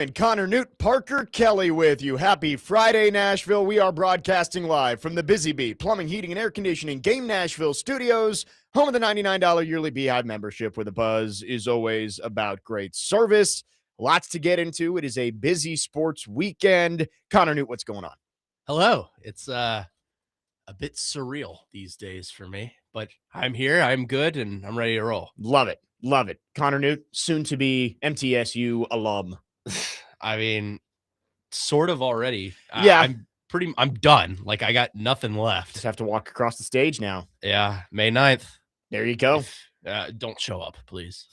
And Connor Nute, Parker Kelly with you. Happy Friday, Nashville. We are broadcasting live from the Busy Bee Plumbing, Heating, and Air Conditioning Game Nashville Studios, home of the $99 yearly Beehive membership, where the buzz is always about great service. Lots to get into. It is a busy sports weekend. Connor Nute, what's going on? Hello. It's a bit surreal these days for me, but I'm here. I'm good, and I'm ready to roll. Love it. Love it. Connor Nute, soon to be MTSU alum. I mean, sort of already. Yeah. I'm done. Like, I got nothing left. Just have to walk across the stage now. Yeah, May 9th. There you go. Don't show up, please.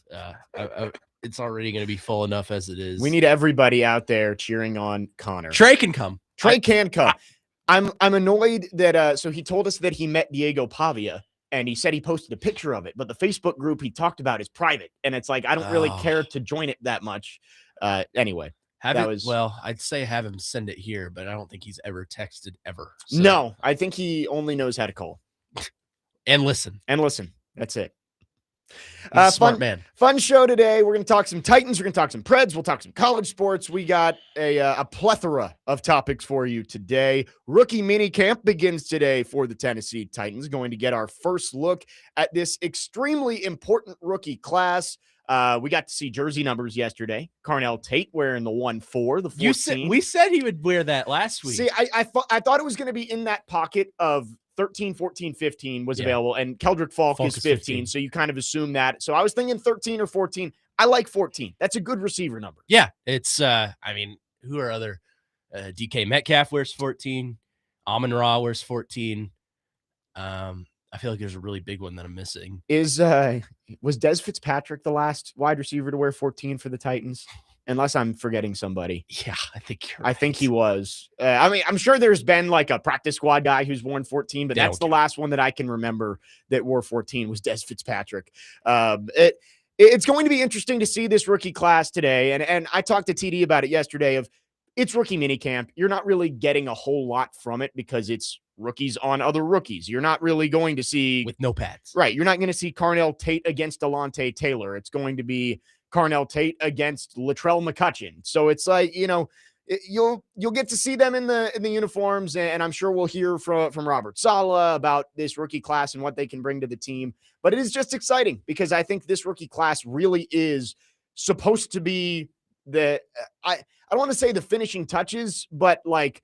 It's already going to be full enough as it is. We need everybody out there cheering on Connor. Trey can come. Trey can come. I'm annoyed that so he told us that he met Diego Pavia, and he said he posted a picture of it, but the Facebook group he talked about is private, and it's like I don't really care to join it that much. Anyway, I'd say have him send it here, but I don't think he's ever texted ever. So. No, I think he only knows how to call and listen. That's it. Smart man. Fun show today. We're going to talk some Titans. We're going to talk some Preds. We'll talk some college sports. We got a plethora of topics for you today. Rookie minicamp begins today for the Tennessee Titans. Going to get our first look at this extremely important rookie class. We got to see jersey numbers yesterday. Carnell Tate wearing the 1-4, the 14. We said he would wear that last week. See, I thought it was going to be in that pocket of 13, 14, 15 was available, and Keldrick Falk is 15, so you kind of assume that. So I was thinking 13 or 14. I like 14. That's a good receiver number. Yeah, it's, who are other? DK Metcalf wears 14. Amon-Ra wears 14. I feel like there's a really big one that I'm missing. Was Des Fitzpatrick the last wide receiver to wear 14 for the Titans? Unless I'm forgetting somebody. Yeah, I think you're right. I think he was. I'm sure there's been like a practice squad guy who's worn 14, but that's the last one that I can remember that wore 14 was Des Fitzpatrick. It's going to be interesting to see this rookie class today. And I talked to TD about it yesterday of it's rookie minicamp. You're not really getting a whole lot from it because it's rookies on other rookies. You're not really going to see with no pads. Right. You're not going to see Carnell Tate against Delonte Taylor. It's going to be Carnell Tate against Latrell McCutcheon. So it's like, you'll get to see them in the uniforms, and I'm sure we'll hear from Robert Saleh about this rookie class and what they can bring to the team. But it is just exciting because I think this rookie class really is supposed to be I don't want to say the finishing touches, but like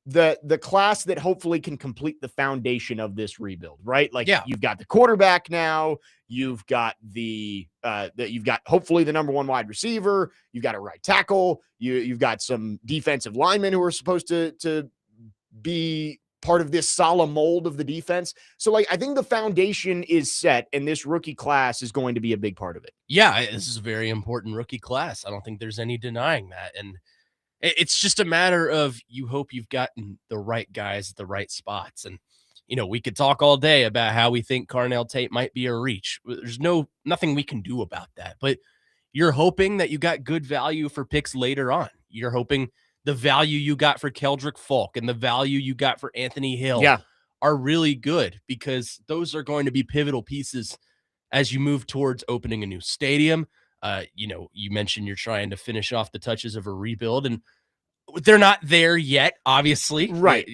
the class that hopefully can complete the foundation of this rebuild, right? Like, you've got the quarterback now, you've got you've got hopefully the number one wide receiver, you've got a right tackle, you've got some defensive linemen who are supposed to be part of this solid mold of the defense. So like, I think the foundation is set, and this rookie class is going to be a big part of it. Yeah, this is a very important rookie class. I don't think there's any denying that. And it's just a matter of you hope you've gotten the right guys at the right spots. And, we could talk all day about how we think Carnell Tate might be a reach. There's nothing we can do about that. But you're hoping that you got good value for picks later on. You're hoping the value you got for Keldrick Falk and the value you got for Anthony Hill are really good, because those are going to be pivotal pieces as you move towards opening a new stadium. You mentioned you're trying to finish off the touches of a rebuild, and they're not there yet, obviously. Right.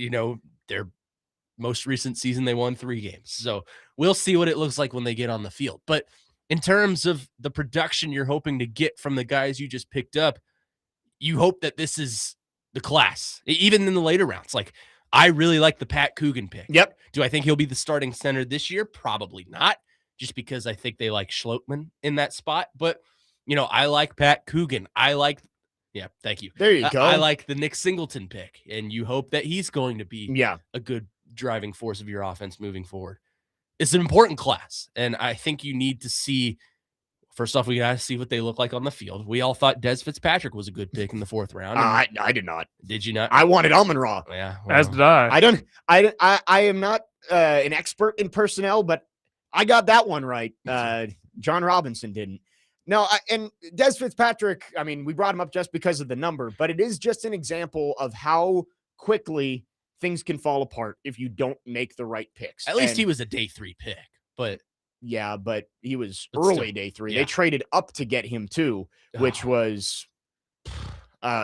Their most recent season, they won 3 games. So we'll see what it looks like when they get on the field. But in terms of the production you're hoping to get from the guys you just picked up, you hope that this is the class, even in the later rounds. Like, I really like the Pat Coogan pick. Yep. Do I think he'll be the starting center this year? Probably not, just because I think they like Schlottman in that spot. But, I like Pat Coogan. Thank you. There you go. I like the Nick Singleton pick, and you hope that he's going to be a good driving force of your offense moving forward. It's an important class, and I think you need to see, first off, we got to see what they look like on the field. We all thought Des Fitzpatrick was a good pick in the 4th round. I did not. Did you not? I wanted Amon-Ra. Yeah. Well, as did I. I am not an expert in personnel, but I got that one right. John Robinson didn't. No, and Des Fitzpatrick, I mean, we brought him up just because of the number, but it is just an example of how quickly things can fall apart if you don't make the right picks. At least he was a day 3 pick, but yeah, but he was early day 3. Yeah. They traded up to get him too, which was,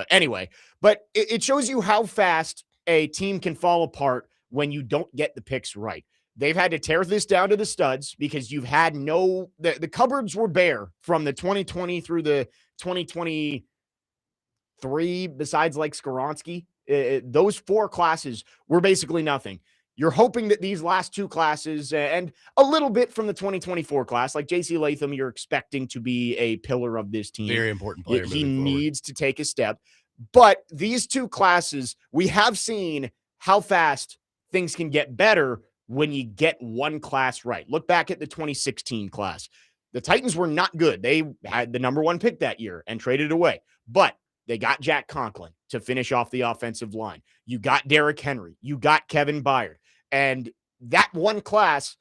Anyway, but it shows you how fast a team can fall apart when you don't get the picks right. They've had to tear this down to the studs because you've had the cupboards were bare from the 2020 through the 2023, besides like Skoronsky. Those 4 classes were basically nothing. You're hoping that these last 2 classes and a little bit from the 2024 class, like JC Latham, you're expecting to be a pillar of this team. Very important player. He needs to take a step. But these 2 classes, we have seen how fast things can get better when you get one class right. Look back at the 2016 class. The Titans were not good. They had the number 1 pick that year and traded away. But they got Jack Conklin to finish off the offensive line. You got Derrick Henry. You got Kevin Byard. And that one class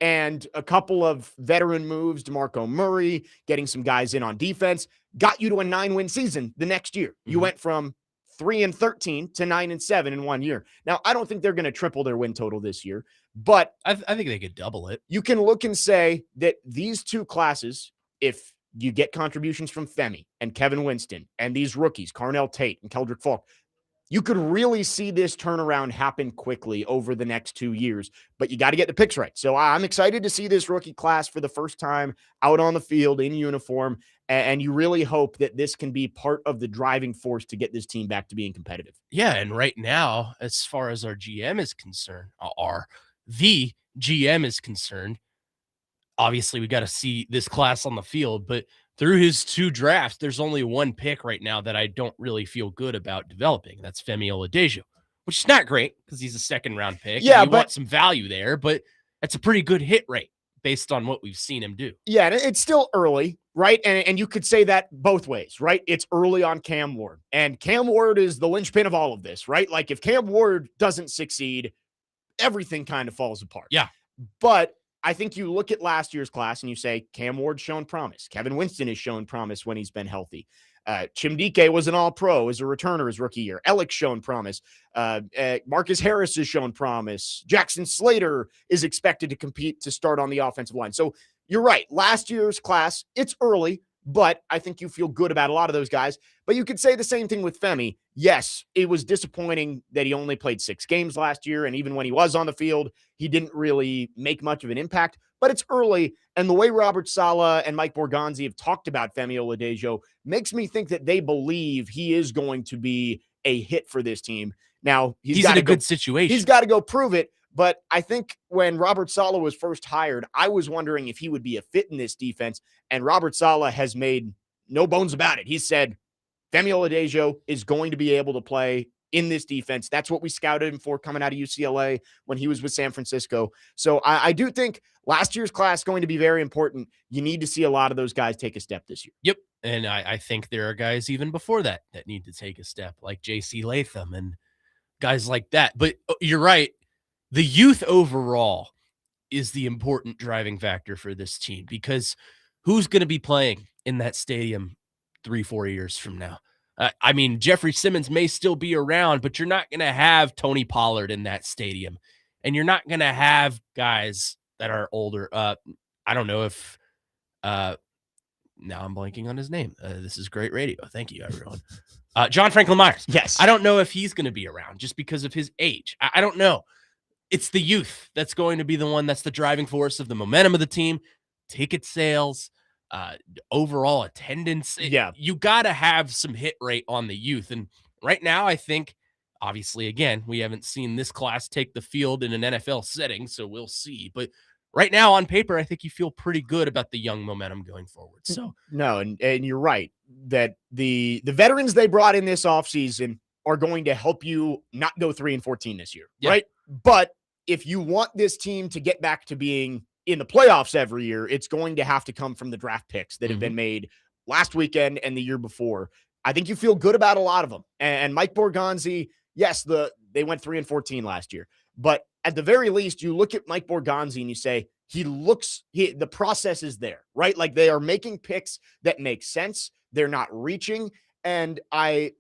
and a couple of veteran moves, DeMarco Murray, getting some guys in on defense, got you to a 9-win season the next year. You went from 3-13 to 9-7 in 1 year. Now, I don't think they're going to triple their win total this year, but I think they could double it. You can look and say that these 2 classes, if you get contributions from Femi and Kevin Winston and these rookies, Carnell Tate and Keldrick Falk, you could really see this turnaround happen quickly over the next 2 years, but you got to get the picks right. So I'm excited to see this rookie class for the first time out on the field in uniform, and you really hope that this can be part of the driving force to get this team back to being competitive. Yeah, and right now, as far as our GM is concerned, the GM is concerned, obviously we got to see this class on the field, but through his 2 drafts, there's only 1 pick right now that I don't really feel good about developing. That's Femi Oladejo, which is not great because he's a 2nd-round pick. Yeah, you want some value there, but that's a pretty good hit rate based on what we've seen him do. Yeah, and it's still early, right? And you could say that both ways, right? It's early on Cam Ward, and Cam Ward is the linchpin of all of this, right? Like if Cam Ward doesn't succeed, everything kind of falls apart. Yeah. But I think you look at last year's class and you say, Cam Ward's shown promise. Kevin Winston has shown promise when he's been healthy. Chimdike was an all-pro as a returner his rookie year. Ellick's shown promise. Marcus Harris has shown promise. Jackson Slater is expected to compete to start on the offensive line. So you're right. Last year's class, it's early, but I think you feel good about a lot of those guys. But you could say the same thing with Femi. Yes, it was disappointing that he only played 6 games last year, and even when he was on the field, he didn't really make much of an impact. But it's early, and the way Robert Saleh and Mike Borgonzi have talked about Femi Oladejo makes me think that they believe he is going to be a hit for this team. Now, he's in a good situation. He's got to go prove it. But I think when Robert Saleh was first hired, I was wondering if he would be a fit in this defense. And Robert Saleh has made no bones about it. He said, Femi Oladejo is going to be able to play in this defense. That's what we scouted him for coming out of UCLA when he was with San Francisco. So I do think last year's class is going to be very important. You need to see a lot of those guys take a step this year. Yep. And I think there are guys even before that need to take a step, like JC Latham and guys like that. But you're right. The youth overall is the important driving factor for this team, because who's going to be playing in that stadium 3-4 years from now? I mean, Jeffrey Simmons may still be around, but you're not going to have Tony Pollard in that stadium, and you're not going to have guys that are older. I don't know if now I'm blanking on his name. This is great radio. Thank you, everyone. John Franklin Myers. Yes. I don't know if he's going to be around just because of his age. I don't know. It's the youth that's going to be the one that's the driving force of the momentum of the team, ticket sales, overall attendance. Yeah. You got to have some hit rate on the youth. And right now, I think, obviously, again, we haven't seen this class take the field in an NFL setting, so we'll see. But right now, on paper, I think you feel pretty good about the young momentum going forward. So no, and you're right that the veterans they brought in this offseason are going to help you not go 3-14 this year, right? But if you want this team to get back to being in the playoffs every year, it's going to have to come from the draft picks that have been made last weekend and the year before. I think you feel good about a lot of them. And Mike Borgonzi, yes, they went 3-14 last year, but at the very least, you look at Mike Borgonzi and you say, the process is there, right? Like they are making picks that make sense. They're not reaching. And a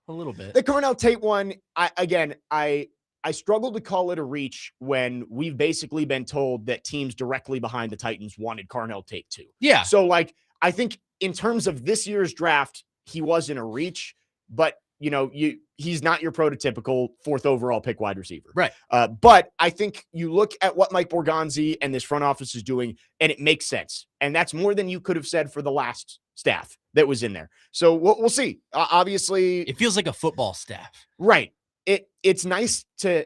little bit. The Carnell Tate one, I struggle to call it a reach when we've basically been told that teams directly behind the Titans wanted Carnell Tate too. Yeah. So like, I think in terms of this year's draft, he wasn't a reach. but he's not your prototypical 4th overall pick wide receiver. Right. But I think you look at what Mike Borgonzi and this front office is doing, and it makes sense. And that's more than you could have said for the last staff that was in there. So we'll see. Obviously, it feels like a football staff. Right. It's nice to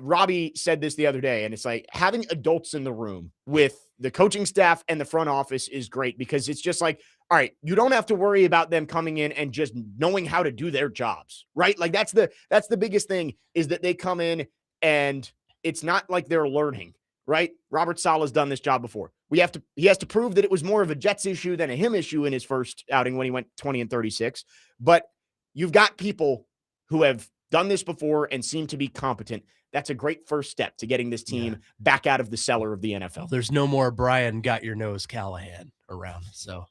Robbie said this the other day, and it's like having adults in the room with the coaching staff and the front office is great, because it's just like, all right, you don't have to worry about them coming in and just knowing how to do their jobs, right? Like that's the biggest thing, is that they come in and it's not like they're learning, right? Robert Saleh's done this job before. He has to prove that it was more of a Jets issue than a him issue in his first outing when he went 20-36. But you've got people who have done this before and seem to be competent. That's a great first step to getting this team back out of the cellar of the NFL. There's no more Brian got your nose Callahan around. So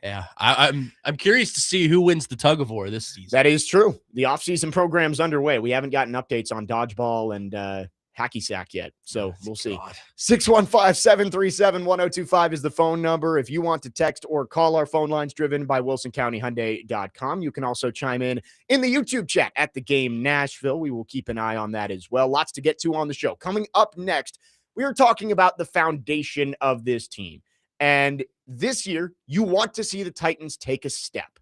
yeah, I'm curious to see who wins the tug of war this season. That is true. The offseason program's underway. We haven't gotten updates on dodgeball and hacky sack yet. So we'll see. 615-737-1025 is the phone number. If you want to text or call our phone lines, driven by WilsonCountyHyundai.com. You can also chime in the YouTube chat at The Game Nashville. We will keep an eye on that as well. Lots to get to on the show. Coming up next, we are talking about the foundation of this team. And this year, you want to see the Titans take a step.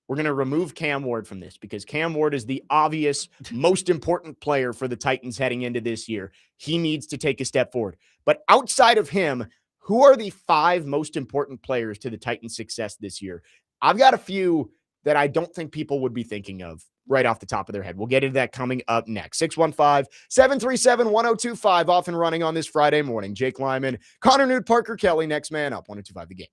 We're going to remove Cam Ward from this, because Cam Ward is the obvious most important player for the Titans heading into this year. He needs to take a step forward. But outside of him, who are the 5 most important players to the Titans' success this year? I've got a few that I don't think people would be thinking of right off the top of their head. We'll get into that coming up next. 615-737-1025, off and running on this Friday morning. Jake Lyman, Connor Nute, Parker Kelly, next man up, 1025 The Game.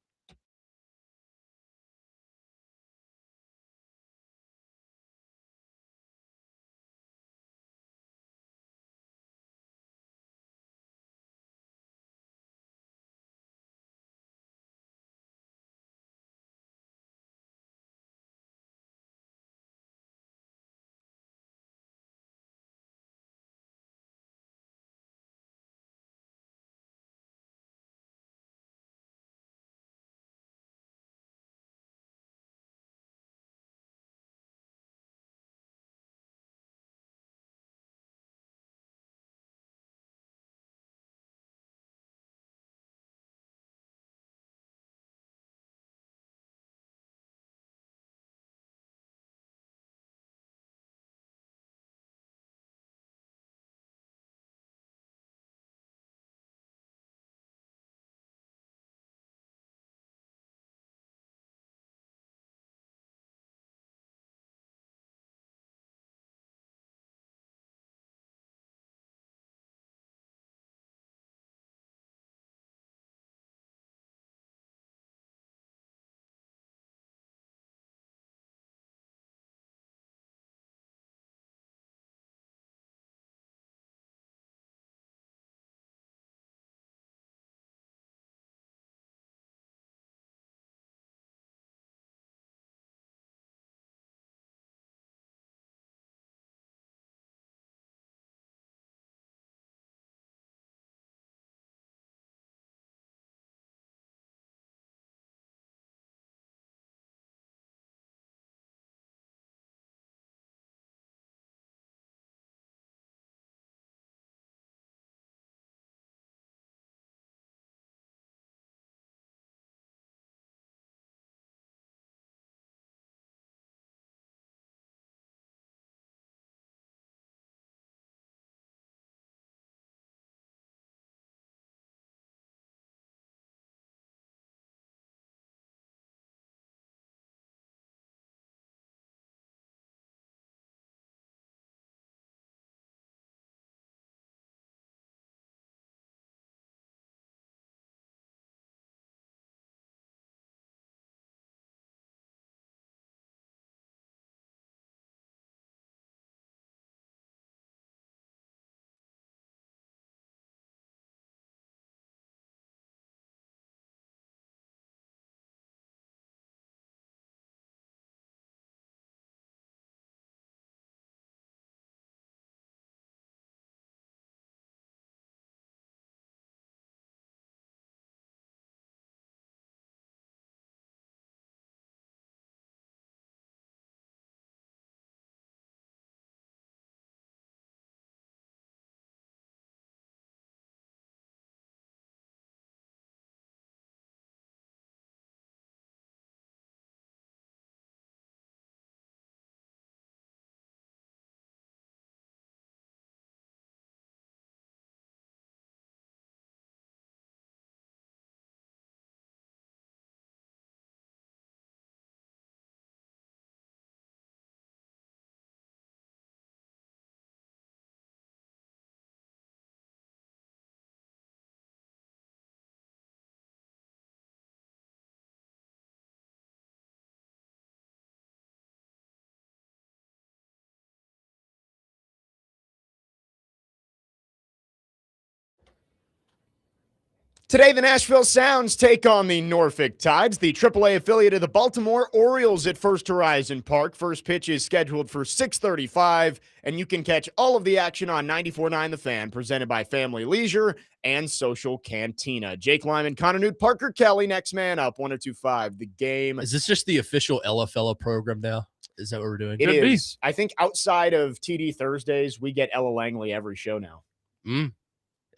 Today, the Nashville Sounds take on the Norfolk Tides, the AAA affiliate of the Baltimore Orioles at First Horizon Park. First pitch is scheduled for 6:35, and you can catch all of the action on 94.9 The Fan, presented by Family Leisure and Social Cantina. Jake Lyman, Nute, Parker Kelly, next man up, 102.5 The Game. Is this just the official LFL program now? Is that what we're doing? It is. I think outside of TD Thursdays, we get Ella Langley every show now.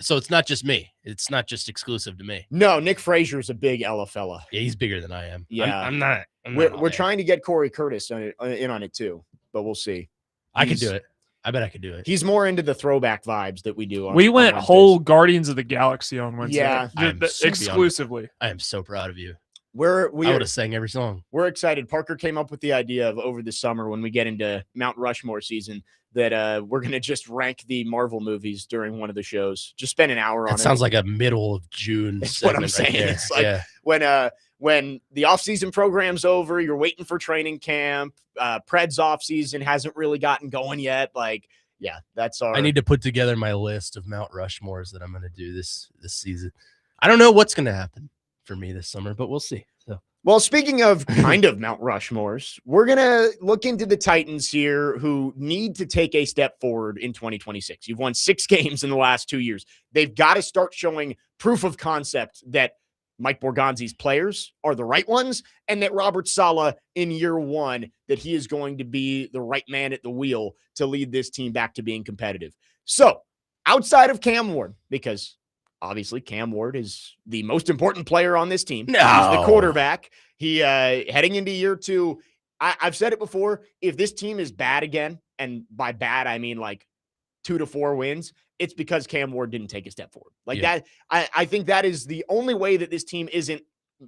So it's not just me. It's not just exclusive to me. No, Nick Frazier's a big Ella fella. Yeah, he's bigger than I am. Yeah. I'm not. We're trying to get Corey Curtis in on it too, but we'll see. I could do it. I bet I could do it. He's more into the throwback vibes that we do. We went whole Guardians of the Galaxy on Wednesday. Yeah. Exclusively. I am so proud of you. We I would have sang every song. We're excited. Parker came up with the idea of over the summer when we get into Mount Rushmore season that we're going to just rank the Marvel movies during one of the shows. Just spend an hour on it. That sounds like a middle of June. That's what I'm saying. Right, it's like when the off-season program's over, you're waiting for training camp. Pred's off-season hasn't really gotten going yet. Like, yeah, that's our. I need to put together my list of Mount Rushmores that I'm going to do this season. I don't know what's going to happen for me this summer, but we'll see. So. Well, speaking of kind of Mount Rushmores, we're going to look into the Titans here who need to take a step forward in 2026. You've won 6 games in the last 2 years. They've got to start showing proof of concept that Mike Borgonzi's players are the right ones and that Robert Saleh in year 1, that he is going to be the right man at the wheel to lead this team back to being competitive. So outside of Cam Ward, because obviously, Cam Ward is the most important player on this team. No. He's the quarterback. He heading into year 2. I've said it before. If this team is bad again, and by bad I mean like 2 to 4 wins, it's because Cam Ward didn't take a step forward. Like that. I think that is the only way that this team isn't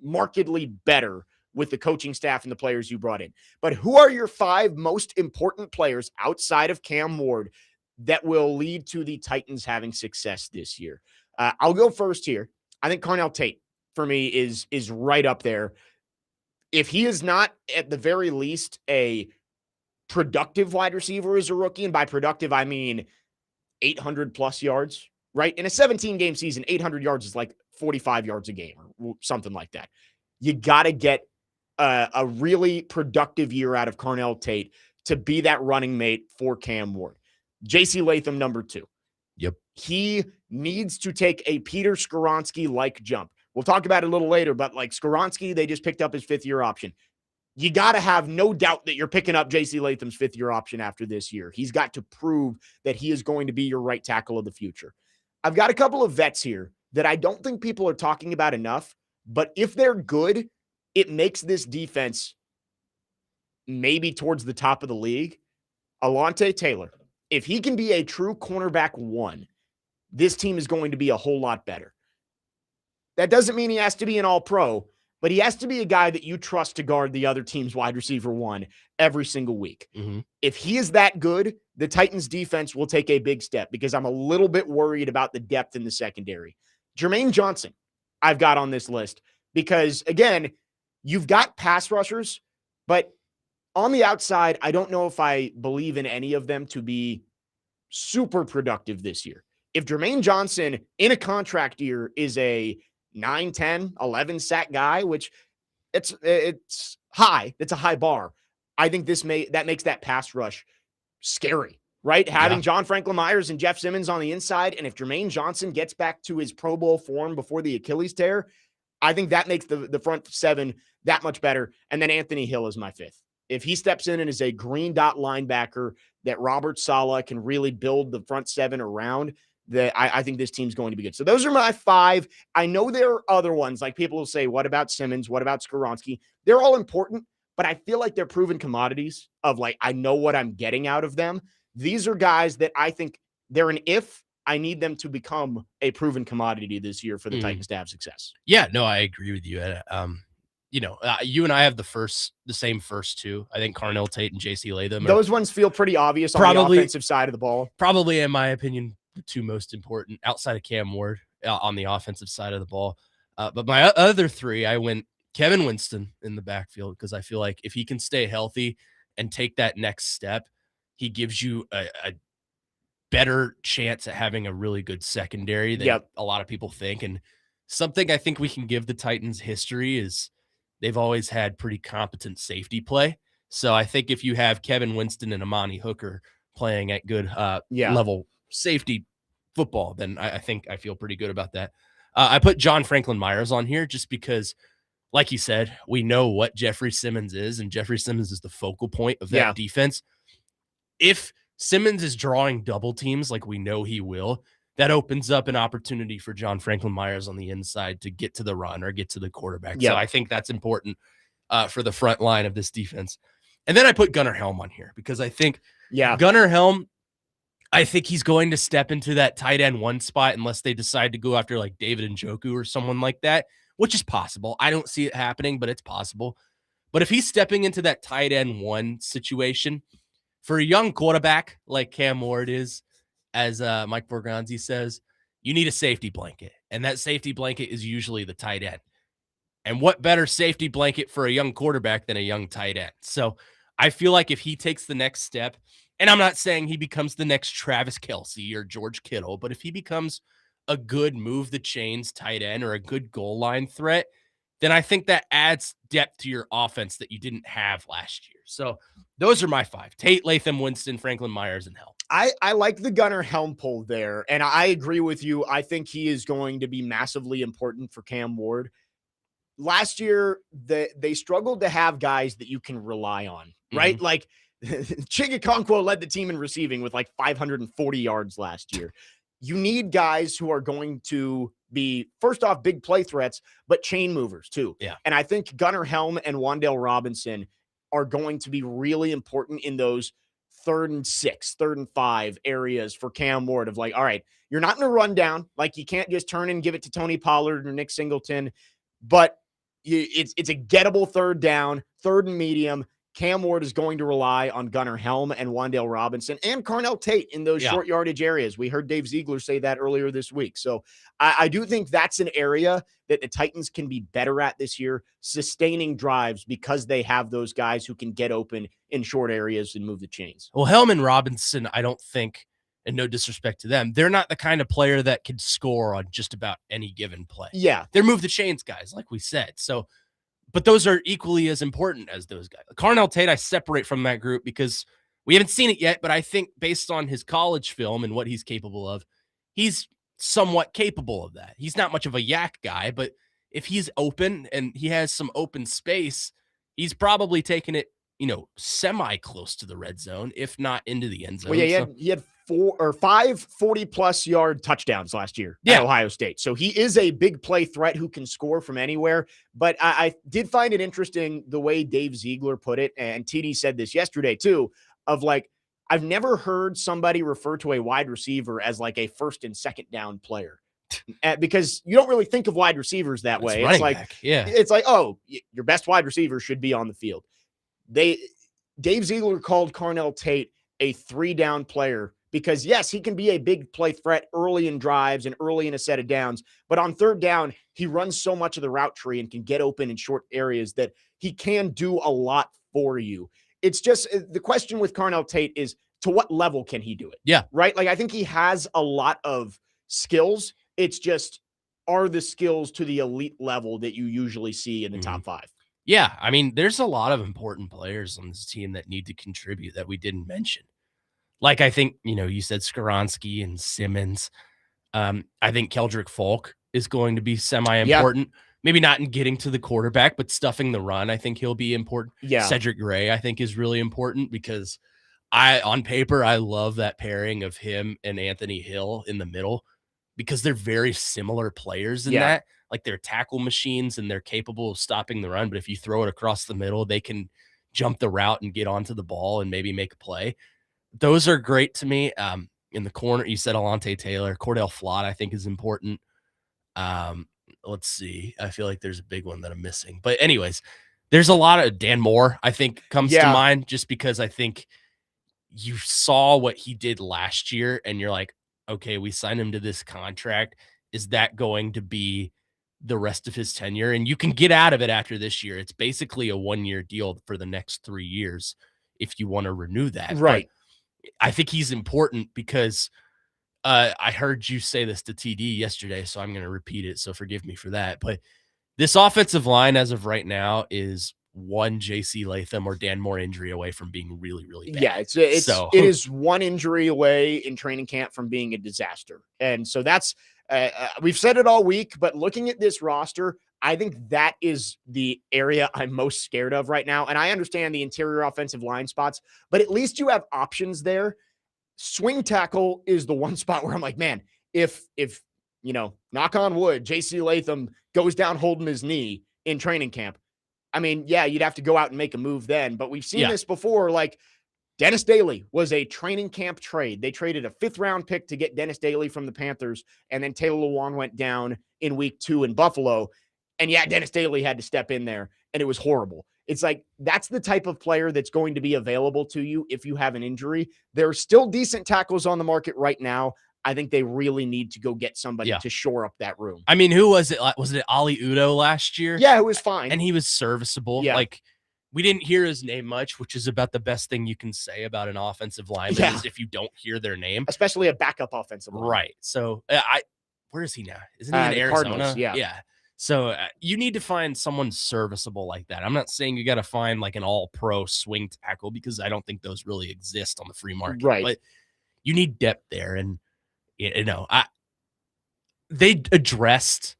markedly better with the coaching staff and the players you brought in. But who are your 5 most important players outside of Cam Ward that will lead to the Titans having success this year? I'll go first here. I think Carnell Tate, for me, is right up there. If he is not, at the very least, a productive wide receiver as a rookie, and by productive, I mean 800-plus yards, right? In a 17-game season, 800 yards is like 45 yards a game or something like that. You got to get a really productive year out of Carnell Tate to be that running mate for Cam Ward. J.C. Latham, number 2. Yep. He needs to take a Peter Skoronski-like jump. We'll talk about it a little later, but like Skoronski, they just picked up his 5th-year option. You got to have no doubt that you're picking up J.C. Latham's 5th-year option after this year. He's got to prove that he is going to be your right tackle of the future. I've got a couple of vets here that I don't think people are talking about enough, but if they're good, it makes this defense maybe towards the top of the league. Alontae Taylor. If he can be a true cornerback 1, this team is going to be a whole lot better. That doesn't mean he has to be an all-pro, but he has to be a guy that you trust to guard the other team's wide receiver 1 every single week. Mm-hmm. If he is that good, the Titans defense will take a big step because I'm a little bit worried about the depth in the secondary. Jermaine Johnson, I've got on this list because, again, you've got pass rushers, but on the outside, I don't know if I believe in any of them to be super productive this year. If Jermaine Johnson in a contract year is a 9, 10, 11 sack guy, which it's high, it's a high bar. I think that makes that pass rush scary, right? Having John Franklin Myers and Jeff Simmons on the inside, and if Jermaine Johnson gets back to his Pro Bowl form before the Achilles tear, I think that makes the front 7 that much better. And then Anthony Hill is my 5th. If he steps in and is a green dot linebacker that Robert Saleh can really build the front 7 around, that I think this team's going to be good. So those are my 5. I know there are other ones, like people will say, what about Simmons? What about Skoronski? They're all important, but I feel like they're proven commodities of like, I know what I'm getting out of them. These are guys that I think they're an if. I need them to become a proven commodity this year for the Titans to have success. Yeah, no, I agree with you. You and I have the same first 2. I think Carnell Tate and J.C. Latham. Those ones feel pretty obvious on the offensive side of the ball. Probably, in my opinion, the 2 most important outside of Cam Ward on the offensive side of the ball. But my other 3, I went Kevin Winston in the backfield because I feel like if he can stay healthy and take that next step, he gives you a better chance at having a really good secondary than a lot of people think. And something I think we can give the Titans history is they've always had pretty competent safety play. So I think if you have Kevin Winston and Amani Hooker playing at good level safety football, then I think I feel pretty good about that. I put John Franklin Myers on here just because, like you said, we know what Jeffrey Simmons is, and Jeffrey Simmons is the focal point of that defense. If Simmons is drawing double teams like we know he will, that opens up an opportunity for John Franklin Myers on the inside to get to the run or get to the quarterback. So I think that's important for the front line of this defense. And then I put Gunnar Helm on here because I think Gunnar Helm, I think he's going to step into that tight end 1 spot unless they decide to go after like David Njoku or someone like that, which is possible. I don't see it happening, but it's possible. But if he's stepping into that tight end 1 situation for a young quarterback like Cam Ward is, as Mike Borgonzi says, you need a safety blanket. And that safety blanket is usually the tight end. And what better safety blanket for a young quarterback than a young tight end? So I feel like if he takes the next step, and I'm not saying he becomes the next Travis Kelce or George Kittle, but if he becomes a good move the chains tight end or a good goal line threat, then I think that adds depth to your offense that you didn't have last year. So those are my 5: Tate, Latham, Winston, Franklin Myers, and Helm. I like the Gunnar Helm pull there, and I agree with you. I think he is going to be massively important for Cam Ward. Last year, they struggled to have guys that you can rely on, right? Like Chigakonkwo led the team in receiving with like 540 yards last year. You need guys who are going to be, first off, big play threats, but chain movers too. Yeah. And I think Gunnar Helm and Wan'Dale Robinson are going to be really important in those 3rd and 6, 3rd and 5 areas for Cam Ward of like, all right, you're not in a rundown. Like you can't just turn and give it to Tony Pollard or Nick Singleton, but it's a gettable 3rd down, 3rd and medium. Cam Ward is going to rely on Gunnar Helm and Wan'Dale Robinson and Carnell Tate in those short yardage areas. We heard Dave Ziegler say that earlier this week. So I do think that's an area that the Titans can be better at this year, sustaining drives because they have those guys who can get open in short areas and move the chains. Well, Helm and Robinson, I don't think, and no disrespect to them, they're not the kind of player that could score on just about any given play. Yeah. They're move the chains guys, like we said. So, but those are equally as important as those guys. Carnell Tate, I separate from that group because we haven't seen it yet, but I think based on his college film and what he's capable of, he's somewhat capable of that. He's not much of a yak guy, but if he's open and he has some open space, he's probably taking it, semi close to the red zone, if not into the end zone. Well, yeah, he had 4 or 5 40+ yard touchdowns last year at Ohio State. So he is a big play threat who can score from anywhere. But I did find it interesting the way Dave Ziegler put it, and TD said this yesterday too, of like, I've never heard somebody refer to a wide receiver as like a 1st and 2nd down player. Because you don't really think of wide receivers that way. It's like, it's like, oh, your best wide receiver should be on the field. Dave Ziegler called Carnell Tate a 3-down player because yes, he can be a big play threat early in drives and early in a set of downs, but on 3rd down, he runs so much of the route tree and can get open in short areas that he can do a lot for you. It's just the question with Carnell Tate is to what level can he do it? Yeah. Right. Like I think he has a lot of skills. It's just, are the skills to the elite level that you usually see in the top 5? Yeah, I mean, there's a lot of important players on this team that need to contribute that we didn't mention. Like, I think, you said Skoronski and Simmons. I think Keldrick Folk is going to be semi-important. Maybe not in getting to the quarterback, but stuffing the run. I think he'll be important. Yeah. Cedric Gray, I think, is really important because on paper, I love that pairing of him and Anthony Hill in the middle because they're very similar players in that. Like they're tackle machines and they're capable of stopping the run. But if you throw it across the middle, they can jump the route and get onto the ball and maybe make a play. Those are great to me. In the corner, you said Alante Taylor. Cordell Flott, I think, is important. Let's see. I feel like there's a big one that I'm missing. But anyways, there's a lot of Dan Moore, I think, comes to mind just because I think you saw what he did last year and you're like, okay, we signed him to this contract. Is that going to be the rest of his tenure? And you can get out of it after this year. It's basically a 1-year deal for the next 3 years if you want to renew that. Right. But I think he's important because I heard you say this to TD yesterday, so I'm going to repeat it. So forgive me for that. But this offensive line, as of right now, is one JC Latham or Dan Moore injury away from being really, really bad. Yeah, it is one injury away in training camp from being a disaster. And so that's we've said it all week, but looking at this roster, I think that is the area I'm most scared of right now. And I understand the interior offensive line spots, but at least you have options there. Swing tackle is the one spot where I'm like, man, if knock on wood, JC Latham goes down holding his knee in training camp. I mean, yeah, you'd have to go out and make a move then, but we've seen this before. Like Dennis Daly was a training camp trade. They traded a 5th round pick to get Dennis Daly from the Panthers, and then Taylor Lewan went down in week 2 in Buffalo. And yeah, Dennis Daly had to step in there, and it was horrible. It's like that's the type of player that's going to be available to you if you have an injury. There are still decent tackles on the market right now. I think they really need to go get somebody to shore up that room. I mean, who was it? Was it Ali Udo last year? Yeah, it was fine. And he was serviceable. Yeah. Like, we didn't hear his name much, which is about the best thing you can say about an offensive lineman is if you don't hear their name. Especially a backup offensive lineman. Right. So, where is he now? Isn't he in Arizona? Cardinals, Yeah. So you need to find someone serviceable like that. I'm not saying you got to find like an all-pro swing tackle because I don't think those really exist on the free market. Right. But you need depth there. And, they addressed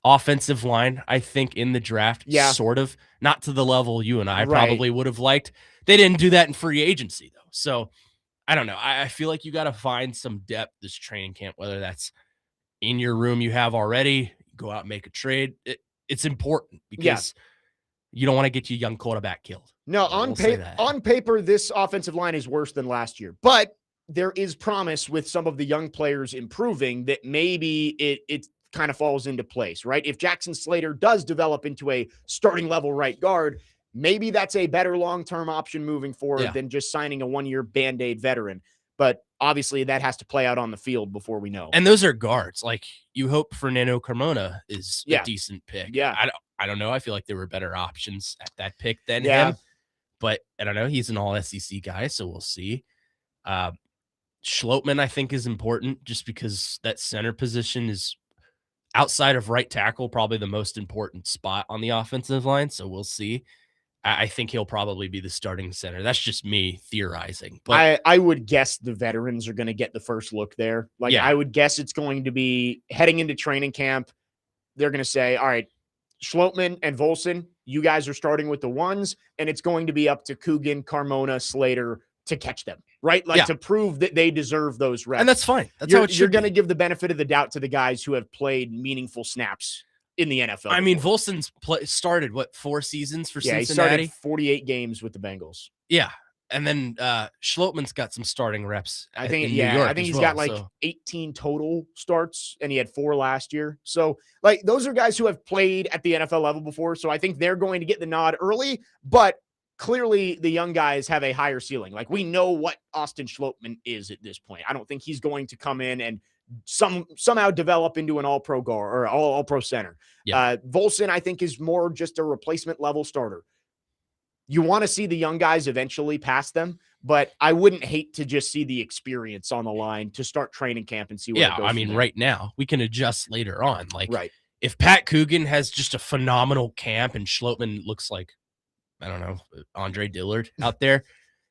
offensive line, I think, in the draft, sort of. Not to the level you and I probably would have liked. They didn't do that in free agency, though. So, I don't know. I feel like you got to find some depth this training camp, whether that's in your room you have already, go out and make a trade. It's important because you don't want to get your young quarterback killed. No, on paper, this offensive line is worse than last year, but there is promise with some of the young players improving that maybe it kind of falls into place, right? If Jackson Slater does develop into a starting level right guard, maybe that's a better long-term option moving forward than just signing a 1-year Band-Aid veteran. But obviously that has to play out on the field before we know. And those are guards. Like, you hope Fernando Carmona is a decent pick. Yeah. I don't know. I feel like there were better options at that pick than him. But I don't know. He's an all SEC guy, so we'll see. Schlotman, I think, is important just because that center position is outside of right tackle, probably the most important spot on the offensive line. So we'll see. I think he'll probably be the starting center. That's just me theorizing. But I would guess the veterans are going to get the first look there. Like, I would guess it's going to be heading into training camp. They're going to say, all right, Schlotman and Volson, you guys are starting with the ones, and it's going to be up to Coogan, Carmona, Slater to catch them, right? Like, to prove that they deserve those reps. And that's fine. That's how it should You're going to give the benefit of the doubt to the guys who have played meaningful snaps in the NFL. I mean, Volson's started, 4 seasons for Cincinnati? He started 48 games with the Bengals. Yeah. And then Schlotman's got some starting reps. I think, in New York I think he's got 18 total starts, and he had 4 last year. So, like, those are guys who have played at the NFL level before. So I think they're going to get the nod early, but clearly the young guys have a higher ceiling. Like, we know what Austin Schlotman is at this point. I don't think he's going to come in and somehow develop into an all-pro guard or all-pro center. Volson, I think, is more just a replacement level starter. You want to see the young guys eventually pass them, but I wouldn't hate to just see the experience on the line to start training camp and see where it goes. I mean, right now we can adjust later on. Like, if Pat Coogan has just a phenomenal camp and Schlotman looks like, I don't know, Andre Dillard out there,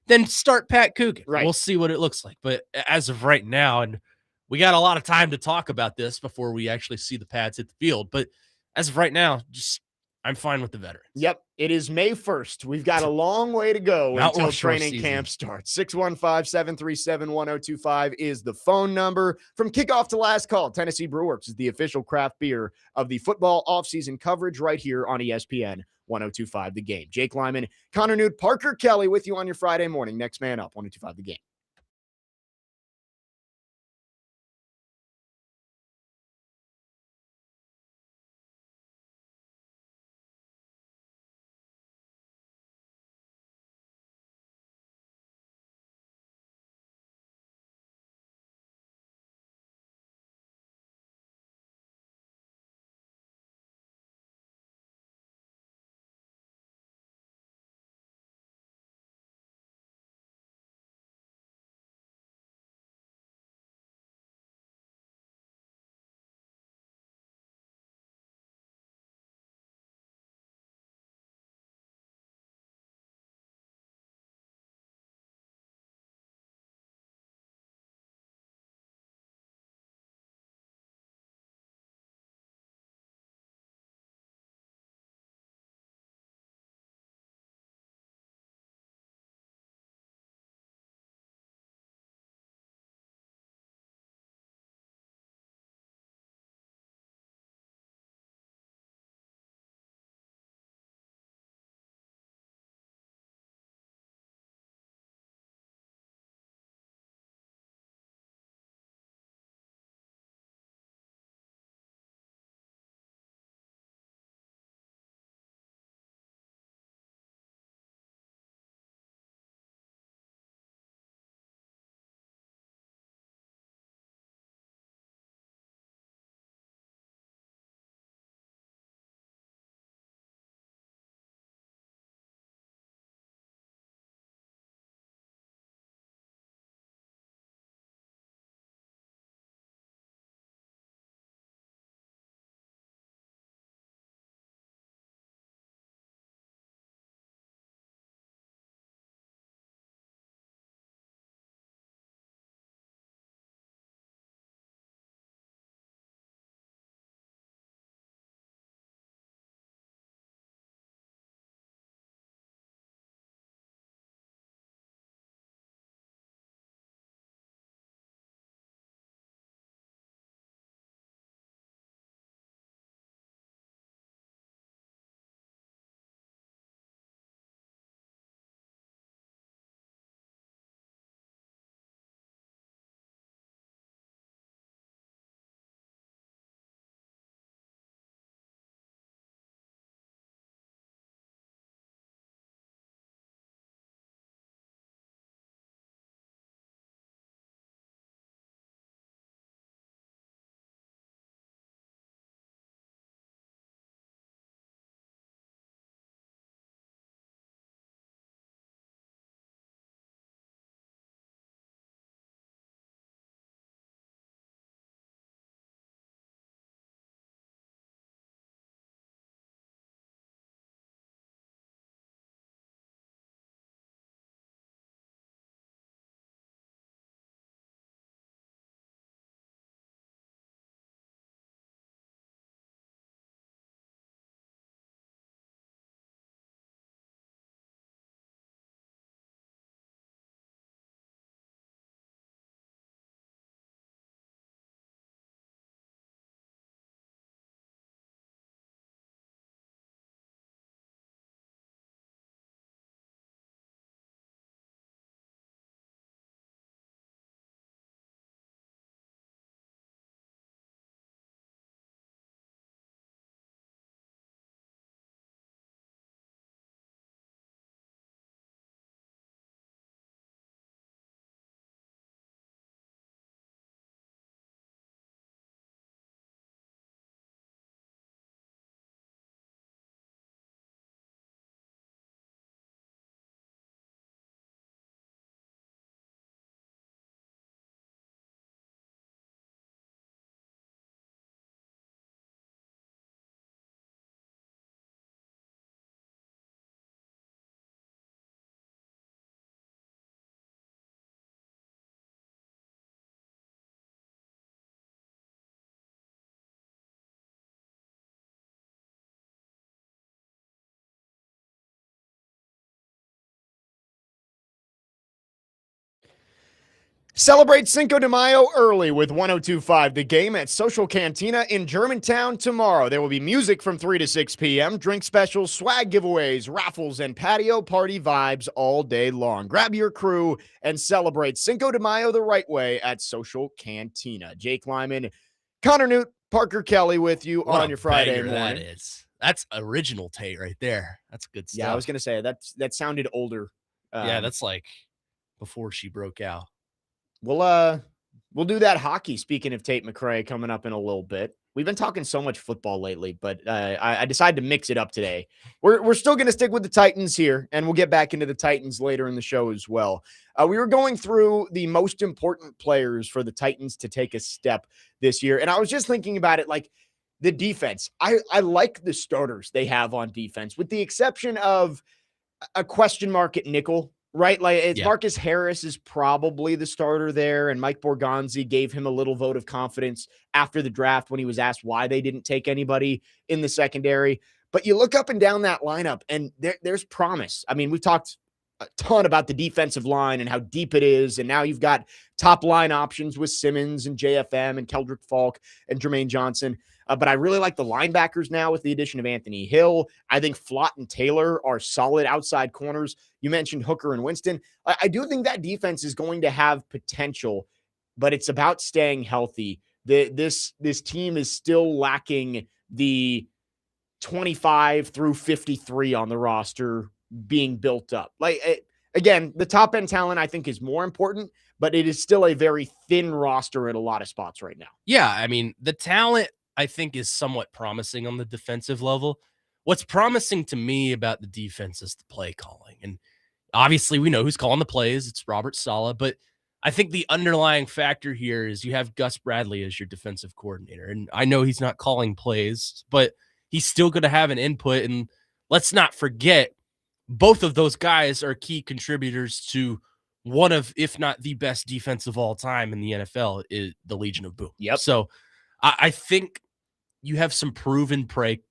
then start Pat Coogan. We'll see what it looks like. But as of right now, and we got a lot of time to talk about this before we actually see the pads hit the field. But as of right now, I'm fine with the veterans. Yep. It is May 1st. We've got a long way to go until training camp starts. 615-737-1025 is the phone number. From kickoff to last call, Tennessee Brewworks is the official craft beer of the football offseason coverage right here on ESPN 1025 The Game. Jake Lyman, Connor Nute, Parker Kelly with you on your Friday morning. Next man up, 1025 The Game. Celebrate Cinco de Mayo early with 102.5 The Game at Social Cantina in Germantown tomorrow. There will be music from 3 to 6 p.m., drink specials, swag giveaways, raffles, and patio party vibes all day long. Grab your crew and celebrate Cinco de Mayo the right way at Social Cantina. Jake Lyman, Connor Nute, Parker Kelly with you What on a your Friday banger morning. that is. That's original Tate right there. That's good stuff. Yeah, I was going to say that sounded older. Yeah, that's like before she broke out. We'll do that hockey. Speaking of Tate McRae coming up in a little bit. We've been talking so much football lately, but I decided to mix it up today. We're still going to stick with the Titans here, and we'll get back into the Titans later in the show as well. We were going through the most important players for the Titans to take a step this year, and I was just thinking about it like the defense. I like the starters they have on defense, with the exception of a question mark at nickel. Right? Like it's Marcus Harris is probably the starter there. And Mike Borgonzi gave him a little vote of confidence after the draft when he was asked why they didn't take anybody in the secondary. But you look up and down that lineup and there's promise. I mean, we've talked a ton about the defensive line and how deep it is. And now you've got top line options with Simmons and JFM and Keldrick Falk and Jermaine Johnson. But I really like the linebackers now with the addition of Anthony Hill. I think Flott and Taylor are solid outside corners. You mentioned Hooker and Winston. I do think that defense is going to have potential, but it's about staying healthy. This team is still lacking the 25 through 53 on the roster being built up. Again, the top end talent I think is more important, but it is still a very thin roster at a lot of spots right now. Yeah, I mean, the talent I think is somewhat promising on the defensive level. What's promising to me about the defense is the play calling. And obviously we know who's calling the plays. It's Robert Saleh, but I think the underlying factor here is you have Gus Bradley as your defensive coordinator. And I know he's not calling plays, but he's still going to have an input. And let's not forget, both of those guys are key contributors to one of, if not the best defense of all time in the NFL, is the Legion of Boom. Yep. So I think you have some proven play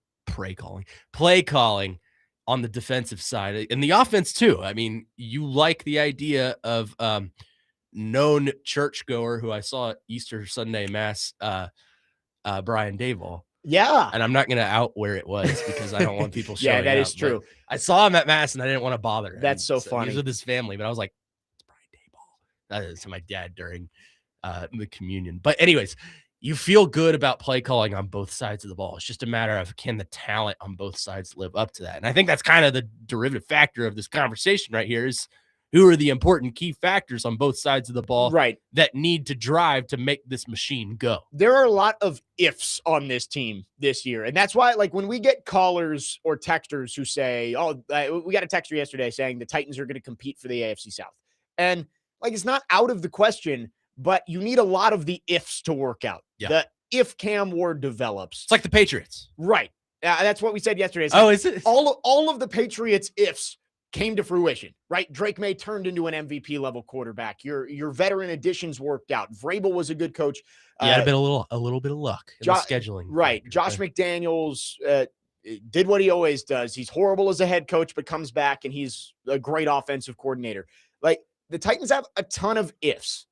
calling on the defensive side and the offense too. I mean, you like the idea of known churchgoer who I saw at Easter Sunday Mass, Brian Dayball. Yeah. And I'm not going to out where it was because I don't want people showing Yeah, that up, is true. I saw him at Mass and I didn't want to bother him. That's so funny. He was with his family, but I was like, it's Brian Dayball. That is to my dad during the communion. But anyways, you feel good about play calling on both sides of the ball. It's just a matter of, can the talent on both sides live up to that? And I think that's kind of the derivative factor of this conversation right here is who are the important key factors on both sides of the ball that need to drive to make this machine go. There are a lot of ifs on this team this year. And that's why, like, when we get callers or texters who say, we got a texter yesterday saying the Titans are going to compete for the AFC South. And like, it's not out of the question, but you need a lot of the ifs to work out. Yeah. The if Cam Ward develops. It's like the Patriots. Right. That's what we said yesterday. Is it? All of the Patriots ifs came to fruition, right? Drake May turned into an MVP level quarterback. Your veteran additions worked out. Vrabel was a good coach. He had a little bit of luck in the scheduling. Right. Josh McDaniels did what he always does. He's horrible as a head coach, but comes back and he's a great offensive coordinator. Like, the Titans have a ton of ifs.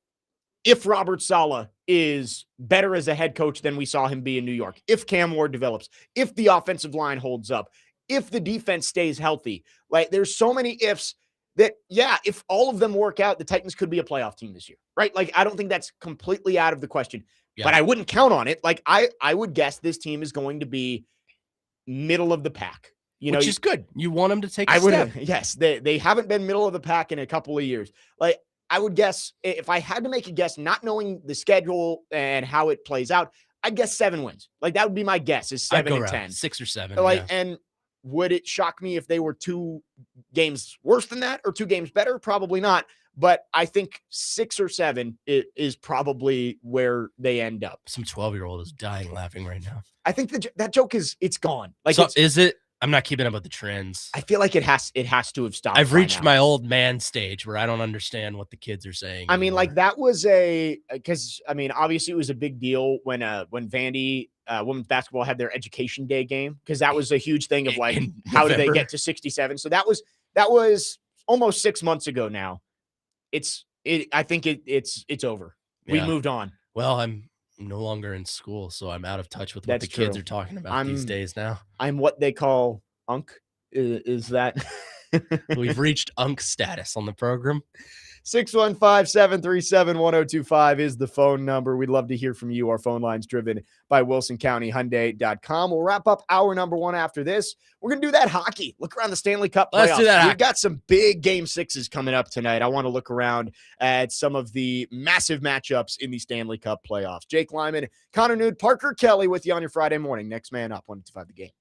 If Robert Saleh is better as a head coach than we saw him be in New York, if Cam Ward develops, if the offensive line holds up, if the defense stays healthy, like, there's so many ifs that, if all of them work out, the Titans could be a playoff team this year, right? Like, I don't think that's completely out of the question, but I wouldn't count on it. Like, I would guess this team is going to be middle of the pack, which is good. You want them to take a step. Yes, they haven't been middle of the pack in a couple of years. Like, I would guess, if I had to make a guess, not knowing the schedule and how it plays out, I'd guess 7 wins. Like, that would be my guess, is 7 and 10. 6 or 7. Like, and would it shock me if they were 2 games worse than that or 2 games better? Probably not. But I think 6 or 7 is probably where they end up. Some 12-year-old is dying laughing right now. I think that joke it's gone. Like, so is it? I'm not keeping up with the trends. I feel like it has to have stopped. I've reached my old man stage where I don't understand what the kids are saying. I mean, like, that was because I mean, obviously it was a big deal when Vandy women's basketball had their education day game, because that was a huge thing of like, how did they get to 67? So that was almost 6 months ago now. It's I think it's over. We Yeah. moved on. Well, I'm no longer in school, so I'm out of touch with what That's the kids true. are talking about these days now. I'm what they call unk. Is that We've reached unk status on the program. 615-737-1025 is the phone number. We'd love to hear from you. Our phone line's driven by WilsonCountyHyundai.com. We'll wrap up hour number 1 after this. We're going to do that hockey. Look around the Stanley Cup playoffs. Let's do that. We've got some big game 6s coming up tonight. I want to look around at some of the massive matchups in the Stanley Cup playoffs. Jake Lyman, Connor Nute, Parker Kelly with you on your Friday morning. Next man up, 125 the game.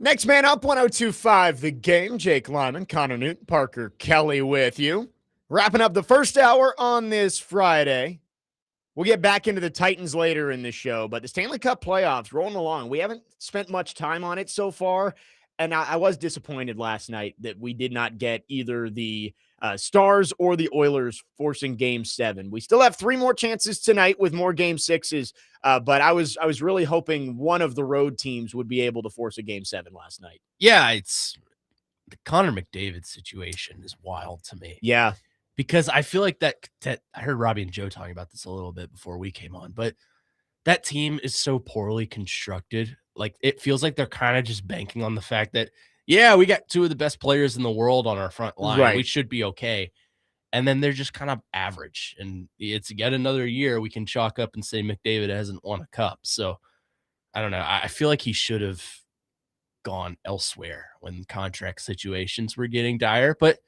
Next man up, 102.5 The Game. Jake Lyman, Connor Nute, Parker Kelly with you. Wrapping up the first hour on this Friday. We'll get back into the Titans later in the show, but the Stanley Cup playoffs rolling along. We haven't spent much time on it so far, and I was disappointed last night that we did not get either the Stars or the Oilers forcing Game 7. We still have 3 more chances tonight with more Game 6s, but I was really hoping one of the road teams would be able to force a Game 7 last night. Yeah, it's the Connor McDavid situation is wild to me. Yeah. Because I feel like that I heard Robbie and Joe talking about this a little bit before we came on, but that team is so poorly constructed. Like, it feels like they're kind of just banking on the fact that, yeah, we got 2 of the best players in the world on our front line. Right. We should be okay. And then they're just kind of average. And it's yet another year we can chalk up and say McDavid hasn't won a cup. So I don't know. I feel like he should have gone elsewhere when contract situations were getting dire, but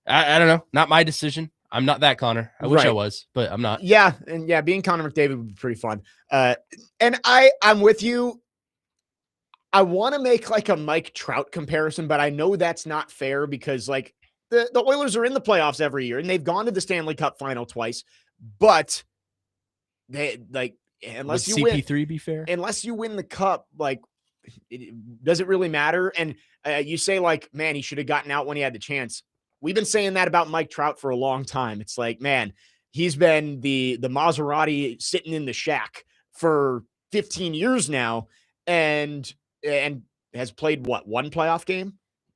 I don't know. Not my decision. I'm not that Connor. I wish I was, but I'm not. Yeah. And yeah, being Connor McDavid would be pretty fun. And I'm with you. I want to make like a Mike Trout comparison, but I know that's not fair because like the Oilers are in the playoffs every year and they've gone to the Stanley Cup final twice, but they like, unless Would you CP3 win, be fair? unless you win the cup, like does it really matter? And you say like, man, he should have gotten out when he had the chance. We've been saying that about Mike Trout for a long time. It's like, man, he's been the Maserati sitting in the shack for 15 years now and has played one playoff game?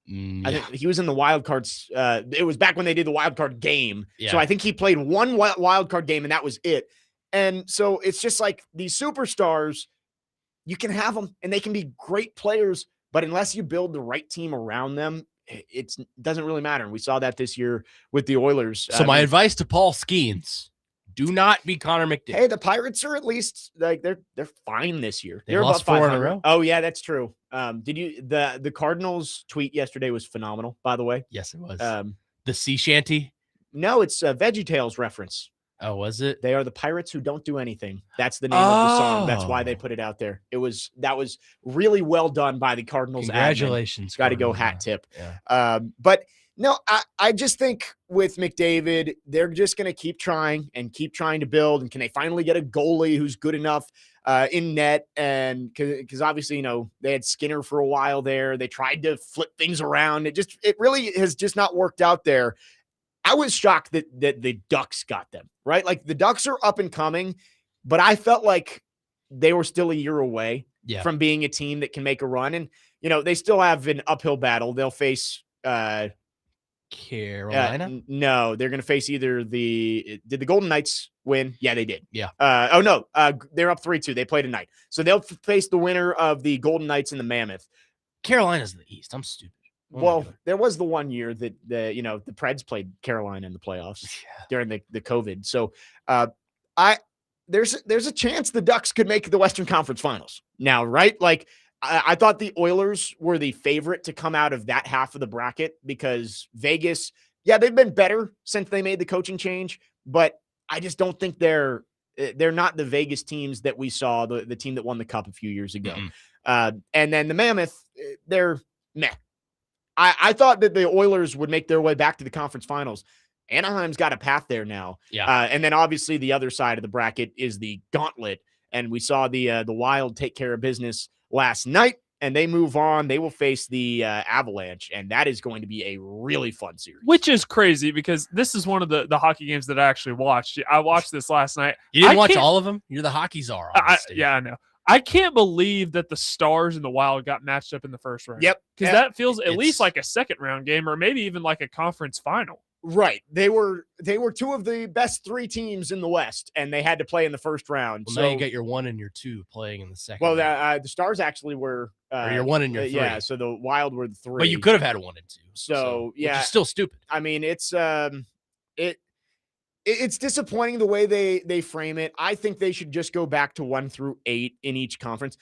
Yeah. I think he was in the wild cards. It was back when they did the wild card game. Yeah. So I think he played one wild card game and that was it. And so it's just like these superstars, you can have them and they can be great players, but unless you build the right team around them, it doesn't really matter. And we saw that this year with the Oilers. So my advice to Paul Skeens, do not be Connor McDavid. Hey, the Pirates are at least like they're fine this year. They're lost 4 in a row. Oh yeah, that's true. Did you the Cardinals tweet yesterday was phenomenal, by the way. Yes, it was. The sea shanty? No, it's a VeggieTales reference. Oh, was it? They are the pirates who don't do anything. That's the name of the song. That's why they put it out there. That was really well done by the Cardinals. Congratulations. Got to go hat tip. Yeah. But no, I just think with McDavid, they're just going to keep trying to build. And can they finally get a goalie who's good enough in net? And because obviously, they had Skinner for a while there. They tried to flip things around. It really has just not worked out there. I was shocked that the Ducks got them, right? Like the Ducks are up and coming, but I felt like they were still a year away from being a team that can make a run. And, they still have an uphill battle. They'll face Carolina. No, they're going to face either did the Golden Knights win? Yeah, they did. Yeah. They're up 3-2. They played tonight. So they'll face the winner of the Golden Knights and the Mammoth. Carolina's in the East. I'm stupid. Well, there was the one year that the Preds played Carolina in the playoffs during the COVID. So there's a chance the Ducks could make the Western Conference Finals now, right? Like I thought the Oilers were the favorite to come out of that half of the bracket because Vegas, they've been better since they made the coaching change, but I just don't think they're not the Vegas teams that we saw, the team that won the cup a few years ago. Mm-hmm. And then the Mammoth, they're meh. I thought that the Oilers would make their way back to the conference finals. Anaheim's got a path there now. Yeah. And then obviously the other side of the bracket is the gauntlet. And we saw the Wild take care of business last night and they move on. They will face the Avalanche. And that is going to be a really fun series. Which is crazy because this is one of the hockey games that I actually watched. I watched this last night. You didn't watch all of them? You're the hockey czar. I know. I can't believe that the Stars and the Wild got matched up in the first round. Yep. Because that feels at least like a second round game or maybe even like a conference final. Right. They were 2 of the best 3 teams in the West, and they had to play in the first round. Well, so now you get your 1 and your 2 playing in the second. Well, round. The Stars actually were or your 1 and your 3. Yeah, so the Wild were the 3. But you could have had a 1 and 2. So which is still stupid. I mean, it's disappointing the way they frame it. I think they should just go back to 1 through 8 in each conference.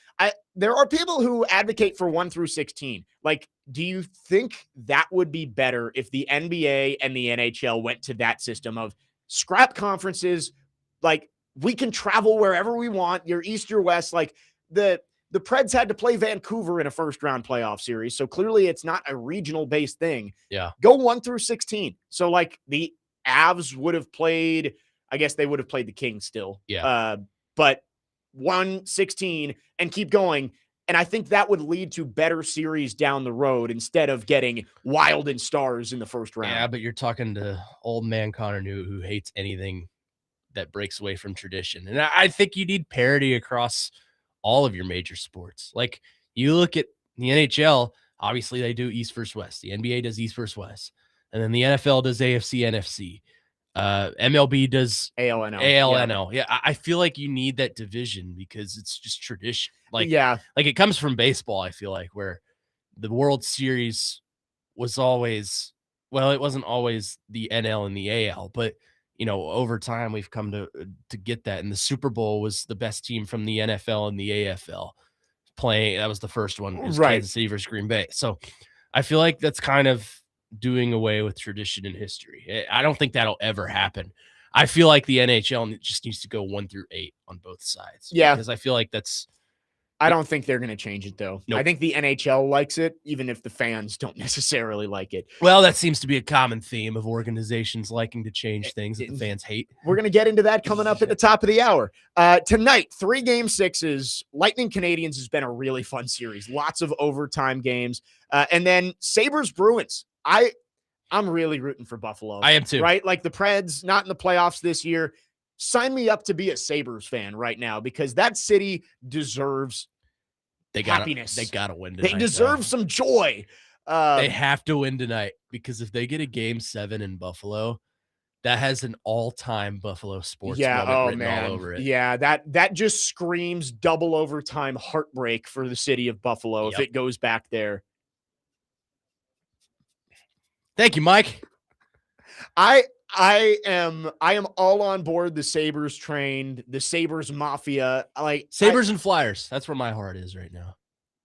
There are people who advocate for 1 through 16. Like, do you think that would be better if the NBA and the NHL went to that system of scrap conferences? Like, we can travel wherever we want. You're East, you're West. Like the the Preds had to play Vancouver in a first-round playoff series, so clearly it's not a regional-based thing. Yeah. Go 1 through 16. So, like, the Avs would have played, I guess they would have played the Kings still. Yeah. But 1-16 and keep going. And I think that would lead to better series down the road instead of getting Wild and Stars in the first round. Yeah, but you're talking to old man Connor Nute, who hates anything that breaks away from tradition. And I think you need parity across all of your major sports. Like, you look at the NHL, obviously they do East versus West. The NBA does East versus West. And then the NFL does AFC, NFC. MLB does ALNL. Yeah, I feel like you need that division because it's just tradition. Like it comes from baseball, I feel like, where the World Series was always, well, it wasn't always the NL and the AL, but over time we've come to get that. And the Super Bowl was the best team from the NFL and the AFL playing. That was the first one. It was Kansas City versus Green Bay. So I feel like that's kind of doing away with tradition and history. I don't think that'll ever happen. I feel like the NHL just needs to go 1 through 8 on both sides. Yeah. Because I feel like I don't think they're going to change it, though. Nope. I think the NHL likes it, even if the fans don't necessarily like it. Well, that seems to be a common theme of organizations liking to change things that the fans hate. We're going to get into that coming up at the top of the hour. Tonight, 3 Game 6s. Lightning Canadiens has been a really fun series. Lots of overtime games. And then Sabres Bruins. I'm really rooting for Buffalo. I am too. Right? Like the Preds, not in the playoffs this year. Sign me up to be a Sabres fan right now because that city deserves happiness. They got to win tonight. They deserve some joy. They have to win tonight because if they get a Game 7 in Buffalo, that has an all-time Buffalo sports moment written all over it. Yeah, that just screams double overtime heartbreak for the city of Buffalo if it goes back there. Thank you, Mike. I am all on board the Sabres train, the Sabres mafia. Like Sabres and Flyers. That's where my heart is right now.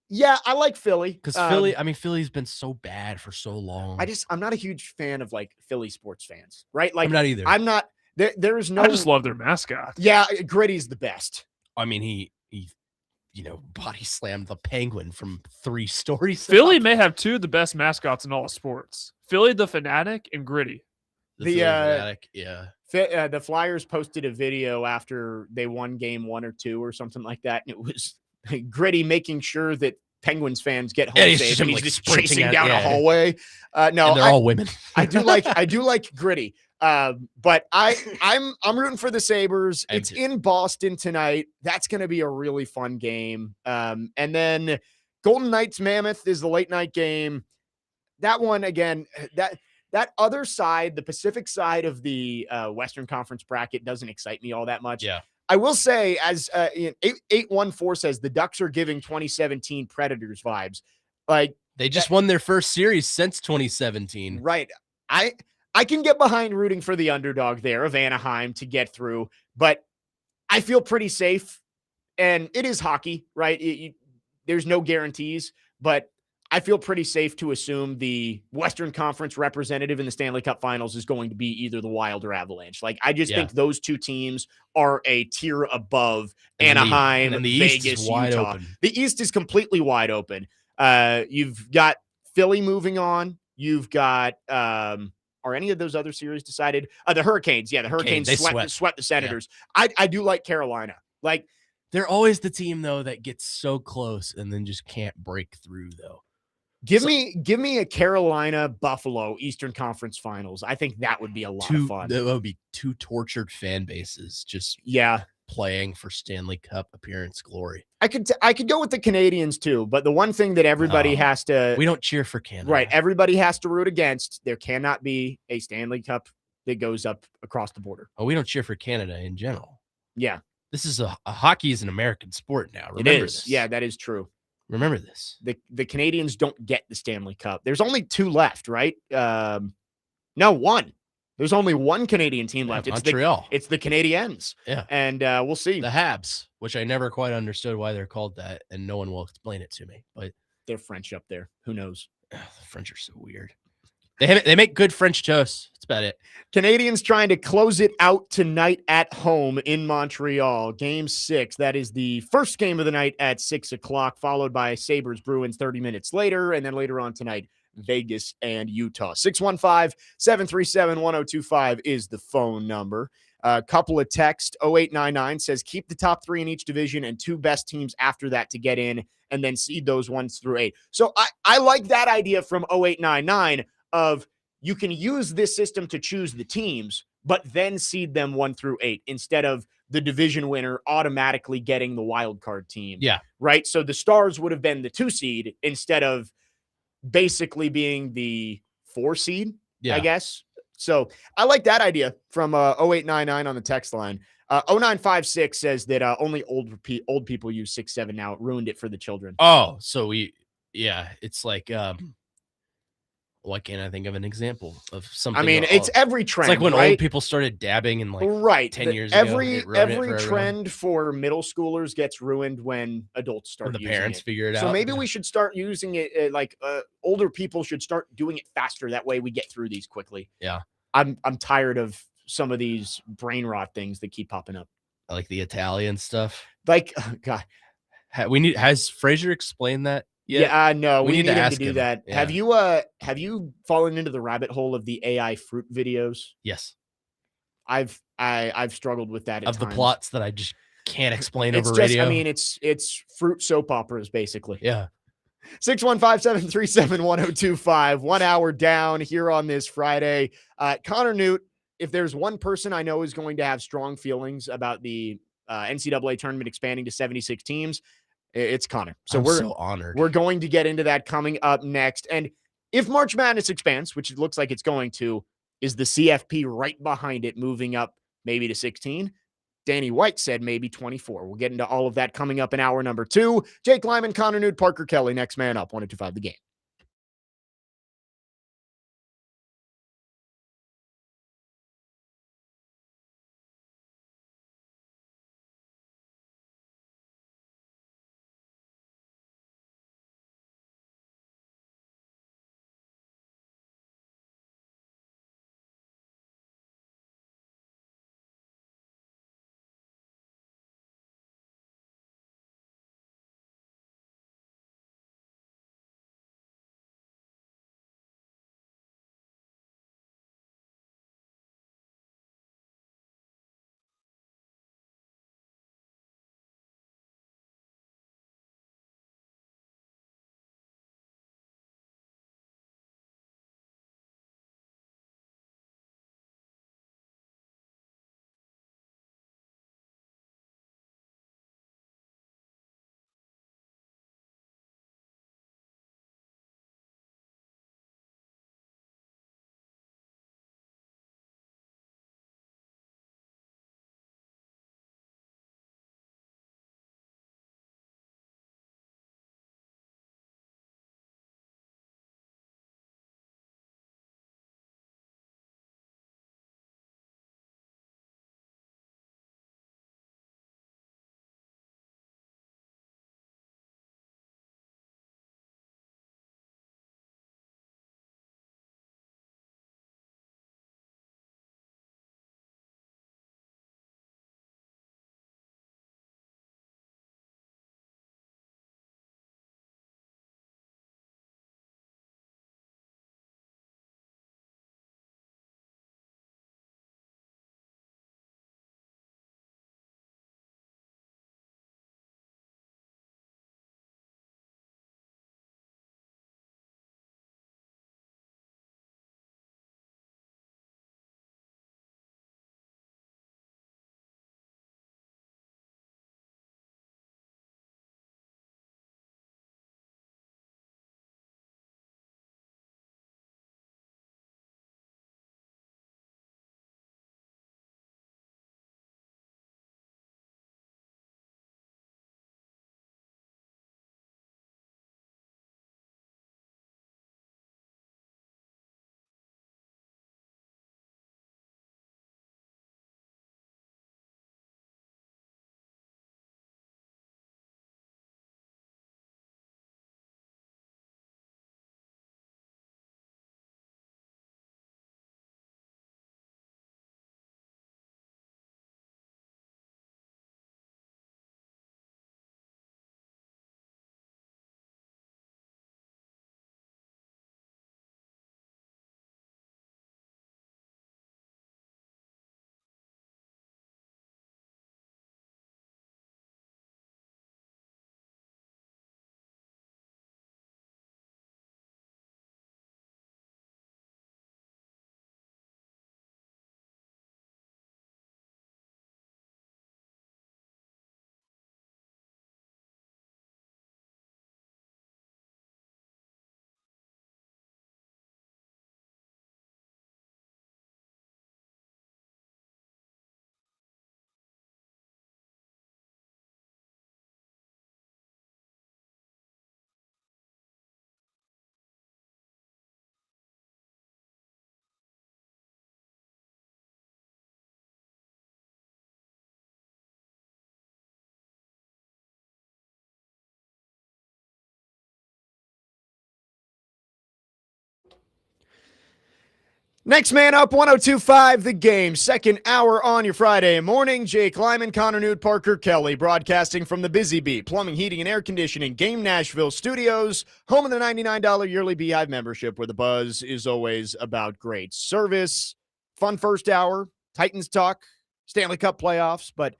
Yeah, I like Philly. Because Philly's been so bad for so long. I'm not a huge fan of like Philly sports fans, right? Like I'm not either. I'm not there's no I just love their mascot. Yeah, Gritty's the best. I mean, he body slammed the Penguin from 3 stories. Philly may have 2 of the best mascots in all of sports. Philly the Fanatic and Gritty. The Flyers posted a video after they won game 1 or 2 or something like that, and it was Gritty making sure that Penguins fans get home safe, and he's just chasing down a hallway. No, and they're all women. I do like Gritty, but I'm rooting for the Sabres. It's in Boston tonight. That's going to be a really fun game. And then Golden Knights Mammoth is the late night game. That one again. That other side, the Pacific side of the Western Conference bracket, doesn't excite me all that much. Yeah. I will say, as 814 says, the Ducks are giving 2017 Predators vibes. Like they just won their first series since 2017. Right. I can get behind rooting for the underdog there of Anaheim to get through, but I feel pretty safe. And it is hockey, right? There's no guarantees, but I feel pretty safe to assume the Western Conference representative in the Stanley Cup Finals is going to be either the Wild or Avalanche. Like, I just think those 2 teams are a tier above Anaheim, and the Vegas, East is wide Utah. open. The East is completely wide open. You've got Philly moving on. You've got are any of those other series decided? The Hurricanes. Yeah, the Hurricanes swept the Senators. Yeah. I do like Carolina. Like, they're always the team though that gets so close and then just can't break through though. Give me a Carolina Buffalo Eastern Conference Finals. I think that would be a lot of fun. That would be 2 tortured fan bases just playing for Stanley Cup appearance glory. I could go with the Canadians too, but the one thing that everybody has to we don't cheer for Canada. Right, everybody has to root against. There cannot be a Stanley Cup that goes up across the border. Oh, we don't cheer for Canada in general. Yeah. This is a hockey is an American sport now. Remember this. Yeah, that is true. Remember this. The Canadians don't get the Stanley Cup. There's only 2 left, right? No, 1. There's only 1 Canadian team left. It's Montreal. It's the Canadiens. Yeah. And we'll see. The Habs, which I never quite understood why they're called that, and no one will explain it to me. But they're French up there. Who knows? The French are so weird. They make good French toast. That's about it. Canadians trying to close it out tonight at home in Montreal. Game 6. That is the first game of the night at 6 o'clock, followed by Sabres Bruins 30 minutes later. And then later on tonight, Vegas and Utah. 615-737-1025 is the phone number. A couple of texts. 0899 says keep the top 3 in each division and 2 best teams after that to get in, and then seed those 1 through 8. So I like that idea from 0899 of you can use this system to choose the teams, but then seed them 1 through 8 instead of the division winner automatically getting the wild card team. Yeah. Right. So the Stars would have been the 2 seed instead of basically being the 4 seed, I guess. So I like that idea from 0899 on the text line. 0956 says that only old people use 6-7 now. It ruined it for the children. Oh, so it's like why can't I think of an example of something? I mean, it's every trend. It's like when right? old people started dabbing in like 10 years ago. Every trend for middle schoolers gets ruined when adults start when the using parents it. figure it out. So maybe we should start using it older people should start doing it faster. That way we get through these quickly. Yeah. I'm tired of some of these brain rot things that keep popping up. I like the Italian stuff. Like, oh God. Has Fraser explained that yet? Yeah, no, we need him to ask do him. that. Yeah. Have you fallen into the rabbit hole of the AI fruit videos? Yes. I've struggled with that at Of the times. plots that I just can't explain It's over just, radio. I mean, it's fruit soap operas, basically. Yeah. 615-737-1025. 1 hour down here on this Friday. Connor Nute, if there's one person I know is going to have strong feelings about the NCAA tournament expanding to 76 teams, it's Connor. So we're so honored. We're going to get into that coming up next. And if March Madness expands, which it looks like it's going to, is the CFP right behind it moving up maybe to 16? Danny White said maybe 24. We'll get into all of that coming up in hour number 2. Jake Lyman, Connor Nute, Parker Kelly, next man up, 102.5 The Game. Next man up, 102.5 The Game. Second hour on your Friday morning. Jake Lyman, Connor Nute, Parker Kelly, broadcasting from the Busy Bee Plumbing, Heating, and Air Conditioning Game Nashville Studios, home of the $99 yearly Beehive membership, where the buzz is always about great service. Fun first hour, Titans talk, Stanley Cup playoffs. But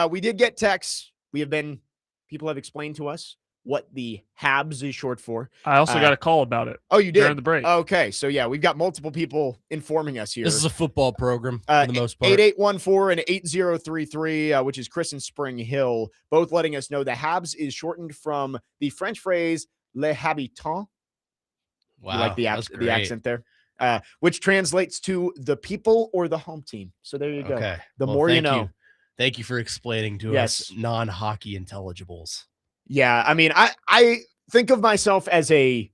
we did get texts. People have explained to us what the Habs is short for. I also got a call about it. Oh, you did? During the break. Okay, so yeah, we've got multiple people informing us here. This is a football program for the most part. 8814 and 8033, which is Chris and Spring Hill, both letting us know the Habs is shortened from the French phrase "les habitants." Wow, you like the accent there, which translates to the people or the home team. So there you go. Okay. The more you know. Thank you for explaining to us non-hockey intelligibles. Yeah, I mean, I think of myself as I'm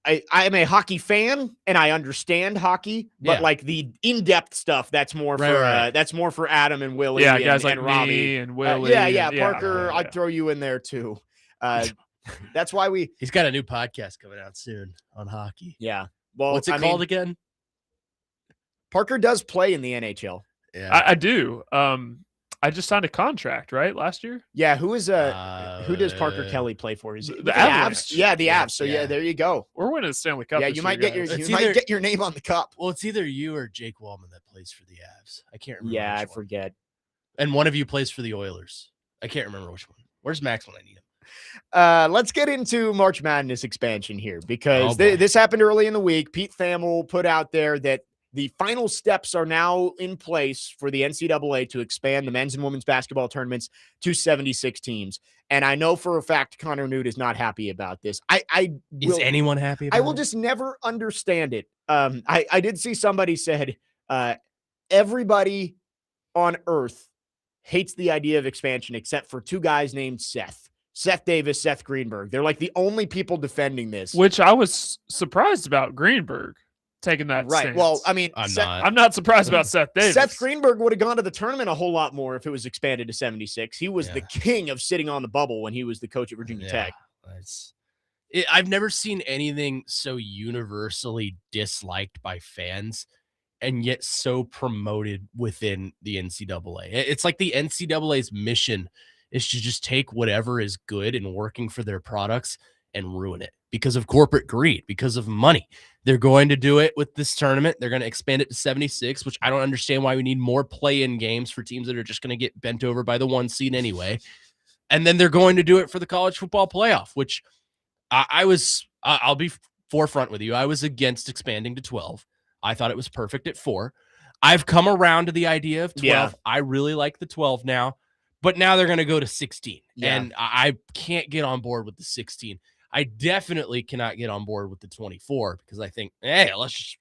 a hockey fan and I understand hockey, but like the in-depth stuff, that's more for Adam and Willie. Yeah, guys and like Robbie. Me and Willie. Parker, I'd throw you in there too. That's why he's got a new podcast coming out soon on hockey. Yeah. Well, what's it called again? Parker does play in the NHL. Yeah, I do. I just signed a contract, right? Last year? Yeah. Who does Parker Kelly play for? Is it the Avs? Yeah, the Avs. So yeah, there you go. We're winning the Stanley Cup. Yeah, you might get your name on the cup. Well, it's either you or Jake Lyman that plays for the Avs. I can't remember. Yeah, I forget. And one of you plays for the Oilers. I can't remember which one. Where's Max when I need him? Let's get into March Madness expansion here because this happened early in the week. Pete Thamel put out there that the final steps are now in place for the NCAA to expand the men's and women's basketball tournaments to 76 teams. And I know for a fact Connor Nute is not happy about this. Is anyone happy about I will just never understand it. I did see somebody said everybody on earth hates the idea of expansion except for two guys named Seth Davis, Seth Greenberg. They're like the only people defending this. Which I was surprised about Greenberg taking that right. stance. Well, I mean, I'm not surprised about Seth Davis. Seth Greenberg would have gone to the tournament a whole lot more if it was expanded to 76. He was the king of sitting on the bubble when he was the coach at Virginia Tech. I've never seen anything so universally disliked by fans and yet so promoted within the NCAA. It's like the NCAA's mission is to just take whatever is good and working for their products and ruin it because of corporate greed, because of money. They're going to do it with this tournament. They're going to expand it to 76, which I don't understand why we need more play-in games for teams that are just going to get bent over by the one seed anyway. And then they're going to do it for the college football playoff, which I'll be forefront with you. I was against expanding to 12. I thought it was perfect at 4. I've come around to the idea of 12. Yeah. I really like the 12 now, but now they're going to go to 16. Yeah. And I can't get on board with the 16. I definitely cannot get on board with the 24 because I think, hey, let's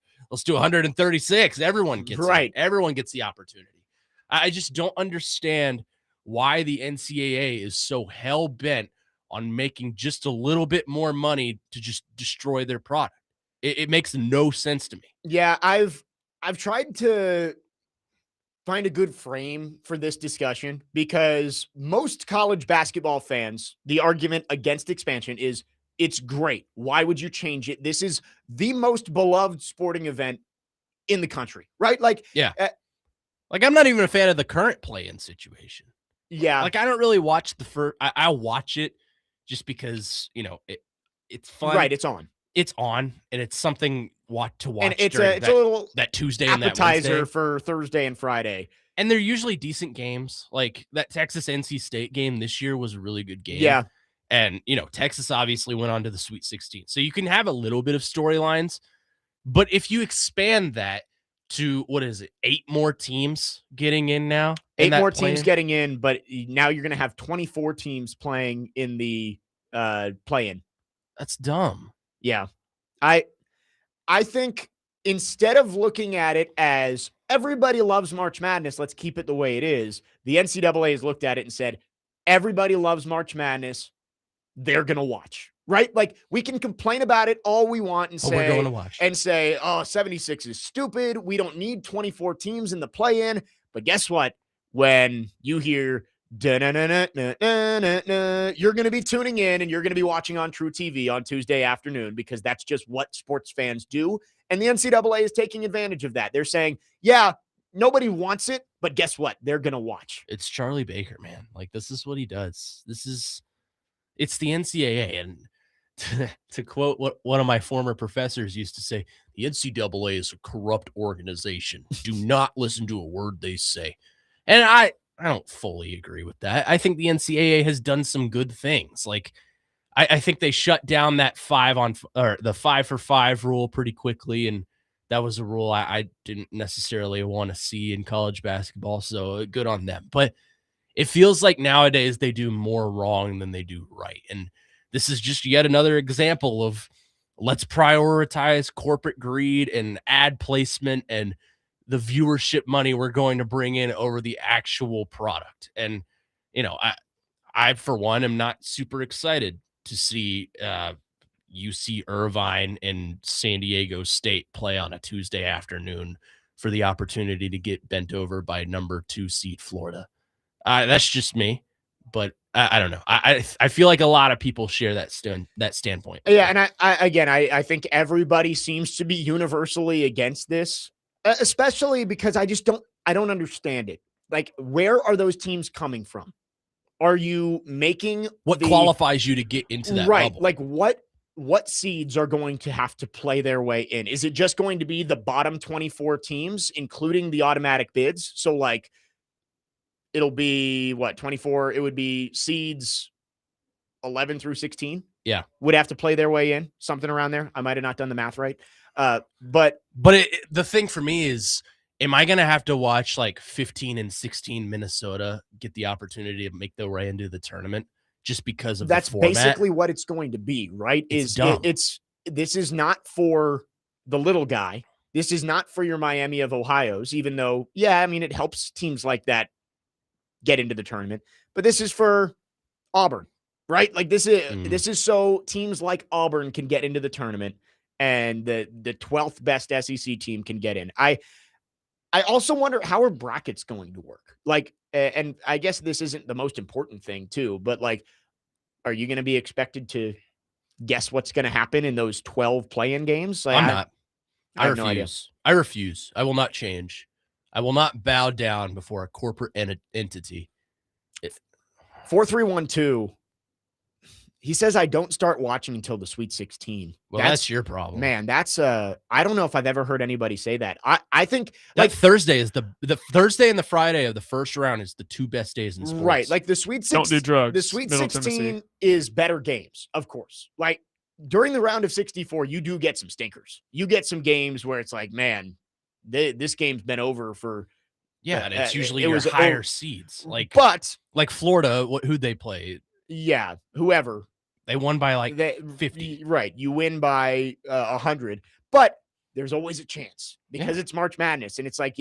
do 136. Everyone gets it. Everyone gets the opportunity. I just don't understand why the NCAA is so hell bent on making just a little bit more money to just destroy their product. It makes no sense to me. Yeah, I've tried to find a good frame for this discussion because most college basketball fans, the argument against expansion is it's great. Why would you change it? This is the most beloved sporting event in the country, right? Like, I'm not even a fan of the current play-in situation. Yeah. Like, I don't really watch the first. I watch it just because, it's fun. Right. It's on. And it's something to watch. And it's a little that Tuesday appetizer and that for Thursday and Friday. And they're usually decent games. Like that Texas NC State game this year was a really good game. Yeah. And, Texas obviously went on to the Sweet 16. So you can have a little bit of storylines. But if you expand that to, 8 more teams getting in now? 8 more teams getting in, but now you're going to have 24 teams playing in the play-in. That's dumb. Yeah. I think instead of looking at it as everybody loves March Madness, let's keep it the way it is, the NCAA has looked at it and said, everybody loves March Madness. They're going to watch, right? Like we can complain about it all we want and we're going to watch. And say, 76 is stupid. We don't need 24 teams in the play-in. But guess what? When you hear Da-na-na-na-na-na-na. You're going to be tuning in and you're going to be watching on True TV on Tuesday afternoon because that's just what sports fans do. And the NCAA is taking advantage of that. They're saying, yeah, nobody wants it, but guess what? They're going to watch. It's Charlie Baker, man. Like, this is what he does. It's the NCAA. And to quote what one of my former professors used to say, the NCAA is a corrupt organization. Do not listen to a word they say. And I don't fully agree with that. I think the NCAA has done some good things. Like, I think they shut down that 5-for-5 rule pretty quickly, and that was a rule I didn't necessarily want to see in college basketball. So good on them. But it feels like nowadays they do more wrong than they do right, and this is just yet another example of let's prioritize corporate greed and ad placement and the viewership money we're going to bring in over the actual product. And, I for one, am not super excited to see UC Irvine and San Diego State play on a Tuesday afternoon for the opportunity to get bent over by number 2 seed Florida. That's just me, but I don't know. I feel like a lot of people share that standpoint. Yeah, and I think everybody seems to be universally against this, especially because I don't understand it. Like, where are those teams coming from? Are you making what qualifies you to get into that bubble? Like, what seeds are going to have to play their way in? Is it just going to be the bottom 24 teams, including the automatic bids? So, like, it'll be 24? It would be seeds 11 through 16. Yeah, would have to play their way in, something around there. I might have not done the math right. But the thing for me is, am I going to have to watch like 15 and 16 Minnesota get the opportunity to make their way into the tournament just because of that's the format? Basically what it's going to be, right? This is not for the little guy. This is not for your Miami of Ohio's, even though, yeah, I mean, it helps teams like that get into the tournament, but this is for Auburn, right? Like, this is so teams like Auburn can get into the tournament and the 12th best SEC team can get in. I also wonder, how are brackets going to work? Like, and I guess this isn't the most important thing too, but like, are you going to be expected to guess what's going to happen in those 12 play-in games? Like, I'm not. I refuse. No idea. I refuse. I will not change. I will not bow down before a corporate entity. 4312. He says, I don't start watching until the Sweet 16. Well, that's your problem, man. That's I don't know if I've ever heard anybody say that. I think like Thursday is the Thursday and the Friday of the first round is the 2 best days in sports. Right. Like, the Sweet 16. Don't do drugs. The Sweet Middle 16 Tennessee. is better games, of course. Like, during the round of 64, you do get some stinkers. You get some games where it's like, man, this game's been over for. Yeah, and it's usually your higher seeds. Like Florida, who'd they play? Yeah, whoever. They won by like 50. Right. You win by 100. But there's always a chance because it's March Madness. And it's like,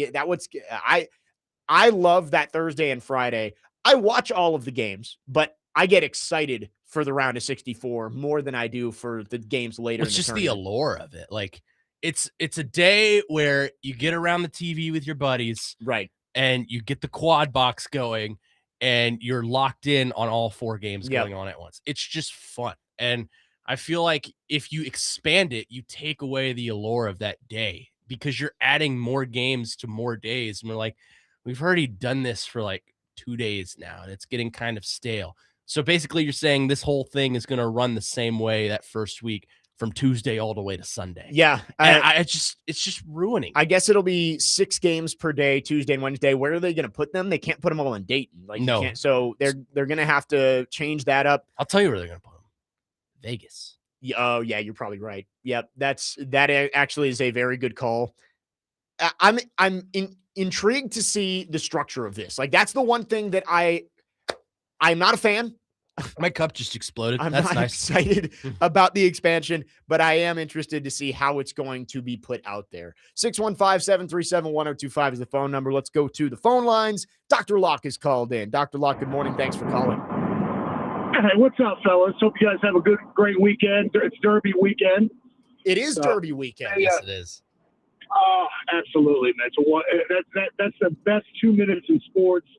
I love that Thursday and Friday. I watch all of the games, but I get excited for the round of 64 more than I do for the games later. It's just the allure of it. Like, it's a day where you get around the TV with your buddies. Right. And you get the quad box going and you're locked in on all 4 games going on at once. It's just fun. And I feel like if you expand it, you take away the allure of that day because you're adding more games to more days. And we're like, we've already done this for like 2 days now and it's getting kind of stale. So basically you're saying this whole thing is going to run the same way that first week from Tuesday all the way to Sunday. Yeah. It's just ruining. I guess it'll be 6 games per day, Tuesday and Wednesday. Where are they going to put them? They can't put them all in Dayton. Like, no. You can't, so they're going to have to change that up. I'll tell you where they're going to put them. Vegas. Oh yeah, you're probably right. Yep. That actually is a very good call. I'm intrigued to see the structure of this. Like, that's the one thing that I'm not a fan. My cup just exploded. I'm That's not nice. excited about the expansion, but I am interested to see how it's going to be put out there. 615-737-1025 is the phone number. Let's go to the phone lines. Dr. Locke is called in. Dr. Locke, good morning. Thanks for calling. Hey, what's up, fellas? Hope you guys have a great weekend. It's Derby weekend. It is Derby weekend. Yes, it is. Oh, absolutely, man. So that's the best 2 minutes in sports.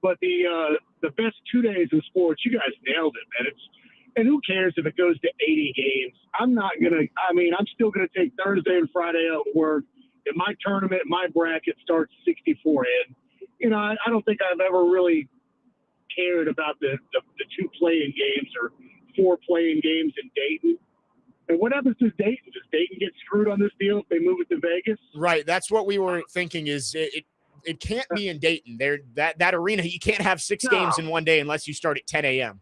But the best 2 days in sports, you guys nailed it, man. And who cares if it goes to 80 games? I'm still gonna take Thursday and Friday out of work. In my tournament, my bracket starts 64 in. I don't think I've ever really cared about the 2 playing games or 4 playing games in Dayton. And what happens to Dayton? Does Dayton get screwed on this deal if they move it to Vegas? Right. That's what we were thinking. Is it can't be in Dayton. There that arena, you can't have 6 games in one day unless you start at 10 a.m.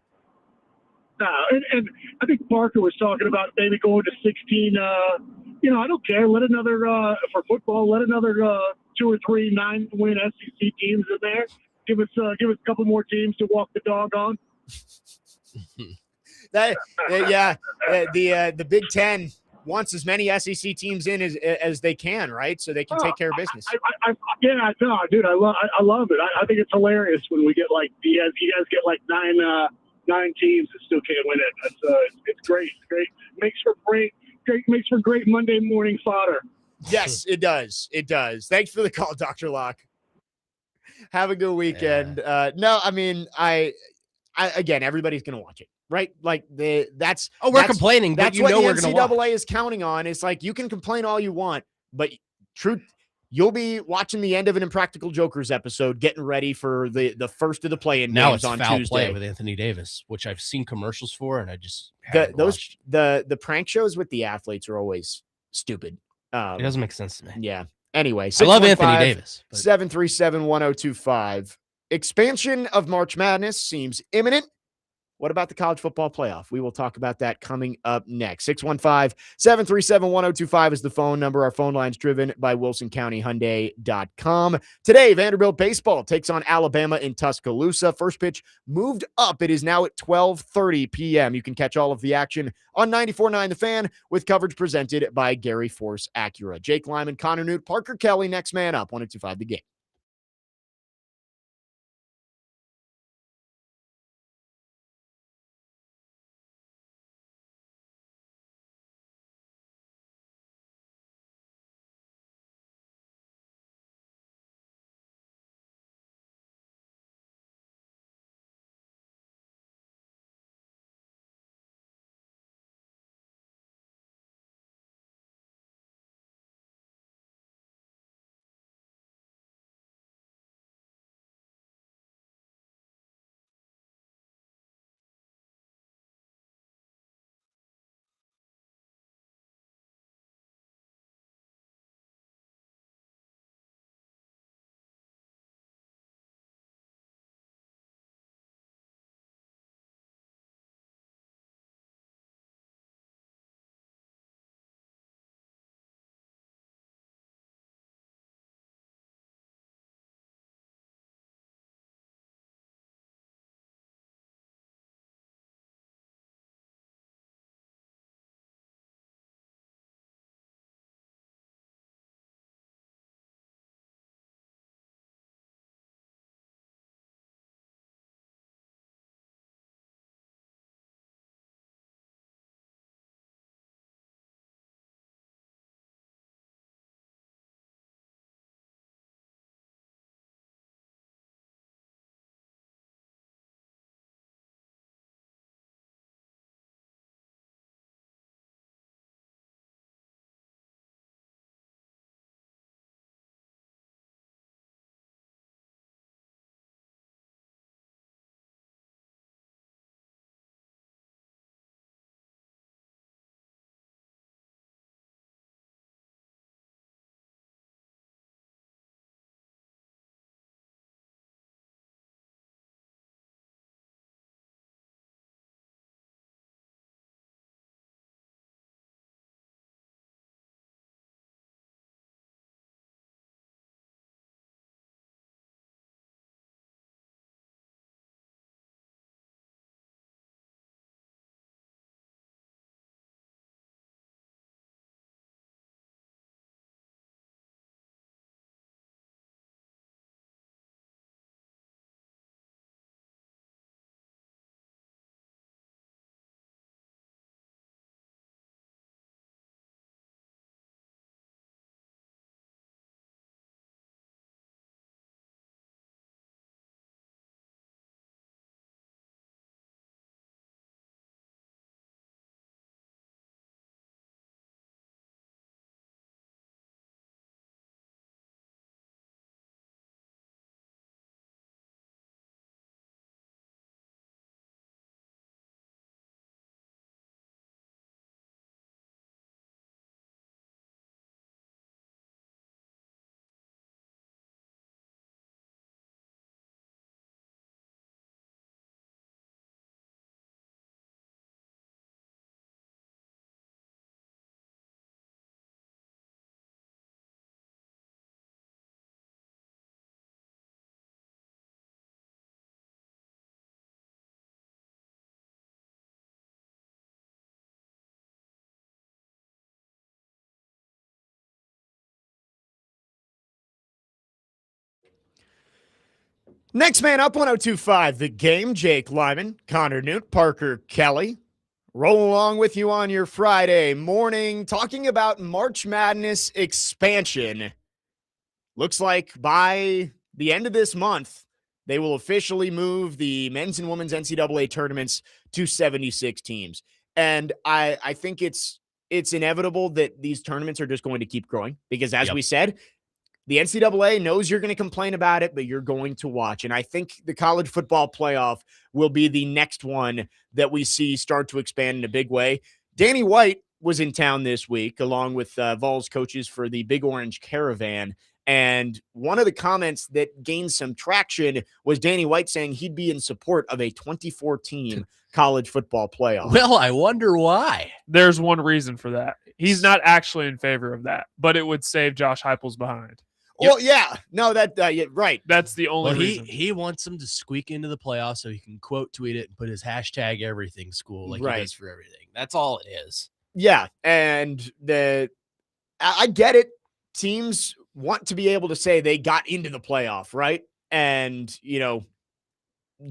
No, and I think Parker was talking about maybe going to 16. I don't care. Let another for football. Let another 2 or 3 9-win SEC teams in there. Give us a couple more teams to walk the dog on. The Big Ten wants as many SEC teams in as they can, right? So they can take care of business. Dude, I love it. I think it's hilarious when we get like you guys get like 9 teams that still can't win it. It's great. It's great. Makes for great Monday morning fodder. Yes, it does. It does. Thanks for the call, Dr. Locke. Have a good weekend. Yeah. No, I mean, I again, everybody's gonna watch it, right? Like we're complaining, but that's what we're the gonna watch. NCAA is counting on. It's like you can complain all you want, but you'll be watching the end of an Impractical Jokers episode, getting ready for the first of the play-in Now games it's on foul Tuesday play with Anthony Davis, which I've seen commercials for, and I just the prank shows with the athletes are always stupid. It doesn't make sense to me. Yeah. Anyway, I love Anthony Davis. 737-1025. Expansion of March Madness seems imminent. What about the college football playoff? We will talk about that coming up next. 615-737-1025 is the phone number. Our phone line's driven by WilsonCountyHyundai.com. Today, Vanderbilt baseball takes on Alabama in Tuscaloosa. First pitch moved up. It is now at 12:30 p.m. You can catch all of the action on 94.9 The Fan with coverage presented by Gary Force Acura. Jake Lyman, Connor Nute, Parker Kelly, next man up, 102.5 The Game. Next man up, 102.5 The Game, Jake Lyman, Connor Nute, Parker Kelly. Roll along with you on your Friday morning, talking about March Madness expansion. Looks like by the end of this month, they will officially move the men's and women's NCAA tournaments to 76 teams. And I think it's inevitable that these tournaments are just going to keep growing because, as we said, the NCAA knows you're going to complain about it, but you're going to watch. And I think the college football playoff will be the next one that we see start to expand in a big way. Danny White was in town this week, along with Vols coaches for the Big Orange Caravan. And one of the comments that gained some traction was Danny White saying he'd be in support of a 24-team college football playoff. Well, I wonder why. There's one reason for that. He's not actually in favor of that, but it would save Josh Heupel's behind. Well, yeah, no, right. That's the only reason. He wants them to squeak into the playoffs so he can quote tweet it and put his hashtag everything school like he does for everything. That's all it is. Yeah, and I get it. Teams want to be able to say they got into the playoff, right? And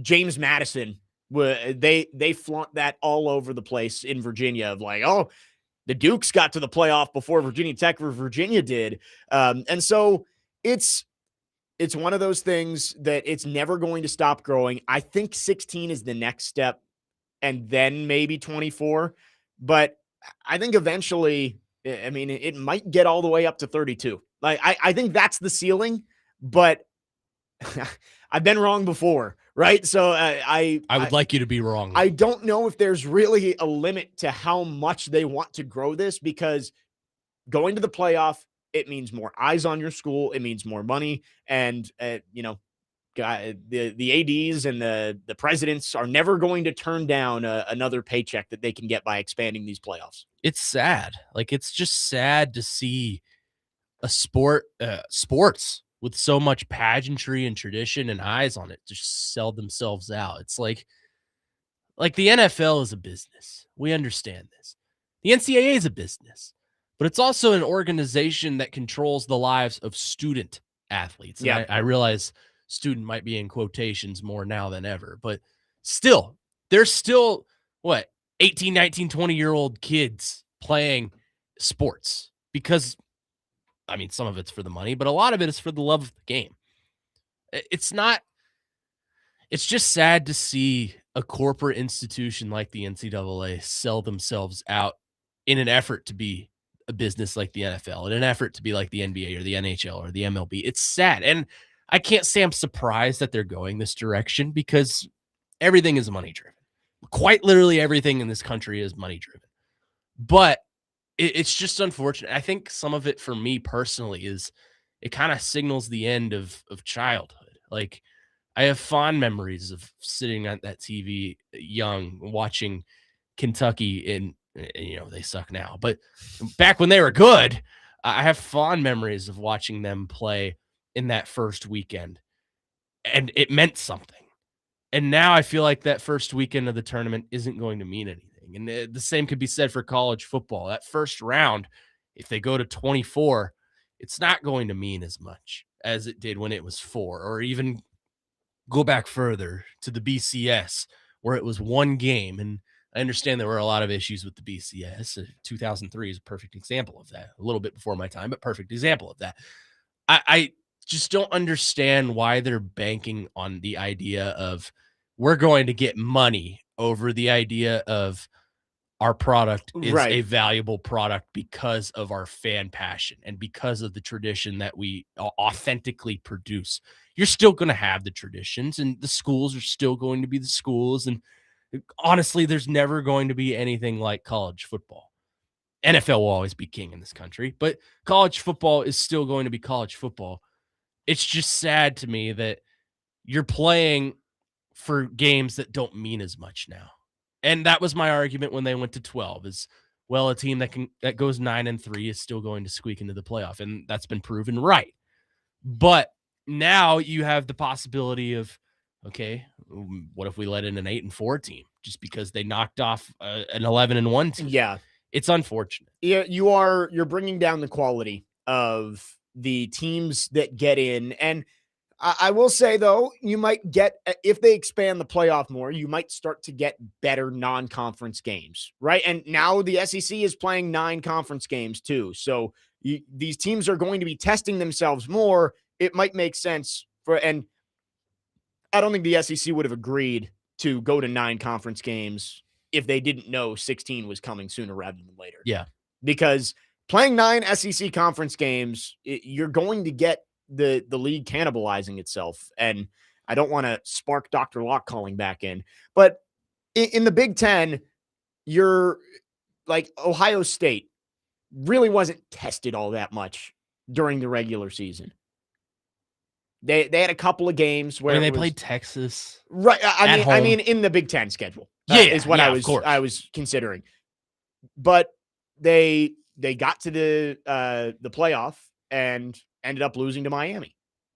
James Madison, they flaunt that all over the place in Virginia of like, oh, the Dukes got to the playoff before Virginia Tech or Virginia did, and so it's one of those things that it's never going to stop growing. I think 16 is the next step, and then maybe 24, but I think eventually, I mean, it might get all the way up to 32. Like, I think that's the ceiling, but I've been wrong before, right? So I would like you to be wrong. I don't know if there's really a limit to how much they want to grow this, because going to the playoff, it means more eyes on your school. It means more money. And, the ADs and the presidents are never going to turn down another paycheck that they can get by expanding these playoffs. It's sad. Like, it's just sad to see a sports with so much pageantry and tradition and eyes on it just sell themselves out. It's like the NFL is a business. We understand this. The NCAA is a business, but it's also an organization that controls the lives of student athletes. Yeah. I realize student might be in quotations more now than ever, but still, there's still 18, 19, 20-year-old kids playing sports because, I mean, some of it's for the money, but a lot of it is for the love of the game. It's just sad to see a corporate institution like the NCAA sell themselves out in an effort to be a business like the NFL, in an effort to be like the NBA or the NHL or the MLB. It's sad. And I can't say I'm surprised that they're going this direction because everything is money driven. Quite literally everything in this country is money driven. But it's just unfortunate. I think some of it for me personally is it kind of signals the end of childhood. Like, I have fond memories of sitting at that TV young, watching Kentucky, and they suck now, but back when they were good, I have fond memories of watching them play in that first weekend, and it meant something. And now I feel like that first weekend of the tournament isn't going to mean anything. And the same could be said for college football. That first round, if they go to 24, it's not going to mean as much as it did when it was 4, or even go back further to the BCS where it was one game. And I understand there were a lot of issues with the BCS. 2003 is a perfect example of that. A little bit before my time, but perfect example of that. I just don't understand why they're banking on the idea of we're going to get money over the idea of our product is a valuable product because of our fan passion and because of the tradition that we authentically produce. You're still going to have the traditions, and the schools are still going to be the schools. And honestly, there's never going to be anything like college football. NFL will always be king in this country, but college football is still going to be college football. It's just sad to me that you're playing for games that don't mean as much now. And that was my argument when they went to 12 is, well, a team that goes 9-3 is still going to squeak into the playoff. And that's been proven right. But now you have the possibility of, okay, what if we let in an 8-4 team just because they knocked off an 11-1 team? Yeah. It's unfortunate. Yeah. You're bringing down the quality of the teams that get in. And I will say, though, you might get, if they expand the playoff more, you might start to get better non-conference games, right? And now the SEC is playing 9 conference games too. So these teams are going to be testing themselves more. It might make sense and I don't think the SEC would have agreed to go to 9 conference games if they didn't know 16 was coming sooner rather than later. Yeah. Because playing 9 SEC conference games, you're going to get the league cannibalizing itself. And I don't want to spark Dr. Locke calling back in, but in the Big Ten, you're like Ohio State really wasn't tested all that much during the regular season. They had a couple of games where they played Texas. Right. I mean, in the Big Ten schedule. Is what I was considering. But they got to the playoff and ended up losing to Miami.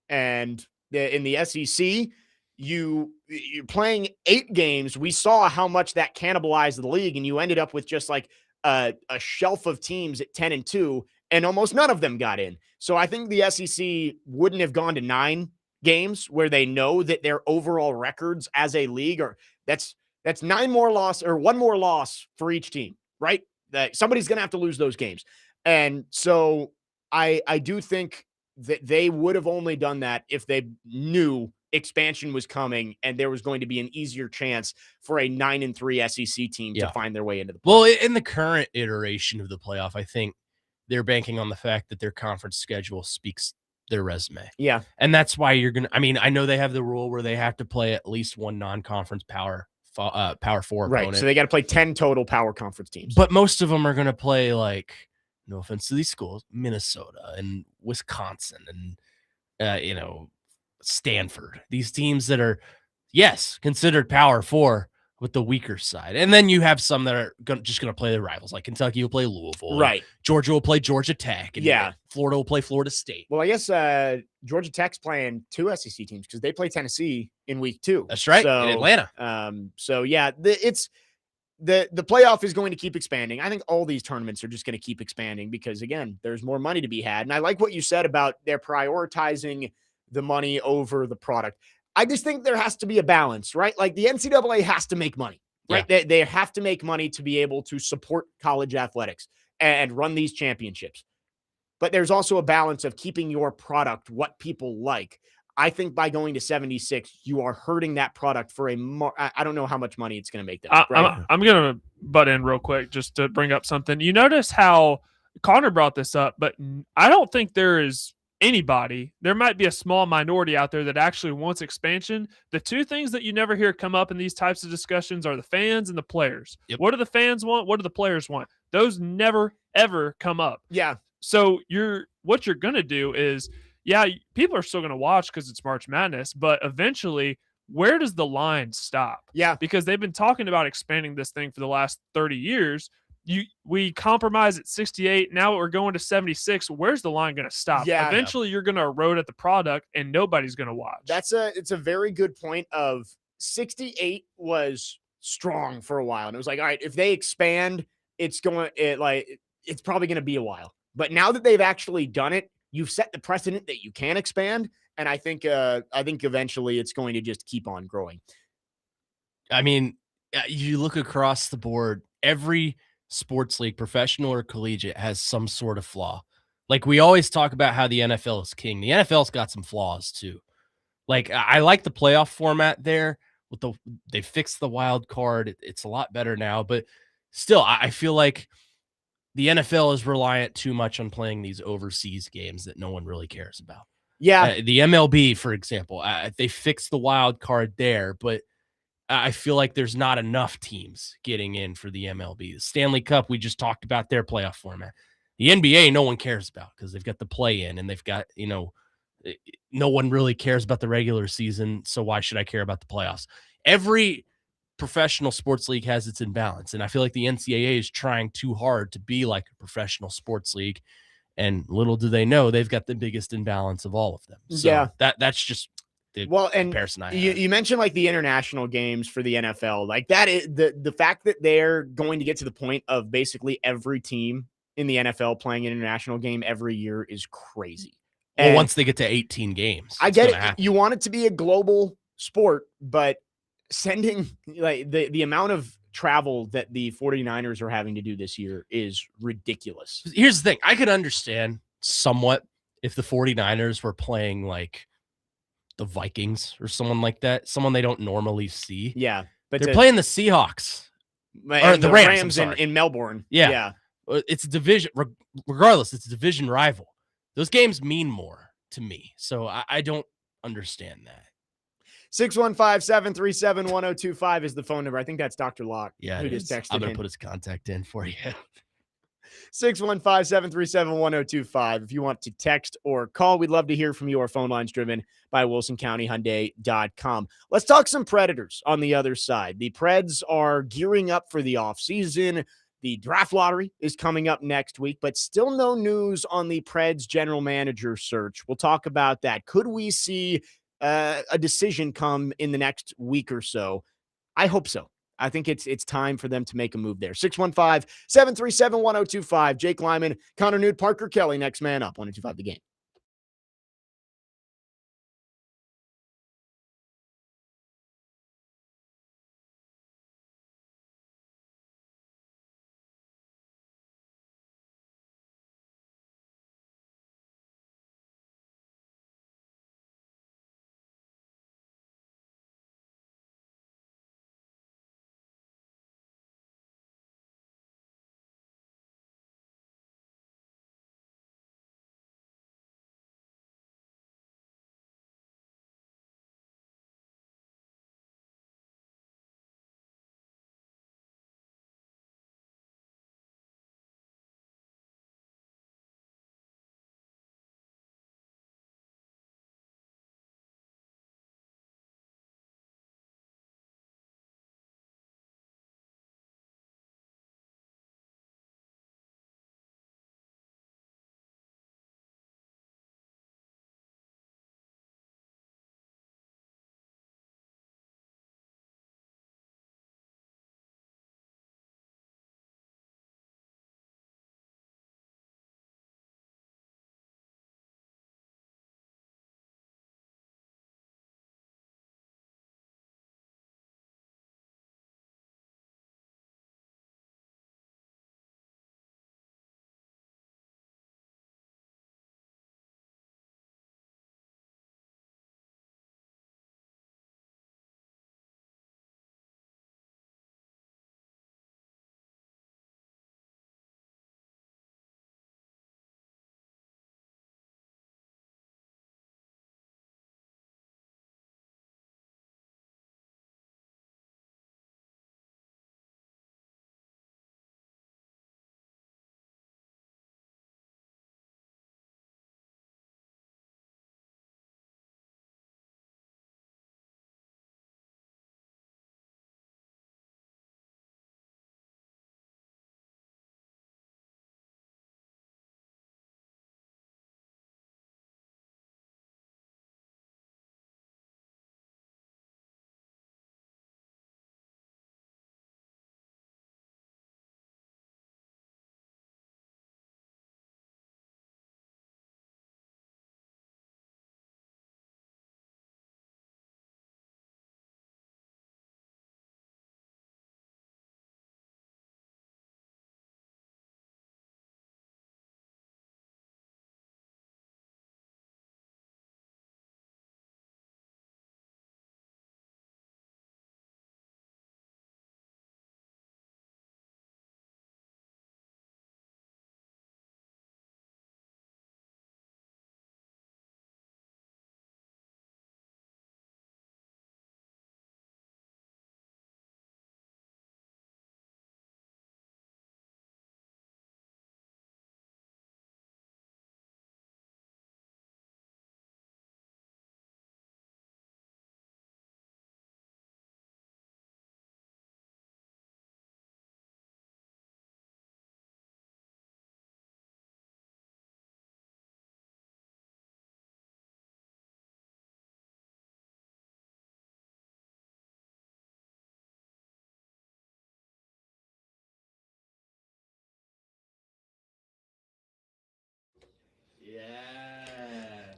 And in the SEC, you're playing 8 games. We saw how much that cannibalized the league, and you ended up with just like a shelf of teams at 10-2, and almost none of them got in. So I think the SEC wouldn't have gone to 9 games where they know that their overall records as a league are that's 9 more loss or 1 more loss for each team, right? That somebody's going to have to lose those games. And so I do think that they would have only done that if they knew expansion was coming and there was going to be an easier chance for a 9-3 SEC team to find their way into the playoff. Well, in the current iteration of the playoff, I think they're banking on the fact that their conference schedule speaks their resume. Yeah. And that's why you're going to, I mean, I know they have the rule where they have to play at least 1 non-conference power 4 right. opponent. So they got to play 10 total power conference teams. But most of them are going to play, like, no offense to these schools, Minnesota and Wisconsin and, Stanford. These teams that are, yes, considered power 4 with the weaker side. And then you have some that are just going to play their rivals. Like Kentucky will play Louisville. Right. Georgia will play Georgia Tech. And Florida will play Florida State. Well, I guess Georgia Tech's playing 2 SEC teams because they play Tennessee in week 2. That's right. So, in Atlanta. The playoff is going to keep expanding. I think all these tournaments are just going to keep expanding because, again, there's more money to be had. And I like what you said about they're prioritizing the money over the product. I just think there has to be a balance, right? Like the NCAA has to make money, right? Yeah. They have to make money to be able to support college athletics and run these championships. But there's also a balance of keeping your product what people like. I think by going to 76, you are hurting that product for I don't know how much money it's going to make them. Right? I'm going to butt in real quick just to bring up something. You notice how Connor brought this up, but I don't think there is anybody. There might be a small minority out there that actually wants expansion. The 2 things that you never hear come up in these types of discussions are the fans and the players. Yep. What do the fans want? What do the players want? Those never, ever come up. Yeah. So what you're going to do is, people are still going to watch because it's March Madness, but eventually, where does the line stop? Yeah. Because they've been talking about expanding this thing for the last 30 years. We compromise at 68. Now we're going to 76. Where's the line going to stop? Yeah. Eventually, you're going to erode at the product, and nobody's going to watch. It's a very good point. Of 68 was strong for a while, and it was like, all right, if they expand, it's probably going to be a while. But now that they've actually done it, you've set the precedent that you can expand, and I think eventually it's going to just keep on growing. I mean, you look across the board, every sports league, professional or collegiate, has some sort of flaw. Like we always talk about how the NFL is king. The NFL's got some flaws too. Like I like the playoff format there. They fixed the wild card. It's a lot better now, but still, I feel like the NFL is reliant too much on playing these overseas games that no one really cares about. Yeah. The MLB, for example, they fixed the wild card there, but I feel like there's not enough teams getting in for the MLB. The Stanley Cup, we just talked about their playoff format. The NBA, no one cares about because they've got the play-in and they've got, no one really cares about the regular season, so why should I care about the playoffs? Every professional sports league has its imbalance, and I feel like the NCAA is trying too hard to be like a professional sports league, and little do they know they've got the biggest imbalance of all of them. So that's just comparison I have. You mentioned like the international games for the NFL. Like that is the fact that they're going to get to the point of basically every team in the NFL playing an international game every year is crazy. Well, And once they get to 18 games, I it's get gonna it. happen. You want it to be a global sport, but sending like the amount of travel that the 49ers are having to do this year is ridiculous. Here's the thing. I could understand somewhat if the 49ers were playing like the Vikings or someone like that, someone they don't normally see. Yeah. But They're playing the Seahawks. Or the Rams, I'm sorry. in Melbourne. Yeah. Yeah. It's a division, regardless, it's a division rival. Those games mean more to me. So I don't understand that. 615-737-1025 is the phone number. I think that's Dr. Locke. Yeah, who it just is. texted I'm going in. to put his contact in for you. 615-737-1025. If you want to text or call, we'd love to hear from you. Our phone line's driven by WilsonCountyHyundai.com. Let's talk some Predators on the other side. The Preds are gearing up for the offseason. The draft lottery is coming up next week, but still no news on the Preds general manager search. We'll talk about that. Could we see a decision come in the next week or so? I hope so. I think it's time for them to make a move there. 615-737-1025. Jake Lyman, Connor Nute, Parker Kelly, next man up. 1025 The Game.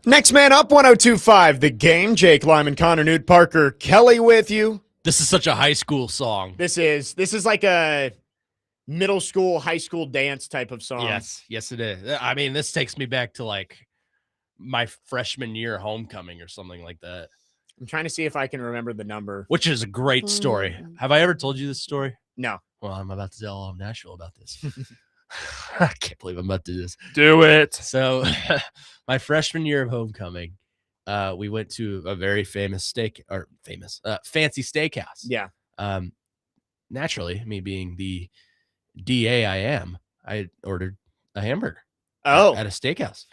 Next man up, 102.5 The Game. Jake Lyman, Connor Nute, Parker Kelly with you. This is such a high school song. This is like a middle school, high school dance type of song. Yes, it is. I mean, this takes me back to like my freshman year homecoming or something like that. I'm trying to see if I can remember the number. Which is a great story. Have I ever told you this story? No. Well, I'm about to tell all of Nashville about this. I can't believe I'm about to do this. Do it. So my freshman year of homecoming, we went to a very fancy steakhouse. Yeah. Naturally, me being the DA I am, I ordered a hamburger at a steakhouse.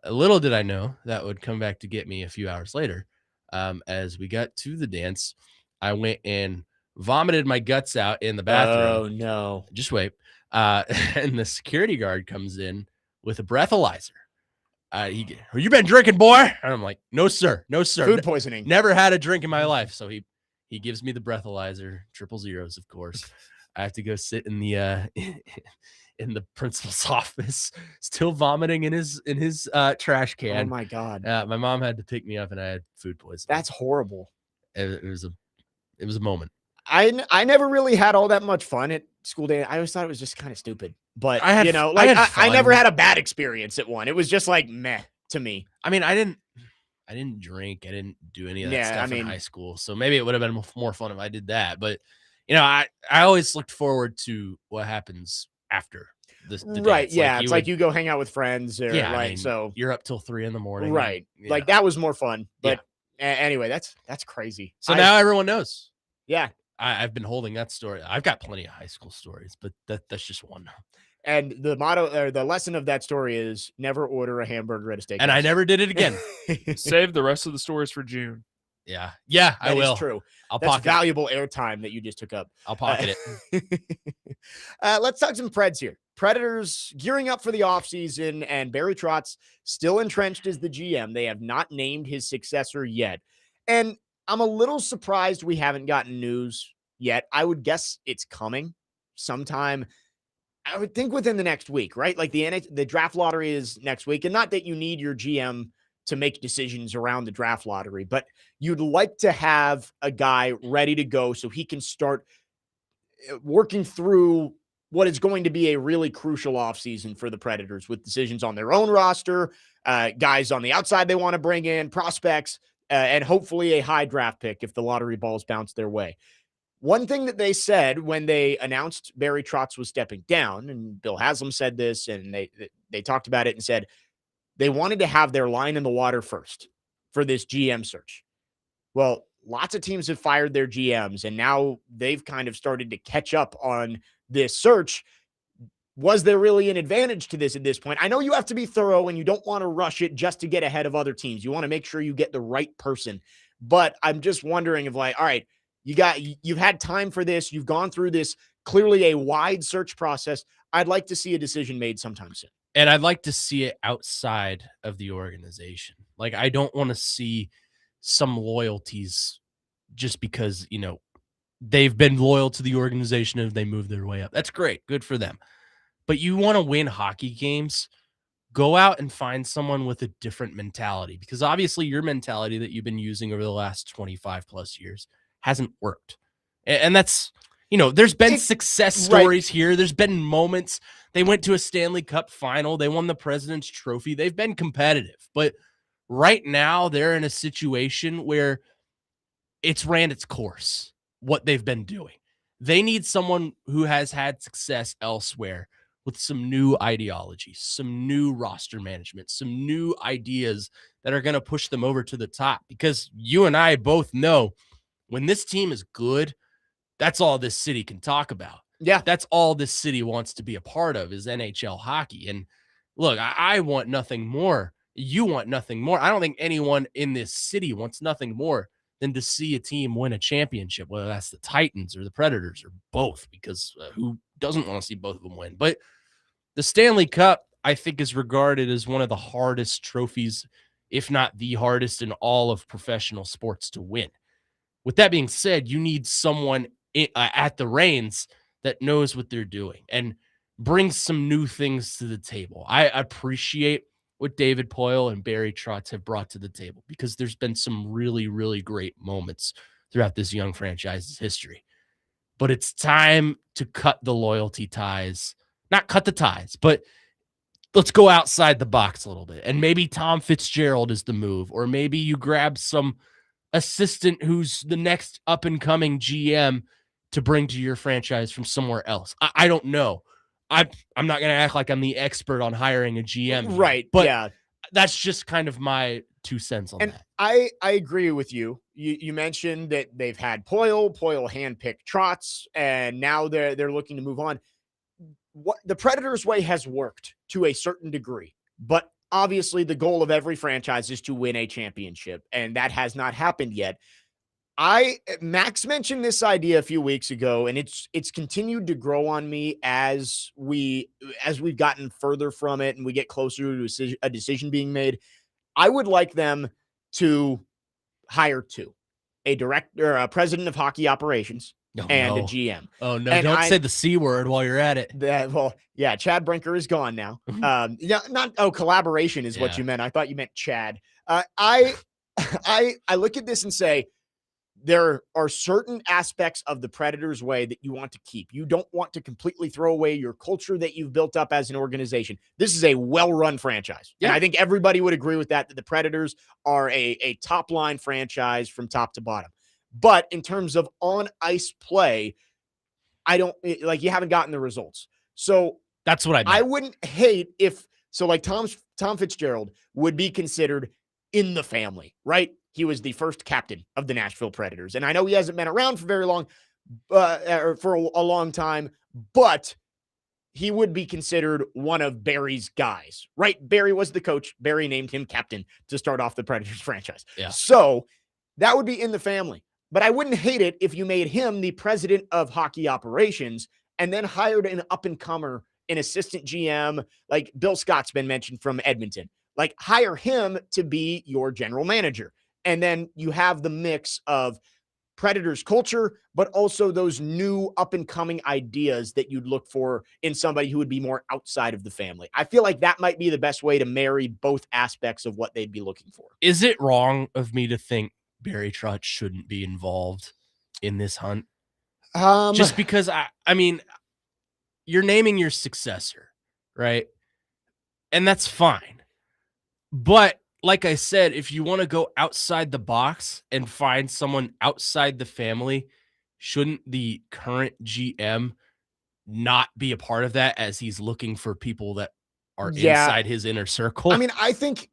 Little did I know that would come back to get me a few hours later. As we got to the dance, I went and vomited my guts out in the bathroom. Oh, no. Just wait. And the security guard comes in with a breathalyzer. You been drinking, boy? And I'm like, no, sir. No, sir. Food poisoning. Never had a drink in my life. So he gives me the breathalyzer, 000s, of course. I have to go sit in the in the principal's office, still vomiting in his trash can. Oh my God. My mom had to pick me up, and I had food poisoning. That's horrible. It was a moment. I never really had all that much fun at school day. I always thought it was just kind of stupid. But I never had a bad experience at one. It was just like meh to me. I mean, I didn't drink. I didn't do any of that stuff in high school. So maybe it would have been more fun if I did that. But I always looked forward to what happens after the right. dance. Yeah. It's like you go hang out with friends or so you're up till 3 a.m. Right. Like that was more fun. But anyway, that's crazy. So now everyone knows. Yeah. I've been holding that story. I've got plenty of high school stories, but that's just one. And the motto or the lesson of that story is never order a hamburger at a steakhouse. And I never did it again. Save the rest of the stories for June. Yeah, I that will. Is true. That's pocket valuable airtime that you just took up. I'll pocket it. Let's talk some Preds here. Predators gearing up for the offseason, and Barry Trotz still entrenched as the GM. They have not named his successor yet. And I'm a little surprised we haven't gotten news yet. I would guess it's coming sometime. I would think within the next week, right? Like the draft lottery is next week. And not that you need your GM to make decisions around the draft lottery, but you'd like to have a guy ready to go so he can start working through what is going to be a really crucial offseason for the Predators with decisions on their own roster, guys on the outside they want to bring in, prospects, and hopefully a high draft pick if the lottery balls bounce their way. One thing that they said when they announced Barry Trotz was stepping down, and Bill Haslam said this, and they talked about it and said they wanted to have their line in the water first for this GM search. Well, lots of teams have fired their GMs, and now they've kind of started to catch up on this search. Was there really an advantage to this at this point? I know you have to be thorough and you don't want to rush it just to get ahead of other teams. You want to make sure you get the right person. But I'm just wondering if all right, you've had time for this. You've gone through this, clearly a wide search process. I'd like to see a decision made sometime soon. And I'd like to see it outside of the organization. Like, I don't want to see some loyalties just because, they've been loyal to the organization and they move their way up. That's great. Good for them. But you want to win hockey games, go out and find someone with a different mentality, because obviously your mentality that you've been using over the last 25 plus years hasn't worked. And that's, there's been success stories here. There's been moments. They went to a Stanley Cup final. They won the President's Trophy. They've been competitive. But right now they're in a situation where it's ran its course, what they've been doing. They need someone who has had success elsewhere with some new ideologies, some new roster management, some new ideas that are going to push them over to the top. Because you and I both know when this team is good, that's all this city can talk about. Yeah. That's all this city wants to be a part of is NHL hockey. And look, I want nothing more. You want nothing more. I don't think anyone in this city wants nothing more than to see a team win a championship, whether that's the Titans or the Predators or both, because who doesn't want to see both of them win? But the Stanley Cup, I think, is regarded as one of the hardest trophies, if not the hardest in all of professional sports to win. With that being said, you need someone at the reins that knows what they're doing and brings some new things to the table. I appreciate what David Poile and Barry Trotz have brought to the table, because there's been some really, really great moments throughout this young franchise's history. But it's time to cut the loyalty ties. Not cut the ties, but let's go outside the box a little bit. And maybe Tom Fitzgerald is the move, or maybe you grab some assistant who's the next up-and-coming GM to bring to your franchise from somewhere else. I don't know. I'm not going to act like I'm the expert on hiring a GM here, Right. but yeah. that's just kind of my 2 cents on And that. I agree with you. You mentioned that they've had Poile handpicked Trotz, and now they're looking to move on. What the Predators way has worked to a certain degree, but obviously the goal of every franchise is to win a championship, and that has not happened yet. Max mentioned this idea a few weeks ago, and it's continued to grow on me as we've gotten further from it and we get closer to a decision being made. I would like them to hire two, a director, a president of hockey operations, Oh, and no. a GM. Oh, no. And Don't say the C word while you're at it. Chad Brinker is gone now. Collaboration is what Yeah. you meant. I thought you meant Chad. I look at this and say, there are certain aspects of the Predators way that you want to keep. You don't want to completely throw away your culture that you've built up as an organization. This is a well-run franchise. Yeah. And I think everybody would agree with that the Predators are a top-line franchise from top to bottom. But in terms of on-ice play, you haven't gotten the results. So that's what I meant. I wouldn't hate Tom Fitzgerald would be considered in the family, right? He was the first captain of the Nashville Predators. And I know he hasn't been around for very long, or for a long time, but he would be considered one of Barry's guys, right? Barry was the coach. Barry named him captain to start off the Predators franchise. Yeah. So that would be in the family. But I wouldn't hate it if you made him the president of hockey operations and then hired an up-and-comer, an assistant GM, like Bill Scott's been mentioned from Edmonton. Like, hire him to be your general manager. And then you have the mix of Predators culture, but also those new up-and-coming ideas that you'd look for in somebody who would be more outside of the family. I feel like that might be the best way to marry both aspects of what they'd be looking for. Is it wrong of me to think Barry Trotz shouldn't be involved in this hunt? Just because, I mean, you're naming your successor, right? And that's fine. But like I said, if you want to go outside the box and find someone outside the family, shouldn't the current GM not be a part of that, as he's looking for people that are inside his inner circle? I mean, I think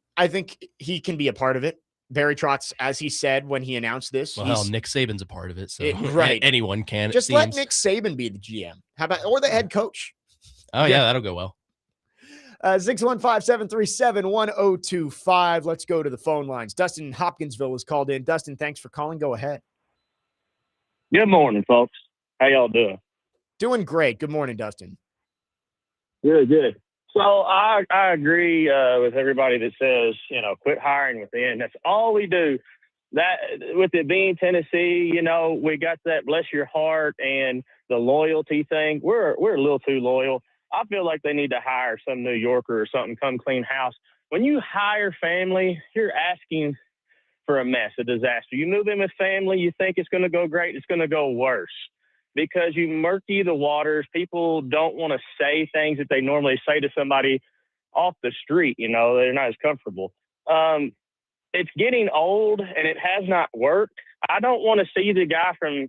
he can be a part of it. Barry Trotz, as he said when he announced this, well, Nick Saban's a part of it, so right. Anyone can. Just let Nick Saban be the GM. How about, or the head coach? Oh yeah, that'll go well. 615-737-1025. Let's go to the phone lines. Dustin in Hopkinsville was called in. Dustin, thanks for calling. Go ahead. Good morning, folks. How y'all doing? Doing great. Good morning, Dustin. Good. So I agree with everybody that says, quit hiring within. That's all we do. That, with it being Tennessee, we got that bless your heart and the loyalty thing. We're a little too loyal. I feel like they need to hire some New Yorker or something, come clean house. When you hire family, you're asking for a mess, a disaster. You move in with family, you think it's going to go great, it's going to go worse because you murky the waters. People don't want to say things that they normally say to somebody off the street. They're not as comfortable. It's getting old, and it has not worked. I don't want to see the guy from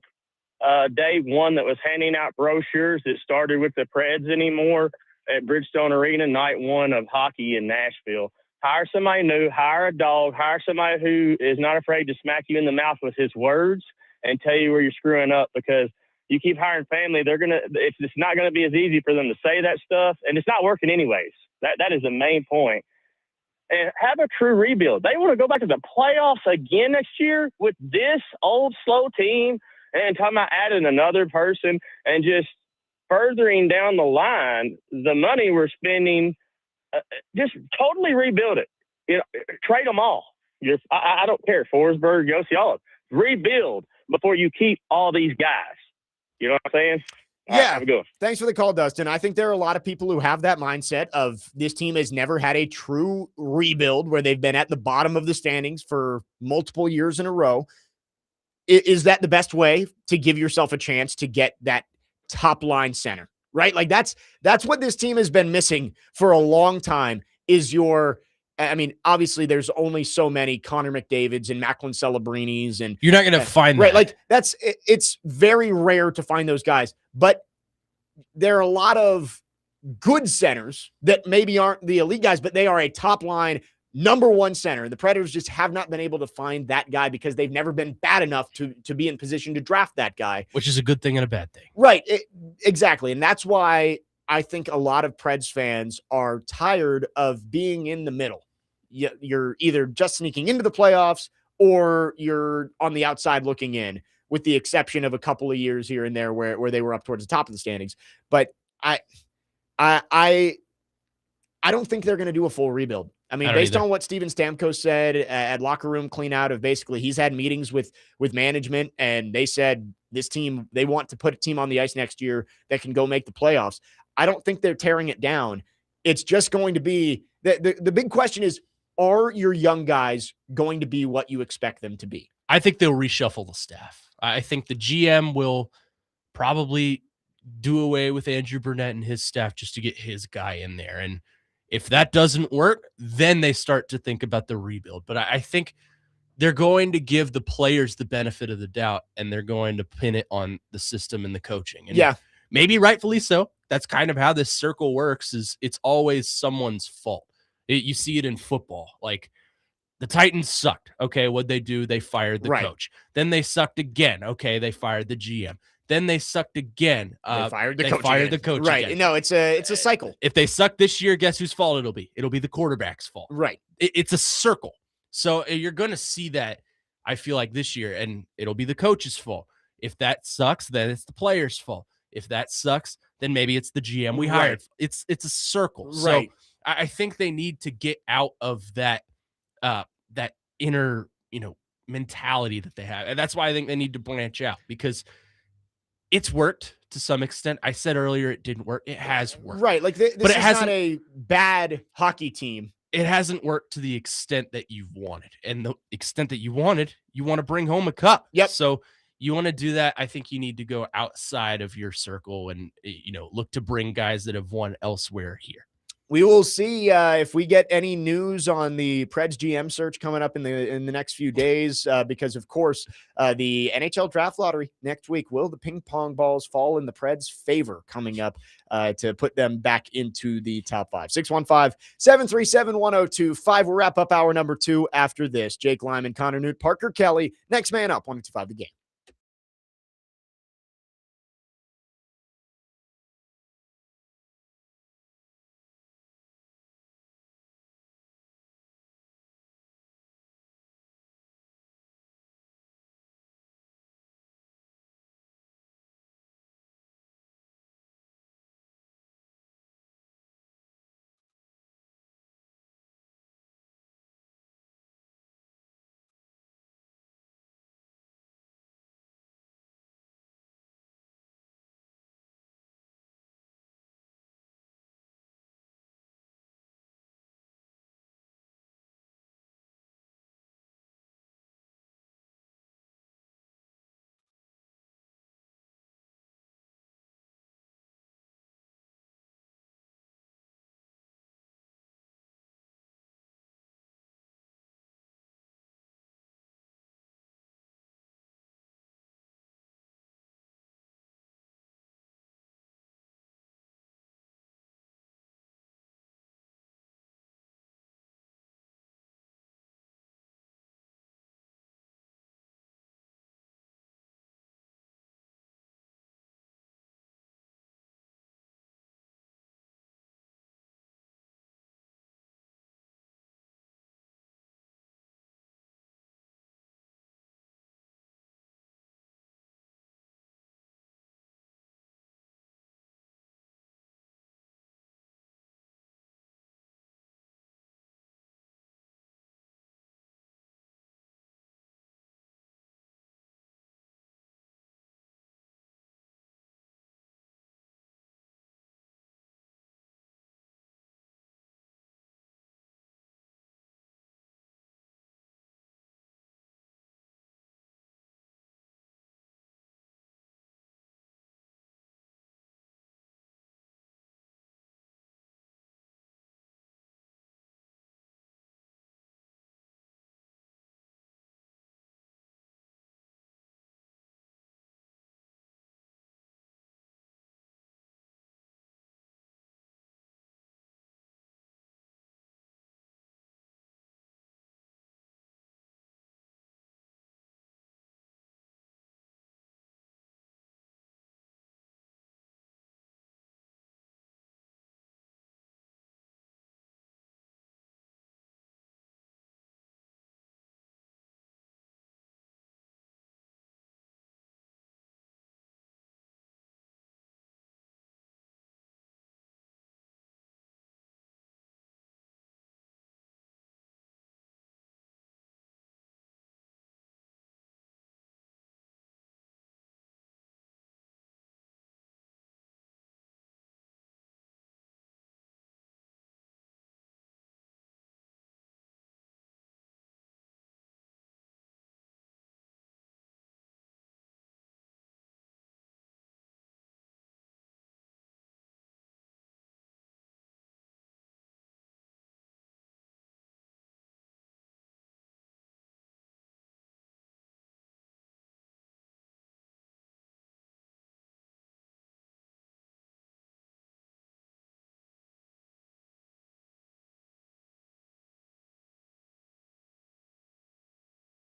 day one that was handing out brochures that started with the Preds anymore at Bridgestone Arena, night one of hockey in Nashville. Hire somebody new, hire a dog, hire somebody who is not afraid to smack you in the mouth with his words and tell you where you're screwing up, because you keep hiring family, it's not going to be as easy for them to say that stuff, and it's not working anyways. That is the main point. And have a true rebuild. They want to go back to the playoffs again next year with this old, slow team and talking about adding another person and just furthering down the line the money we're spending. Just totally rebuild it. Trade them all. I don't care. Forsberg, Yossi, all of them. Rebuild before you keep all these guys. You know what I'm saying? All right, Yeah. have a good one. Thanks for the call, Dustin. I think there are a lot of people who have that mindset of this team has never had a true rebuild where they've been at the bottom of the standings for multiple years in a row. Is that the best way to give yourself a chance to get that top line center, right? Like that's what this team has been missing for a long time is I mean, obviously there's only so many Connor McDavids and Macklin Celebrinis and You're not going to find right. that. Like it's very rare to find those guys, but there are a lot of good centers that maybe aren't the elite guys, but they are a top line number one center. The Predators just have not been able to find that guy because they've never been bad enough to be in position to draft that guy. Which is a good thing and a bad thing. Right. Exactly. And that's why I think a lot of Preds fans are tired of being in the middle. You're either just sneaking into the playoffs or you're on the outside looking in, with the exception of a couple of years here and there where they were up towards the top of the standings. But I don't think they're going to do a full rebuild. I mean, based on what Steven Stamkos said at locker room clean out of basically he's had meetings with management and they said this team, they want to put a team on the ice next year that can go make the playoffs. I don't think they're tearing it down. It's just going to be the big question is, are your young guys going to be what you expect them to be? I think they'll reshuffle the staff. I think the GM will probably do away with Andrew Burnett and his staff just to get his guy in there. And if that doesn't work, then they start to think about the rebuild. But I think they're going to give the players the benefit of the doubt, and they're going to pin it on the system and the coaching. And yeah, maybe rightfully so. That's kind of how this circle works, is it's always someone's fault. You see it in football. Like the Titans sucked. Okay, what'd they do? They fired the coach. Then they sucked again. Okay, they fired the GM. Then they sucked again. They fired the coach. Right. Again. No, it's a cycle. If they suck this year, guess whose fault it'll be? It'll be the quarterback's fault. Right. It's a circle. So you're going to see that, I feel like, this year, and it'll be the coach's fault. If that sucks, then it's the player's fault. If that sucks, then maybe it's the GM we hired. It's a circle. Right. So I think they need to get out of that that inner, mentality that they have. And that's why I think they need to branch out, because it's worked to some extent. I said earlier it didn't work. It has worked. Right. Like this is not a bad hockey team. It hasn't worked to the extent that you've wanted. And the extent that you wanted, you want to bring home a cup. Yep. So you want to do that. I think you need to go outside of your circle and, look to bring guys that have won elsewhere here. We will see if we get any news on the Preds GM search coming up in the next few days, because of course the NHL draft lottery next week. Will the ping pong balls fall in the Preds' favor coming up to put them back into the top five? 615-737-1025. We'll wrap up hour number 2 after this. Jake Lyman, Connor Nute, Parker Kelly. Next man up, 125 The Game.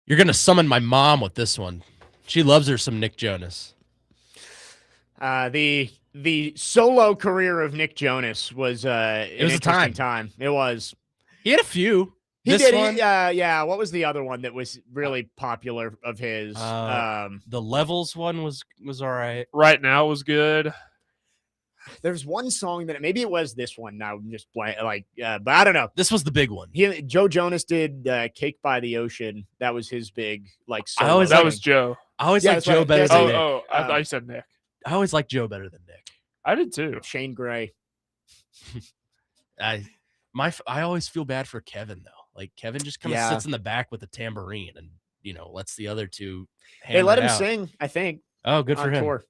You're going to summon my mom with this one. She loves her some Nick Jonas. The solo career of Nick Jonas was an interesting time. It was. He had a few. He this did. One, Yeah. What was the other one that was really popular of his? The Levels one was all right. Right Now was good. There's one song that maybe it was this one. Now I'm just playing but I don't know. This was the big one. Joe Jonas did Cake by the Ocean. That was his big that was Joe. I always liked Joe better than Nick. I thought you said Nick. I always liked Joe better than Nick. I did too. Shane Gray. I always feel bad for Kevin though. Like Kevin just kind of sits in the back with a tambourine and lets the other two. They let him sing, I think. Oh, good for him. Tour.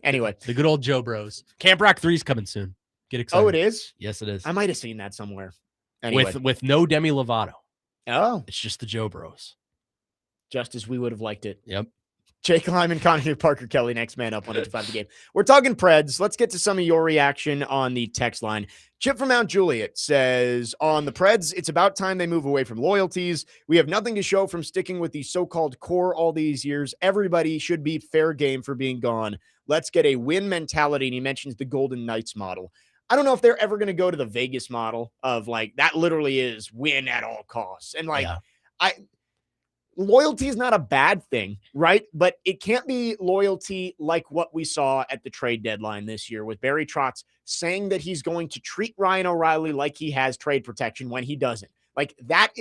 Anyway, the good old Joe Bros. Camp Rock 3's coming soon. Get excited. Oh, it is? Yes, it is. I might have seen that somewhere. Anyway. With no Demi Lovato. Oh. It's just the Joe Bros. Just as we would have liked it. Yep. Jake Lyman, Connor Parker Kelly, next man up on it to 5 the game. We're talking Preds. Let's get to some of your reaction on the text line. Chip from Mount Juliet says, on the Preds, it's about time they move away from loyalties. We have nothing to show from sticking with the so-called core all these years. Everybody should be fair game for being gone. Let's get a win mentality. And he mentions the Golden Knights model. I don't know if they're ever going to go to the Vegas model of that literally is win at all costs. And loyalty is not a bad thing, right? But it can't be loyalty like what we saw at the trade deadline this year with Barry Trotz saying that he's going to treat Ryan O'Reilly like he has trade protection when he doesn't. That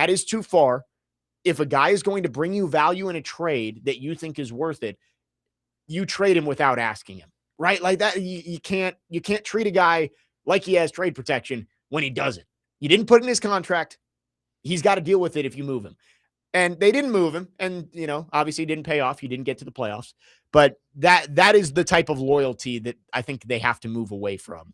is too far. If a guy is going to bring you value in a trade that you think is worth it, you trade him without asking him, right? Like that, you can't treat a guy like he has trade protection when he doesn't. You didn't put in his contract. He's got to deal with it if you move him. And they didn't move him. And, obviously didn't pay off. You didn't get to the playoffs. But that is the type of loyalty that I think they have to move away from.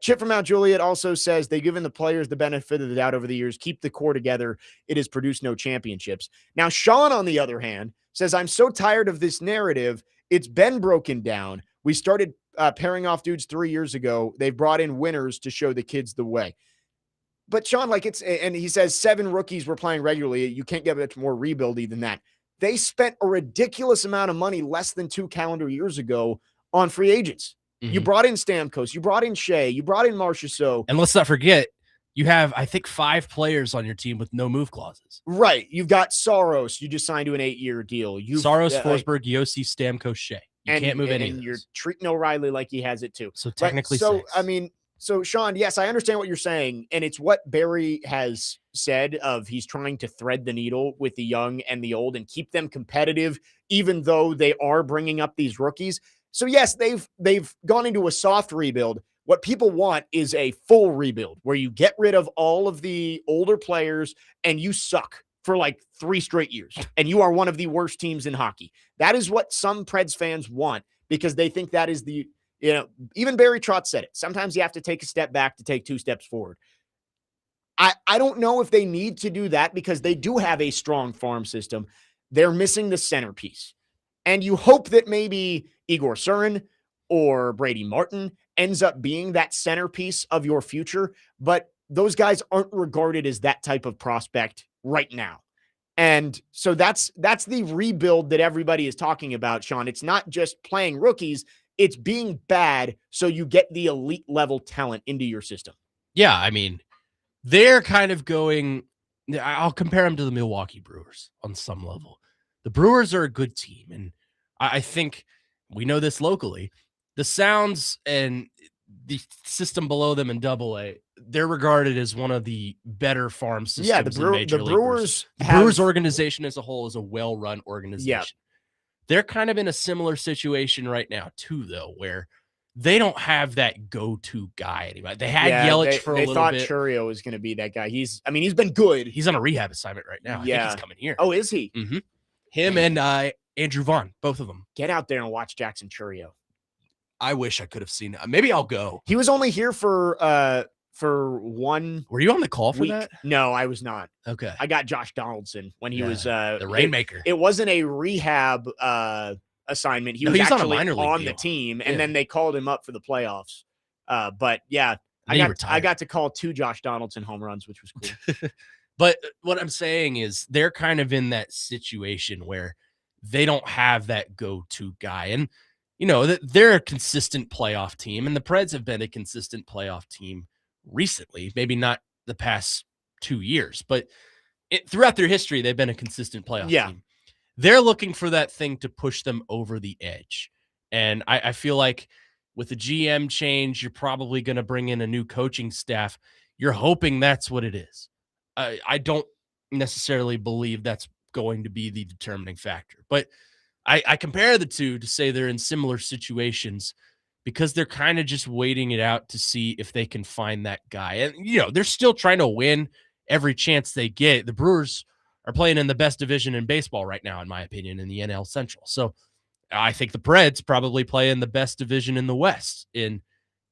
Chip from Mount Juliet also says they've given the players the benefit of the doubt over the years. Keep the core together. It has produced no championships. Now, Sean, on the other hand, says, I'm so tired of this narrative. It's been broken down. We started pairing off dudes 3 years ago. They've brought in winners to show the kids the way. But Sean, and he says 7 rookies were playing regularly. You can't get much more rebuildy than that. They spent a ridiculous amount of money less than 2 calendar years ago on free agents. Mm-hmm. You brought in Stamkos, you brought in Shea, you brought in Marchessault. And let's not forget, you have, I think, 5 players on your team with no move clauses. Right. You've got Saros. You just signed to an 8-year deal. Saros, Forsberg, Yossi, Stamkos, Shea. You can't move any of those. You're treating O'Reilly like he has it too. So technically 6. So, Sean, yes, I understand what you're saying, and it's what Barry has said of he's trying to thread the needle with the young and the old and keep them competitive, even though they are bringing up these rookies. So, yes, they've gone into a soft rebuild. What people want is a full rebuild where you get rid of all of the older players and you suck for 3 straight years, and you are one of the worst teams in hockey. That is what some Preds fans want because they think that is the... even Barry Trotz said it. Sometimes you have to take a step back to take 2 steps forward. I don't know if they need to do that because they do have a strong farm system. They're missing the centerpiece. And you hope that maybe Igor Surin or Brady Martin ends up being that centerpiece of your future. But those guys aren't regarded as that type of prospect right now. And so that's the rebuild that everybody is talking about, Sean. It's not just playing rookies. It's being bad so you get the elite level talent into your system. Yeah, I mean, they're kind of going, I'll compare them to the Milwaukee Brewers on some level. The Brewers are a good team, and I think we know this locally. The Sounds and the system below them in Double-A, they're regarded as one of the better farm systems in Major League. The Brewers organization as a whole is a well-run organization. Yeah. They're kind of in a similar situation right now, too, though, where they don't have that go-to guy anymore. They had Yelich for a little bit. They thought Churio was going to be that guy. He's been good. He's on a rehab assignment right now. Yeah. I think he's coming here. Oh, is he? Mm-hmm. Him and Andrew Vaughn, both of them. Get out there and watch Jackson Churio. I wish I could have seen that. Maybe I'll go. He was only here for 1 Were you on the call for week. that? No, I was not. Okay. I got Josh Donaldson when he was the Rainmaker. It wasn't a rehab assignment. He was actually on the team, and then they called him up for the playoffs. But yeah, I got to call 2 Josh Donaldson home runs, which was cool. But what I'm saying is they're kind of in that situation where they don't have that go-to guy. And, they're a consistent playoff team, and the Preds have been a consistent playoff team recently, maybe not the past 2 years, but throughout their history, they've been a consistent playoff team. They're looking for that thing to push them over the edge. And I feel like with the GM change, you're probably going to bring in a new coaching staff. You're hoping that's what it is. I don't necessarily believe that's going to be the determining factor, but I compare the two to say they're in similar situations because they're kind of just waiting it out to see if they can find that guy. And, they're still trying to win every chance they get. The Brewers are playing in the best division in baseball right now, in my opinion, in the NL Central. So I think the Preds probably play in the best division in the West in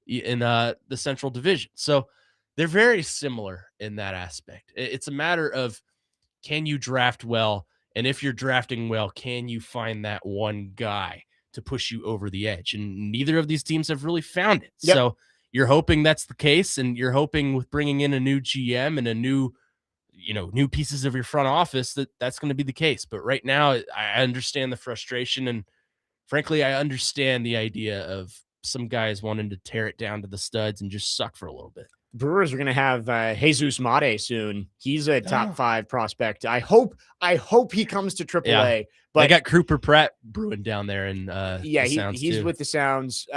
the Central Division. So they're very similar in that aspect. It's a matter of, can you draft well? And if you're drafting well, can you find that one guy to push you over the edge? And neither of these teams have really found it. Yep. So you're hoping that's the case, and you're hoping with bringing in a new GM and a new pieces of your front office that's going to be the case. But right now, I understand the frustration, and frankly, I understand the idea of some guys wanting to tear it down to the studs and just suck for a little bit. Brewers are going to have Jesus Mate soon. He's a top 5 prospect. I hope he comes to AAA. Yeah. But I got Cooper Pratt brewing down there, and he's too. with the Sounds.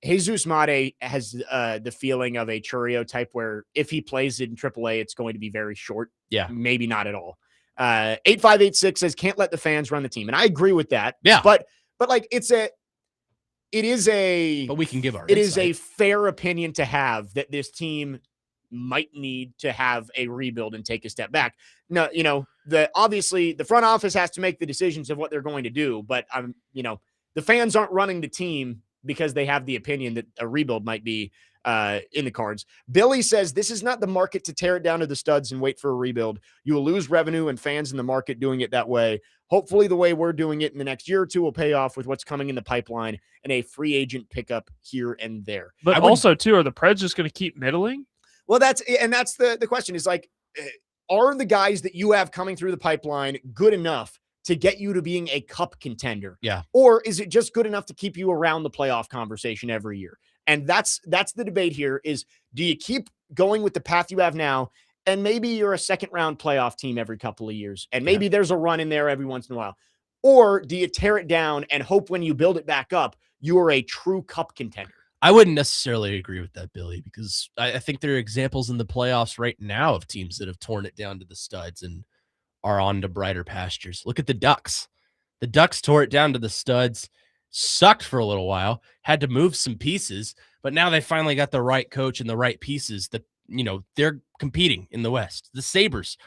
Jesus Mate has the feeling of a Churio type, where if he plays in AAA, it's going to be very short. Yeah, maybe not at all. 8586 says can't let the fans run the team, and I agree with that. Yeah, but like but we can give our it is a fair opinion to have that this team might need to have a rebuild and take a step back. No, obviously the front office has to make the decisions of what they're going to do, but the fans aren't running the team because they have the opinion that a rebuild might be in the cards. Billy says this is not the market to tear it down to the studs and wait for a rebuild. You will lose revenue and fans in the market doing it that way. Hopefully the way we're doing it in the next year or two will pay off with what's coming in the pipeline and a free agent pickup here and there. But also too, are the Preds just going to keep middling? Well, that's the question is like, are the guys that you have coming through the pipeline good enough to get you to being a cup contender? Yeah. Or is it just good enough to keep you around the playoff conversation every year? And that's the debate here is, do you keep going with the path you have now? And maybe you're a second round playoff team every couple of years, and maybe there's a run in there every once in a while. Or do you tear it down and hope when you build it back up, you are a true cup contender? I wouldn't necessarily agree with that, Billy, because I think there are examples in the playoffs right now of teams that have torn it down to the studs and are on to brighter pastures. Look at the Ducks. The Ducks tore it down to the studs, sucked for a little while, had to move some pieces, but now they finally got the right coach and the right pieces that, they're competing in the West. The Sabres,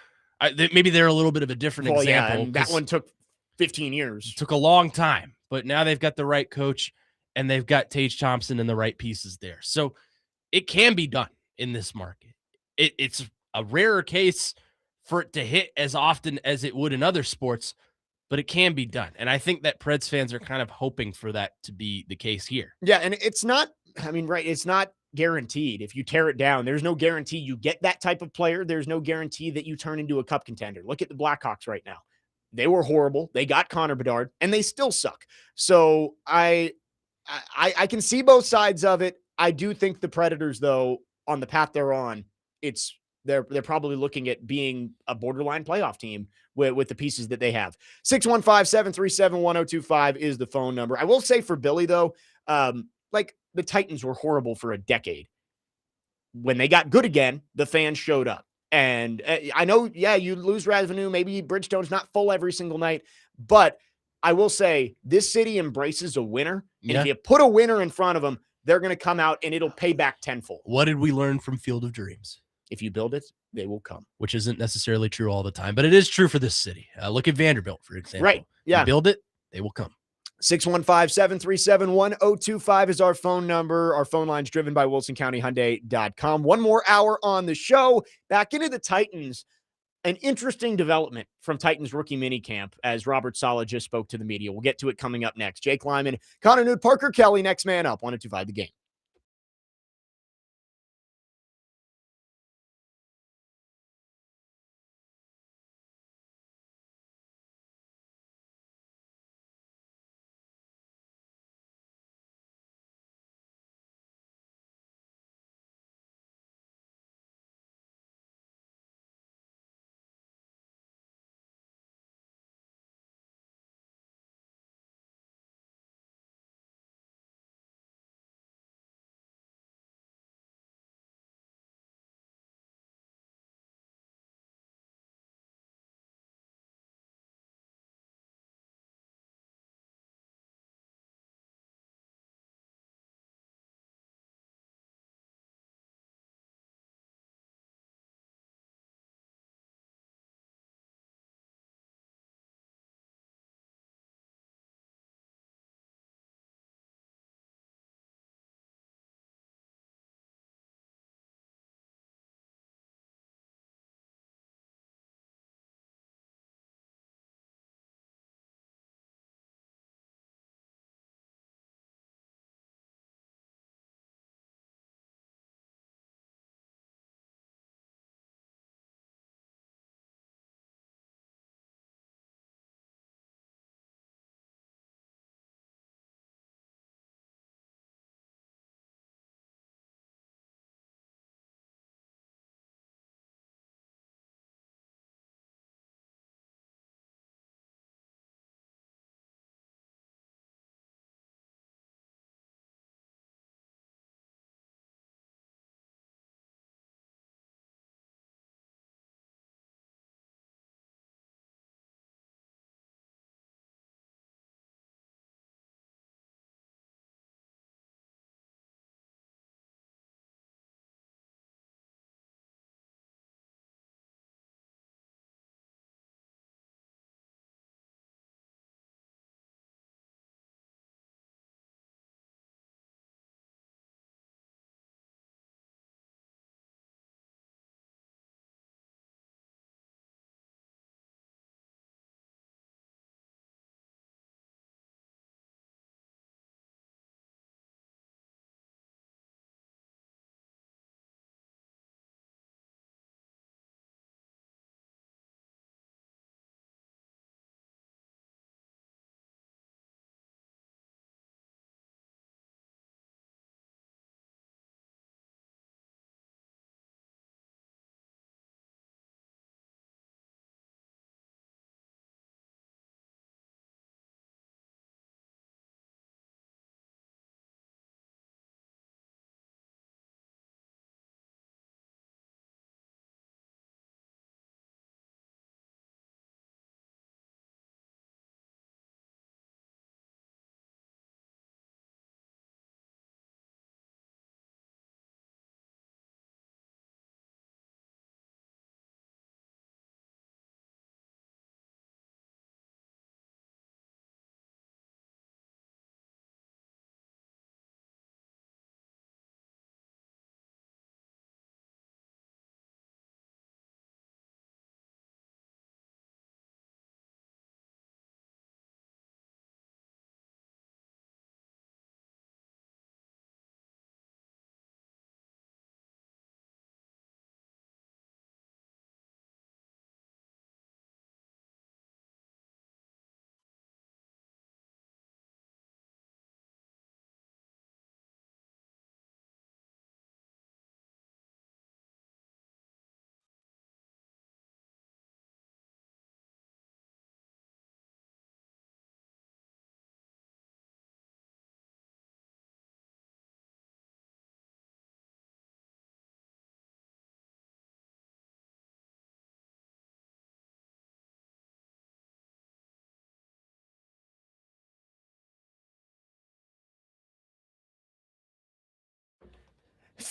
maybe they're a little bit of a different example. Yeah, and that one took 15 years. It took a long time, but now they've got the right coach and they've got Tage Thompson and the right pieces there. So it can be done in this market. It's a rarer case for it to hit as often as it would in other sports, but it can be done. And I think that Preds fans are kind of hoping for that to be the case here. Yeah, and it's not, it's not guaranteed. If you tear it down, there's no guarantee you get that type of player. There's no guarantee that you turn into a cup contender. Look at the Blackhawks right now. They were horrible. They got Connor Bedard, and they still suck. So I can see both sides of it. I do think the Predators, though, on the path they're on, they're probably looking at being a borderline playoff team with the pieces that they have. 615-737-1025 is the phone number. I will say for Billy, though, like the Titans were horrible for a decade. When they got good again, the fans showed up. And I know, you lose revenue. Maybe Bridgestone's not full every single night, but I will say this city embraces a winner. And if you put a winner in front of them, they're going to come out and it'll pay back tenfold. What did we learn from Field of Dreams? If you build it, they will come. Which isn't necessarily true all the time, but it is true for this city. Look at Vanderbilt, for example. Right. Yeah. You build it, they will come. 615-737-1025 is our phone number. Our phone line's driven by WilsonCountyHyundai.com. One more hour on the show. Back into the Titans. An interesting development from Titans rookie minicamp as Robert Saleh just spoke to the media. We'll get to it coming up next. Jake Lyman, Connor Nute, Parker Kelly, next man up. 102.5 The Game.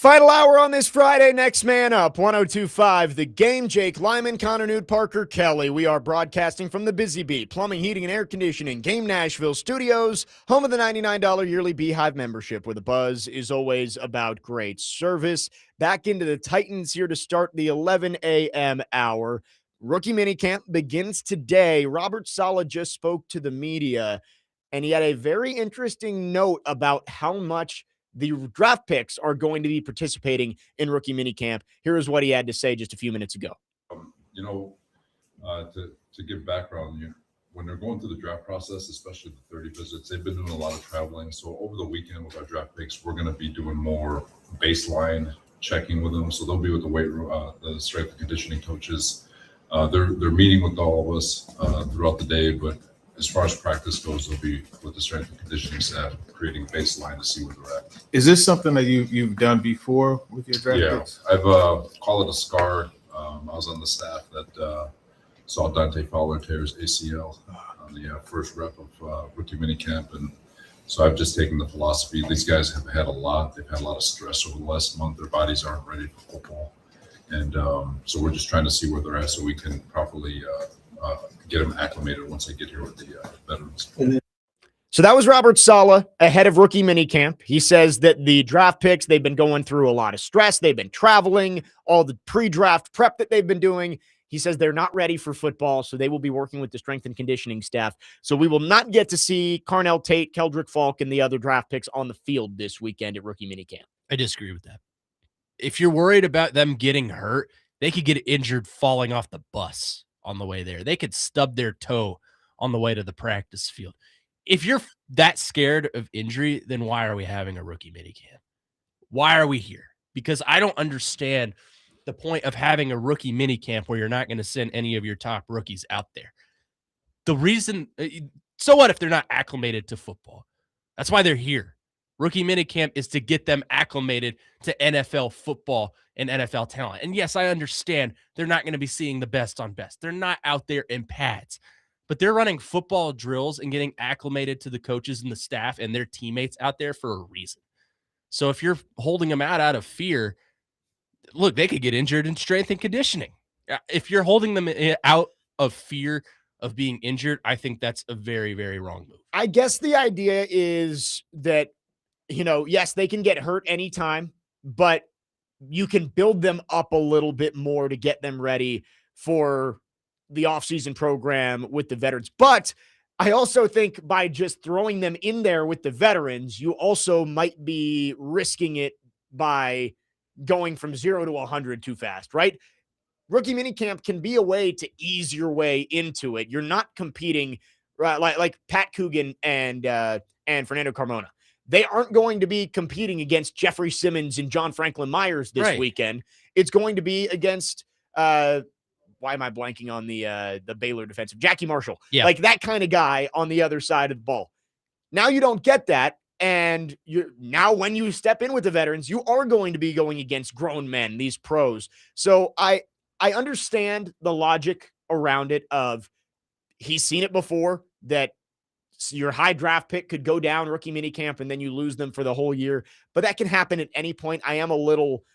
Final hour on this Friday. Next man up, 102.5 The Game. Jake Lyman, Connor Nute, Parker Kelly. We are broadcasting from the Busy Bee Plumbing, Heating, and Air Conditioning Game Nashville Studios, home of the $99 yearly Beehive membership, where the buzz is always about great service. Back into the Titans here to start the 11 a.m. hour. Rookie minicamp begins today. Robert Saleh just spoke to the media, and he had a very interesting note about how much the draft picks are going to be participating in rookie minicamp. Here is what he had to say just a few minutes ago. To give background, when they're going through the draft process, especially the 30 visits, they've been doing a lot of traveling. So over the weekend with our draft picks, we're going to be doing more baseline checking with them. So they'll be with the weight room, the strength and conditioning coaches. They're meeting with all of us throughout the day, but as far as practice goes, they'll be with the strength and conditioning staff, creating baseline to see where they're at. Is this something that you've done before with your draft picks? I've called it a scar. I was on the staff that saw Dante Fowler tear his ACL on the first rep of rookie minicamp, and so I've just taken the philosophy. These guys have had a lot. They've had a lot of stress over the last month. Their bodies aren't ready for football, and so we're just trying to see where they're at so we can properly get them acclimated once they get here with the veterans. So that was Robert Saleh ahead of rookie minicamp. He says that the draft picks, they've been going through a lot of stress. They've been traveling, all the pre-draft prep that they've been doing. He says they're not ready for football, so they will be working with the strength and conditioning staff. So we will not get to see Carnell Tate, Keldrick Falk, and the other draft picks on the field this weekend at rookie minicamp. I disagree with that. If you're worried about them getting hurt, they could get injured falling off the bus on the way there. They could stub their toe on the way to the practice field. If you're that scared of injury, then why are we having a rookie minicamp? Why are we here? Because I don't understand the point of having a rookie minicamp where you're not going to send any of your top rookies out there. The reason, so what if they're not acclimated to football? That's why they're here. Rookie minicamp is to get them acclimated to NFL football and NFL talent. And yes, I understand they're not going to be seeing the best on best. They're not out there in pads, but they're running football drills and getting acclimated to the coaches and the staff and their teammates out there for a reason. So if you're holding them out of fear, look, they could get injured in strength and conditioning. If you're holding them out of fear of being injured, I think that's a very, very wrong move. I guess the idea is that, yes, they can get hurt anytime, but you can build them up a little bit more to get them ready for the offseason program with the veterans. But I also think by just throwing them in there with the veterans, you also might be risking it by going from 0 to 100 too fast, right? Rookie minicamp can be a way to ease your way into it. You're not competing like Pat Coogan and Fernando Carmona. They aren't going to be competing against Jeffrey Simmons and John Franklin Myers this weekend. It's going to be against why am I blanking on the Baylor defensive? Jackie Marshall. Yeah. Like that kind of guy on the other side of the ball. Now you don't get that. And now when you step in with the veterans, you are going to be going against grown men, these pros. So I understand the logic around it of he's seen it before that your high draft pick could go down rookie minicamp and then you lose them for the whole year. But that can happen at any point. I am a little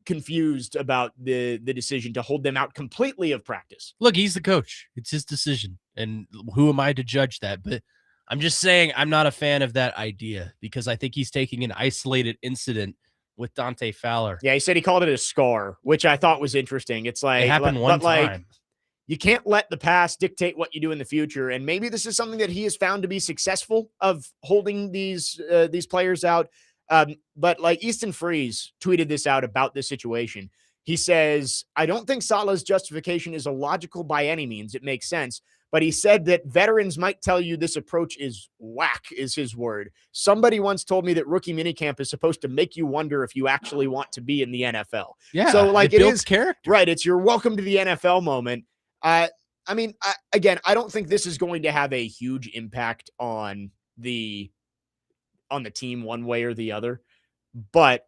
confused about the decision to hold them out completely of practice. Look, he's the coach. It's his decision. And who am I to judge that? But I'm just saying I'm not a fan of that idea because I think he's taking an isolated incident with Dante Fowler. Yeah, he said he called it a scar, which I thought was interesting. It's like it happened one time. You can't let the past dictate what you do in the future. And maybe this is something that he has found to be successful of holding these players out. But like Easton Freeze tweeted this out about this situation. He says, I don't think Saleh's justification is illogical by any means. It makes sense. But he said that veterans might tell you this approach is whack, is his word. Somebody once told me that rookie minicamp is supposed to make you wonder if you actually want to be in the NFL. Yeah. So like it is character. Right. It's your welcome to the NFL moment. I don't think this is going to have a huge impact on the team one way or the other, but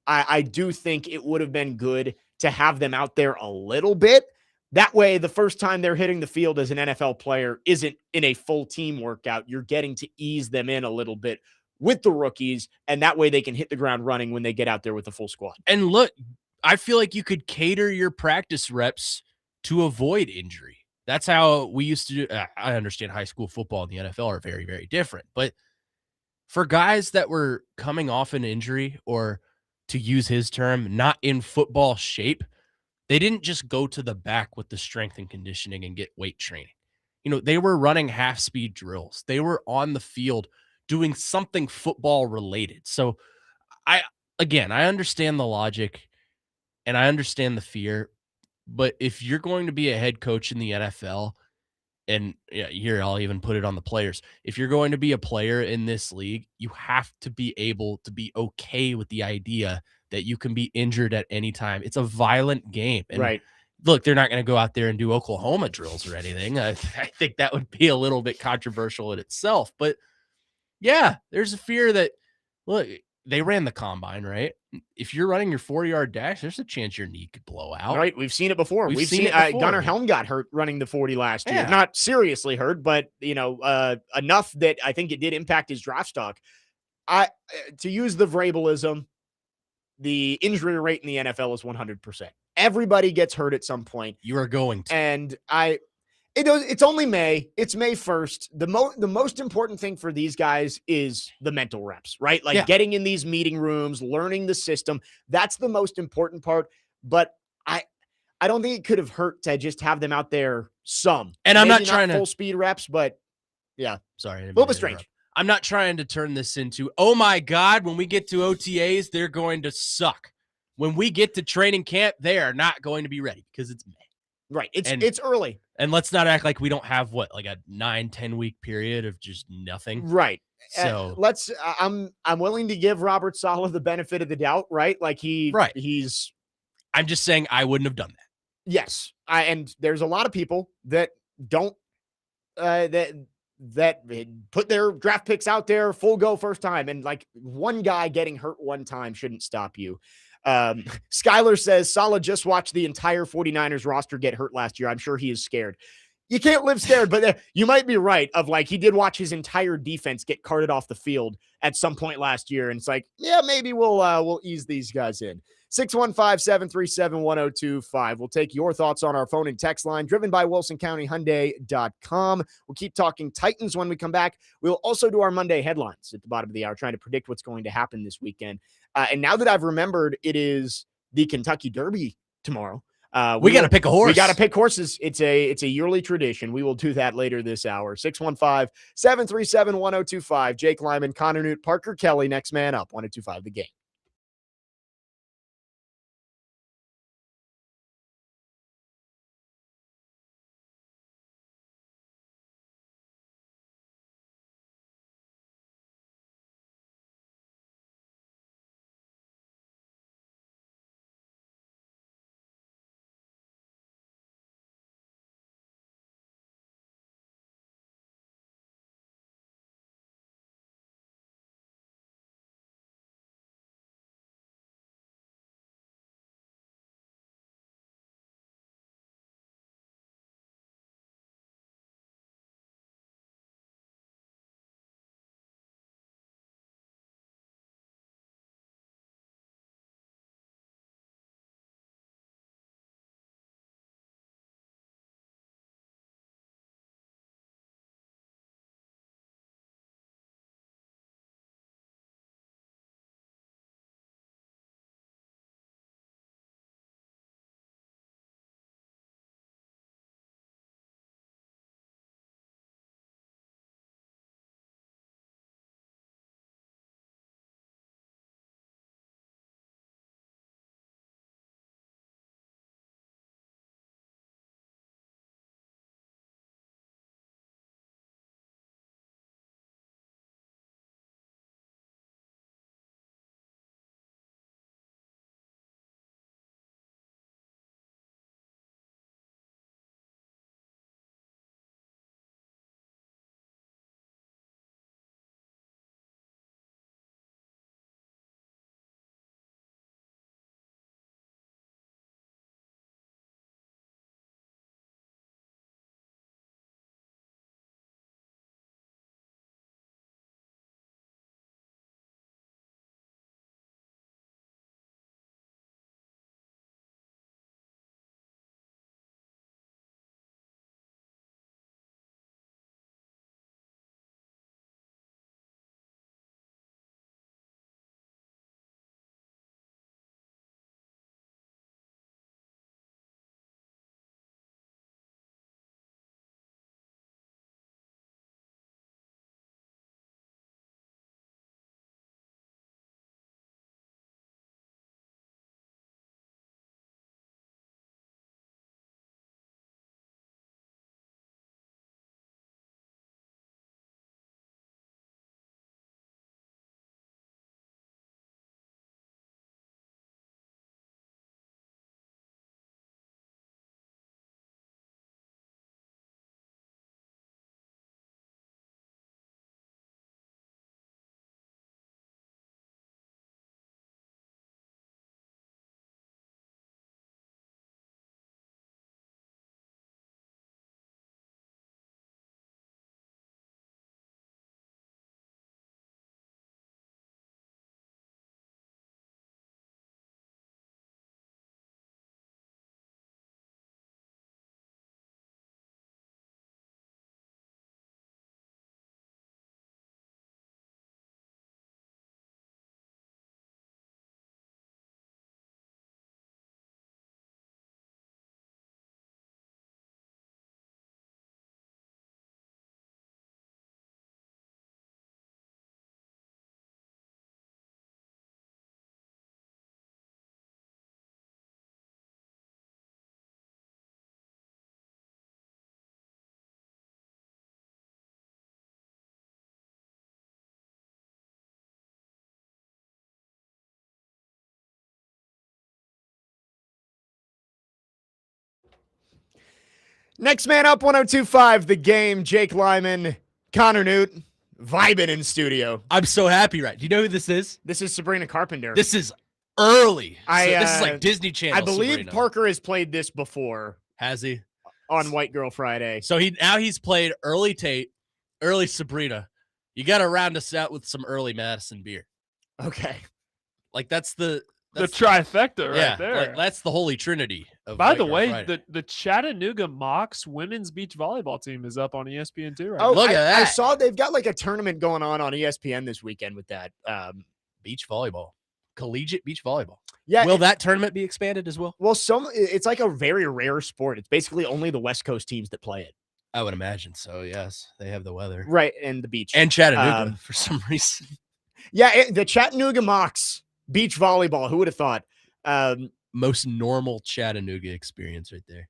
I do think it would have been good to have them out there a little bit. That way, the first time they're hitting the field as an NFL player isn't in a full team workout. You're getting to ease them in a little bit with the rookies, and that way they can hit the ground running when they get out there with the full squad. And look, I feel like you could cater your practice reps to avoid injury. That's how we used to do. I understand high school football and the NFL are very, very different. But for guys that were coming off an injury, or to use his term, not in football shape, they didn't just go to the back with the strength and conditioning and get weight training. They were running half speed drills. They were on the field doing something football related. So I understand the logic and I understand the fear, but if you're going to be a head coach in the NFL, and yeah, here I'll even put it on the players. If you're going to be a player in this league, you have to be able to be okay with the idea that you can be injured at any time. It's a violent game. And Right. look, they're not going to go out there and do Oklahoma drills or anything. I think that would be a little bit controversial in itself. But yeah, there's a fear that, look, they ran the combine, right? If you're running your 4-yard dash, there's a chance your knee could blow out. Right. We've seen it before. We've seen it before. Gunnar Helm got hurt running the 40 last year. Yeah. Not seriously hurt, but enough that I think it did impact his draft stock. To use the Vrabalism, the injury rate in the NFL is 100%. Everybody gets hurt at some point. You are going to. And it's only May. It's May 1st. The most important thing for these guys is the mental reps, right? Like getting in these meeting rooms, learning the system. That's the most important part. But I don't think it could have hurt to just have them out there some. And I'm Maybe not trying to full speed reps, but yeah. Sorry. A little bit strange. I'm not trying to turn this into, oh my God, when we get to OTAs, they're going to suck. When we get to training camp, they are not going to be ready because it's May. Right. It's early. And let's not act like we don't have like a 9-10 week period of just nothing. Right. So I'm willing to give Robert Saleh the benefit of the doubt, right? Like he's I'm just saying I wouldn't have done that. Yes. And there's a lot of people that don't that put their draft picks out there full go first time. And like one guy getting hurt one time shouldn't stop you. Skylar says Saleh just watched the entire 49ers roster get hurt last year. I'm sure he is scared. You can't live scared, but you might be right of like, he did watch his entire defense get carted off the field at some point last year. And it's like, yeah, maybe we'll ease these guys in. 615-737-1025. We'll take your thoughts on our phone and text line driven by WilsonCountyHyundai.com. We'll keep talking Titans when we come back. We'll also do our Monday headlines at the bottom of the hour, trying to predict what's going to happen this weekend. And now that I've remembered it is the Kentucky Derby tomorrow, we got to pick a horse. We got to pick horses. It's a yearly tradition. We will do that later this hour. 615-737-1025. Jake Lyman, Connor Nute, Parker Kelly, next man up. 1025 The Game. Next man up, 102.5 The Game. Jake Lyman, Connor Nute, vibing in studio. I'm so happy, right? Do you know who this is? This is Sabrina Carpenter. This is early. This is I like Disney Channel. I believe Sabrina. Parker has played this before Has he? on White Girl Friday. So he's played early Tate, early Sabrina. You got to round us out with some early Madison beer. Okay. Like that's the trifecta right there. Like, that's the holy trinity. Of By White the Girl way, Friday. the Chattanooga Mocs women's beach volleyball team is up on ESPN2 right Oh, now. Look at I that. saw they've got like a tournament going on ESPN this weekend with that. Beach volleyball, collegiate beach volleyball. Yeah. Will that tournament be expanded as well? Well, it's like a very rare sport. It's basically only the West Coast teams that play it. I would imagine so. Yes, they have the weather Right, and the beach. and Chattanooga for some reason. Yeah, the Chattanooga Mocs beach volleyball. Who would have thought? Most normal Chattanooga experience right there.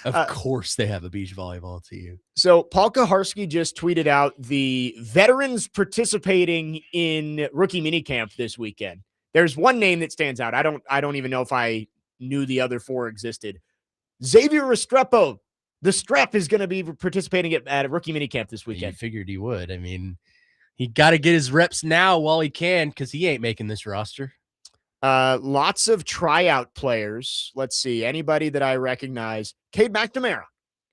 Of course, they have a beach volleyball team. So Paul Kaharski just tweeted out the veterans participating in rookie minicamp this weekend. There's one name that stands out. I don't even know if I knew the other four existed. Xavier Restrepo. The Strep is going to be participating at a rookie minicamp this You weekend. figured he would. I mean, he got to get his reps now while he can because he ain't making this roster. Lots of tryout players. Let's see. Anybody that I recognize. Cade McNamara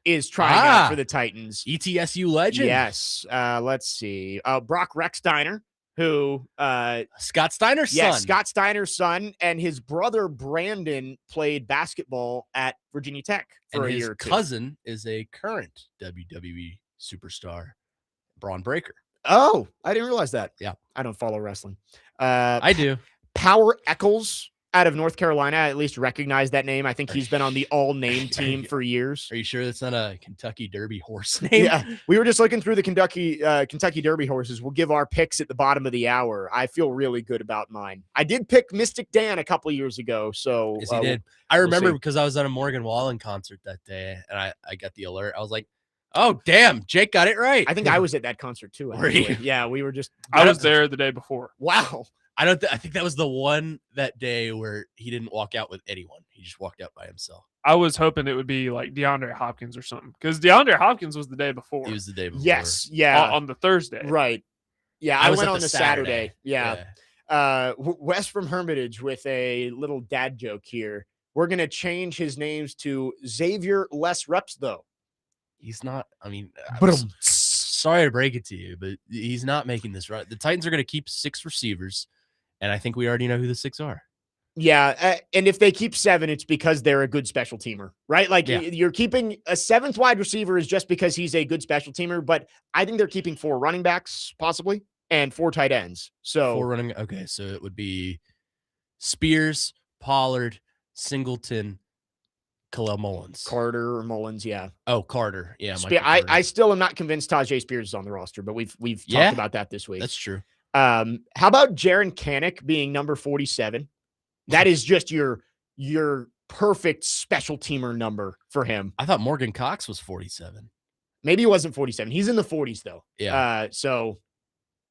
is trying out for the Titans. ETSU legend. Yes. Let's see. Brock Rexsteiner, who Scott Steiner's yes, son. Scott Steiner's son, and his brother Brandon played basketball at Virginia Tech for and a his year or two. cousin is a current WWE superstar, Braun Breaker. Oh, I didn't realize that. Yeah. I don't follow wrestling. I do. Power Eccles out of North Carolina. I at least recognize that name. I think he's been on the all-name team for years. Are you sure that's not a Kentucky Derby horse name? Yeah, we were just looking through the Kentucky Derby horses. We'll give our picks at the bottom of the hour. I feel really good about mine. I did pick Mystic Dan a couple years ago, so Yes, he did. I remember see. because I was at a Morgan Wallen concert that day, and I got the alert. I was like, "Oh, damn, Jake got it right." I think I was at that concert too. Were actually. you? Yeah, we were just. I was there the day before. Wow. I think that was the one that day where he didn't walk out with anyone. He just walked out by himself. I was hoping it would be like DeAndre Hopkins or something because DeAndre Hopkins was the day before. He was the day before. Yes. Yeah. on the Thursday. Right. Yeah, I I was went at on the the Saturday. Yeah. Yeah. Wes from Hermitage with a little dad joke here. We're gonna change his names to Xavier Less Reps, though. He's not. I mean, But sorry to break it to you, but he's not making this right. The Titans are going to keep 6 receivers, and I think we already know who the 6 are. yeah, and if they keep 7, it's because they're a good special teamer, right? Like Yeah. you're keeping a 7th wide receiver is just because he's a good special teamer. But I think they're keeping 4 running backs possibly and 4 tight ends. So 4 running. Okay, so it would be Spears, Pollard, Singleton, Khalil Mullins. Carter or Mullins, yeah. Oh, Carter. Yeah, Spe- Michael Carter. I still am not convinced Tajay Spears is on the roster, but we've Yeah. talked about that this week. That's true. How about Jaron Kanik being number 47? That is just your perfect special teamer number for him. I thought Morgan Cox was 47. Maybe he wasn't 47. He's in the 40s though. Yeah. So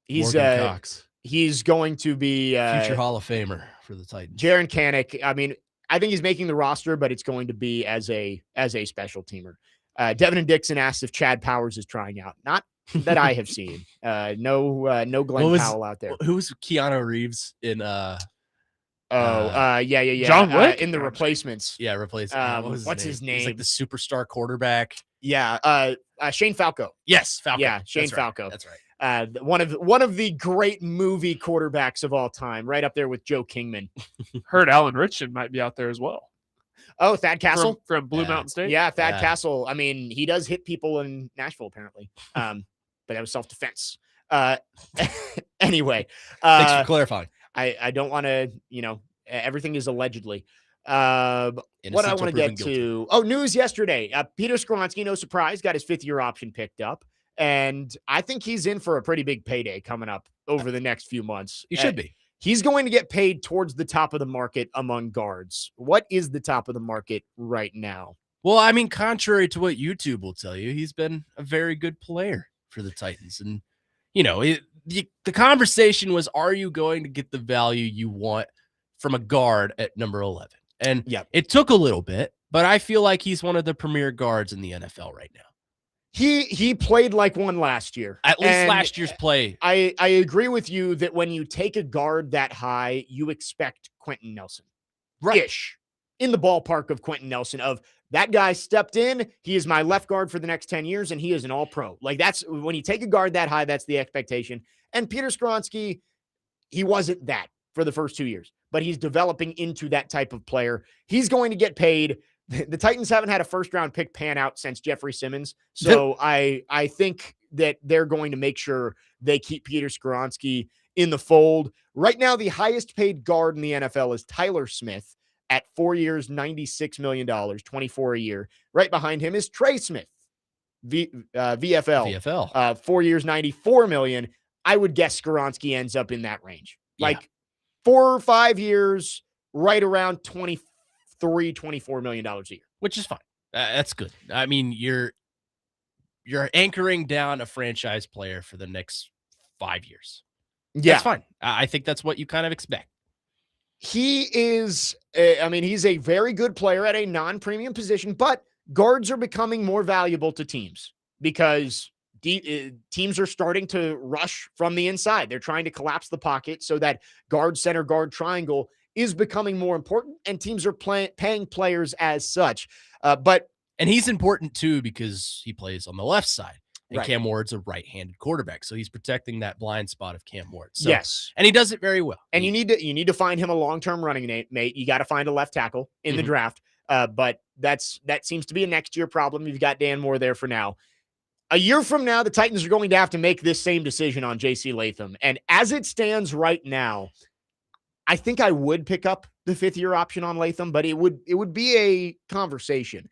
he's Morgan Cox, he's going to be future Hall of Famer for the Titans. Jaron Kanik. I mean, I think he's making the roster, but it's going to be as a special teamer. Devin and Dixon asked if Chad Powers is trying out. Not that I have seen. No Glenn Powell out there. Who was Keanu Reeves in? Yeah. John Wick? In the replacements. Yeah, replace. What's his name? He's like the superstar quarterback. Yeah. Shane Falco. Yes, Falco. Yeah, Shane That's right. Falco. That's right. One of the great movie quarterbacks of all time, right up there with Joe Kingman. Heard Alan Richardson might be out there as well. Oh, Thad Castle. From Blue Yeah. Mountain State. Yeah, Thad Yeah. Castle. I mean, he does hit people in Nashville apparently. But that was self-defense. Anyway, Thanks for clarifying. I don't want to, everything is allegedly. What I Innocent want to till get proven guilty. to. Oh, news yesterday. Peter Skronsky, no surprise, got his 5th-year option picked up. And I think he's in for a pretty big payday coming up over the next few months. He should be. He's going to get paid towards the top of the market among guards. What is the top of the market right now? Well, I mean, contrary to what YouTube will tell you, he's been a very good player for the Titans. And, the conversation was, are you going to get the value you want from a guard at number 11? And Yep. it took a little bit, but I feel like he's one of the premier guards in the NFL right now. He played like one last year. At least And last year's play. I agree with you that when you take a guard that high, you expect Quentin Nelson. Right. Ish. In the ballpark of Quentin Nelson of that guy stepped in, he is my left guard for the next 10 years, and he is an all-pro. Like that's when you take a guard that high, that's the expectation. And Peter Skoronski, he wasn't that for the first 2 years, but he's developing into that type of player. He's going to get paid. The Titans haven't had a first-round pick pan out since Jeffrey Simmons. So I think that they're going to make sure they keep Peter Skoronski in the fold. Right now, the highest paid guard in the NFL is Tyler Smith at 4 years, $96 million, 24 a year. Right behind him is Trey Smith, VFL. 4 years, $94 million. I would guess Skoronski ends up in that range. Like 4 or 5 years, right around $24 million a year. Which is fine. That's good. I mean, you're anchoring down a franchise player for the next 5 years. Yeah. That's fine. I think that's what you kind of expect. He is, he's a very good player at a non-premium position, but guards are becoming more valuable to teams because teams are starting to rush from the inside. They're trying to collapse the pocket so that guard, center, guard triangle is becoming more important, and teams are paying players as such. And he's important too because he plays on the left side. And right. Cam Ward's a right-handed quarterback, so he's protecting that blind spot of Cam Ward. So, yes, and he does it very well. And you need to find him a long-term running mate. You got to find a left tackle in the draft. But that seems to be a next year problem. You've got Dan Moore there for now. A year from now, the Titans are going to have to make this same decision on J.C. Latham. And as it stands right now, I think I would pick up the 5th-year option on Latham, but it would be a conversation.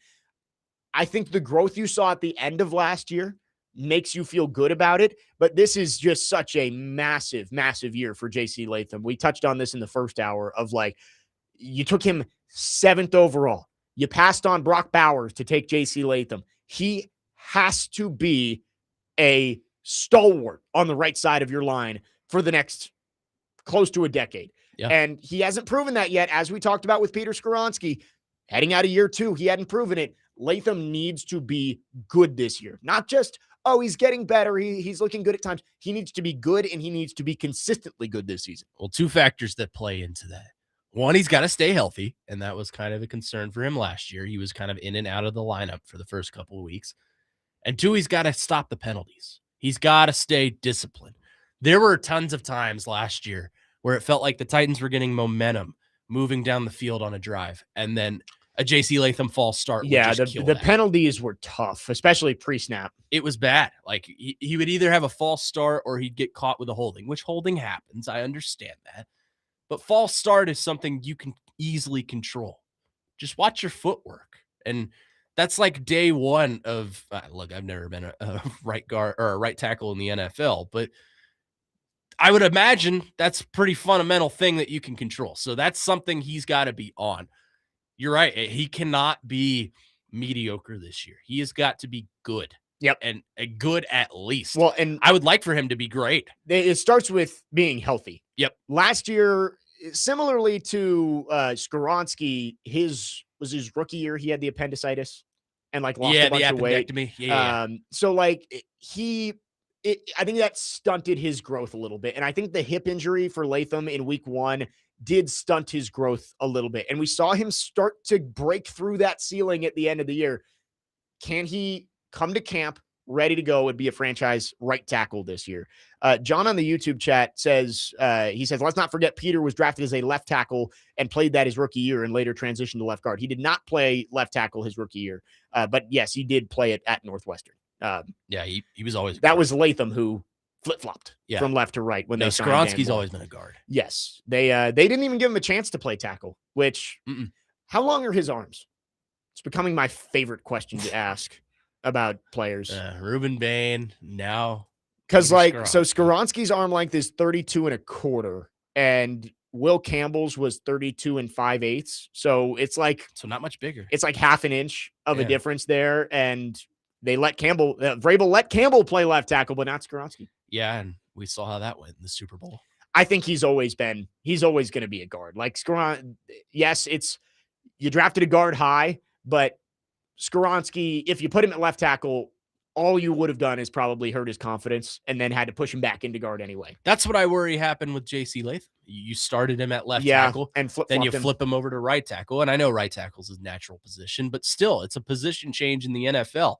I think the growth you saw at the end of last year makes you feel good about it, but this is just such a massive, massive year for J.C. Latham. We touched on this in the first hour of like, you took him 7th overall. You passed on Brock Bowers to take J.C. Latham. He has to be a stalwart on the right side of your line for the next close to a decade. Yeah. And he hasn't proven that yet. As we talked about with Peter Skoronski, heading out of year 2, he hadn't proven it. Latham needs to be good this year. Not just, oh, he's getting better. He's looking good at times. He needs to be good, and he needs to be consistently good this season. Well, 2 factors that play into that. One, he's got to stay healthy, and that was kind of a concern for him last year. He was kind of in and out of the lineup for the first couple of weeks. And 2, he's got to stop the penalties. He's got to stay disciplined. There were tons of times last year where it felt like the Titans were getting momentum moving down the field on a drive, and then a J.C. Latham false start. Yeah, the penalties were tough, especially pre-snap. It was bad. Like he would either have a false start or he'd get caught with a holding, which holding happens. I understand that. But false start is something you can easily control. Just watch your footwork. And that's like day one of, look, I've never been a right guard or a right tackle in the NFL, but I would imagine that's a pretty fundamental thing that you can control. So that's something he's got to be on. You're right. He cannot be mediocre this year. He has got to be good. Yep. And a good at least. Well, and I would like for him to be great. It starts with being healthy. Yep. Last year, similarly to Skoronski, his rookie year, he had the appendicitis and like lost a bunch of weight. Yeah. So like I think that stunted his growth a little bit. And I think the hip injury for Latham in week 1 did stunt his growth a little bit. And we saw him start to break through that ceiling at the end of the year. Can he come to camp ready to go and be a franchise right tackle this year? John on the YouTube chat says, let's not forget Peter was drafted as a left tackle and played that his rookie year and later transitioned to left guard. He did not play left tackle his rookie year. But yes, he did play it at Northwestern. He was always that was Latham who flip-flopped from left to right when they signed Skoronski's always been a guard. Yes. They didn't even give him a chance to play tackle, which how long are his arms? It's becoming my favorite question to ask about players. Ruben Bain now. Because Skoronski's arm length is 32 1/4 and Will Campbell's was 32 5/8. So it's like, not much bigger. It's like half an inch of a difference there. And they let Vrabel let Campbell play left tackle, but not Skoronski. Yeah, and we saw how that went in the Super Bowl. I think he's always going to be a guard. Like Skoronski, yes, you drafted a guard high, But Skoronski, if you put him at left tackle, all you would have done is probably hurt his confidence and then had to push him back into guard anyway. That's what I worry happened with JC Latham. You started him at left Yeah, tackle, and then you flip-flopped him. flip him over to right tackle. And I know right tackle is his natural position, but still, it's a position change in the NFL.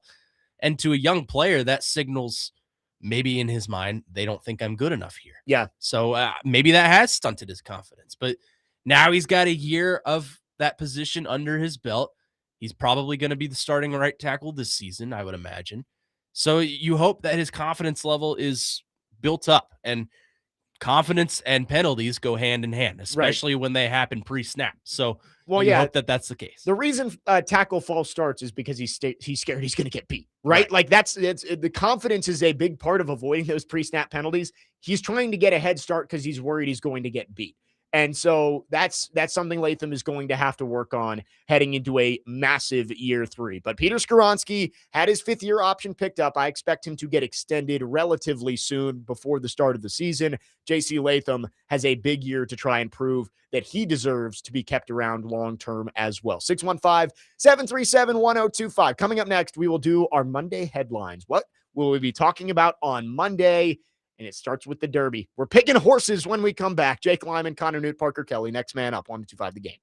And to a young player, that signals maybe in his mind, they don't think I'm good enough here. Yeah. So maybe that has stunted his confidence. But now he's got a year of that position under his belt. He's probably going to be the starting right tackle this season, I would imagine. So you hope that his confidence level is built up, and confidence and penalties go hand in hand, especially when they happen pre-snap. So you hope that that's the case. The reason tackle false starts is because he's scared he's going to get beat, right? Like it's the confidence is a big part of avoiding those pre-snap penalties. He's trying to get a head start because he's worried he's going to get beat. And so that's something Latham is going to have to work on heading into a massive year 3. But Peter Skoronski had his 5th-year option picked up. I expect him to get extended relatively soon before the start of the season. JC Latham has a big year to try and prove that he deserves to be kept around long-term as well. 615-737-1025. Coming up next, we will do our Monday headlines. What will we be talking about on Monday? And it starts with the Derby. We're picking horses when we come back. Jake Lyman, Connor Nute, Parker Kelly. Next man up, 1-2-5 the game.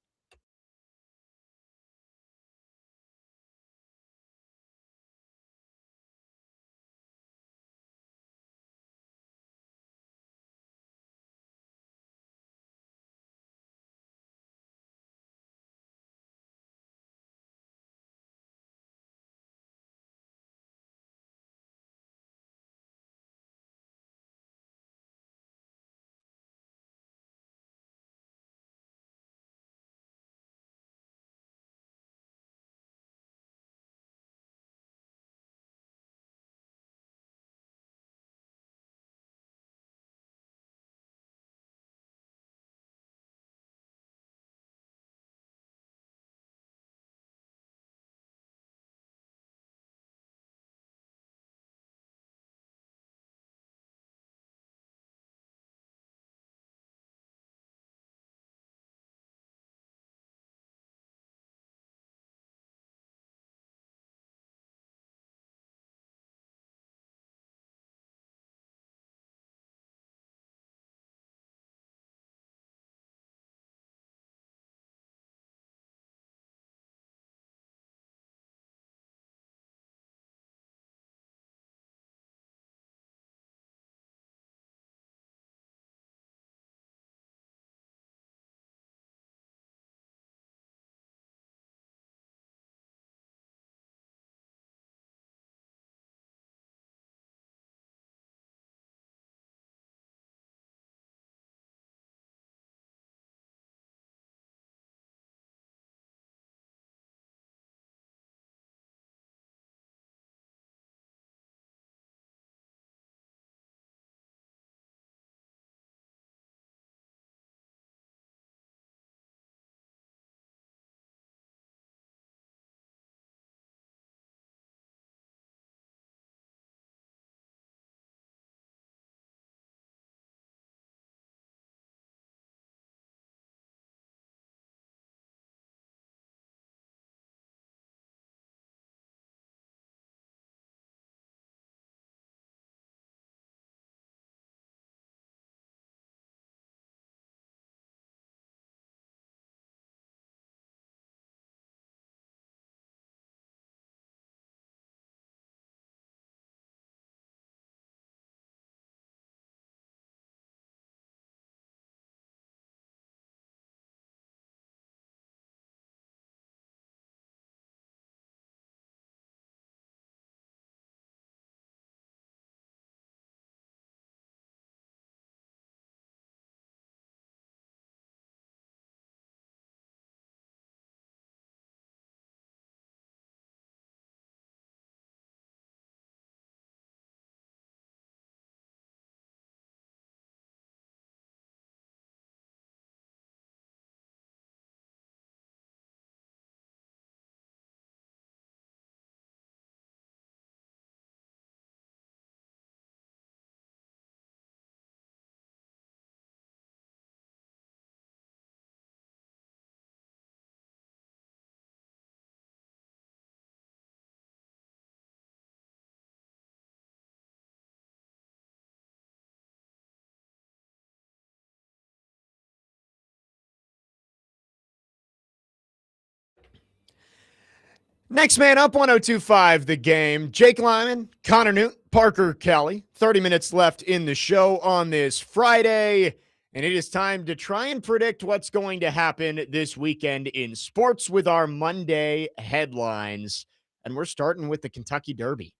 Next man up, 102.5 The Game. Jake Lyman, Connor Nute, Parker Kelly. 30 minutes left in the show on this Friday, and it is time to try and predict what's going to happen this weekend in sports with our Monday headlines. And we're starting with the Kentucky Derby.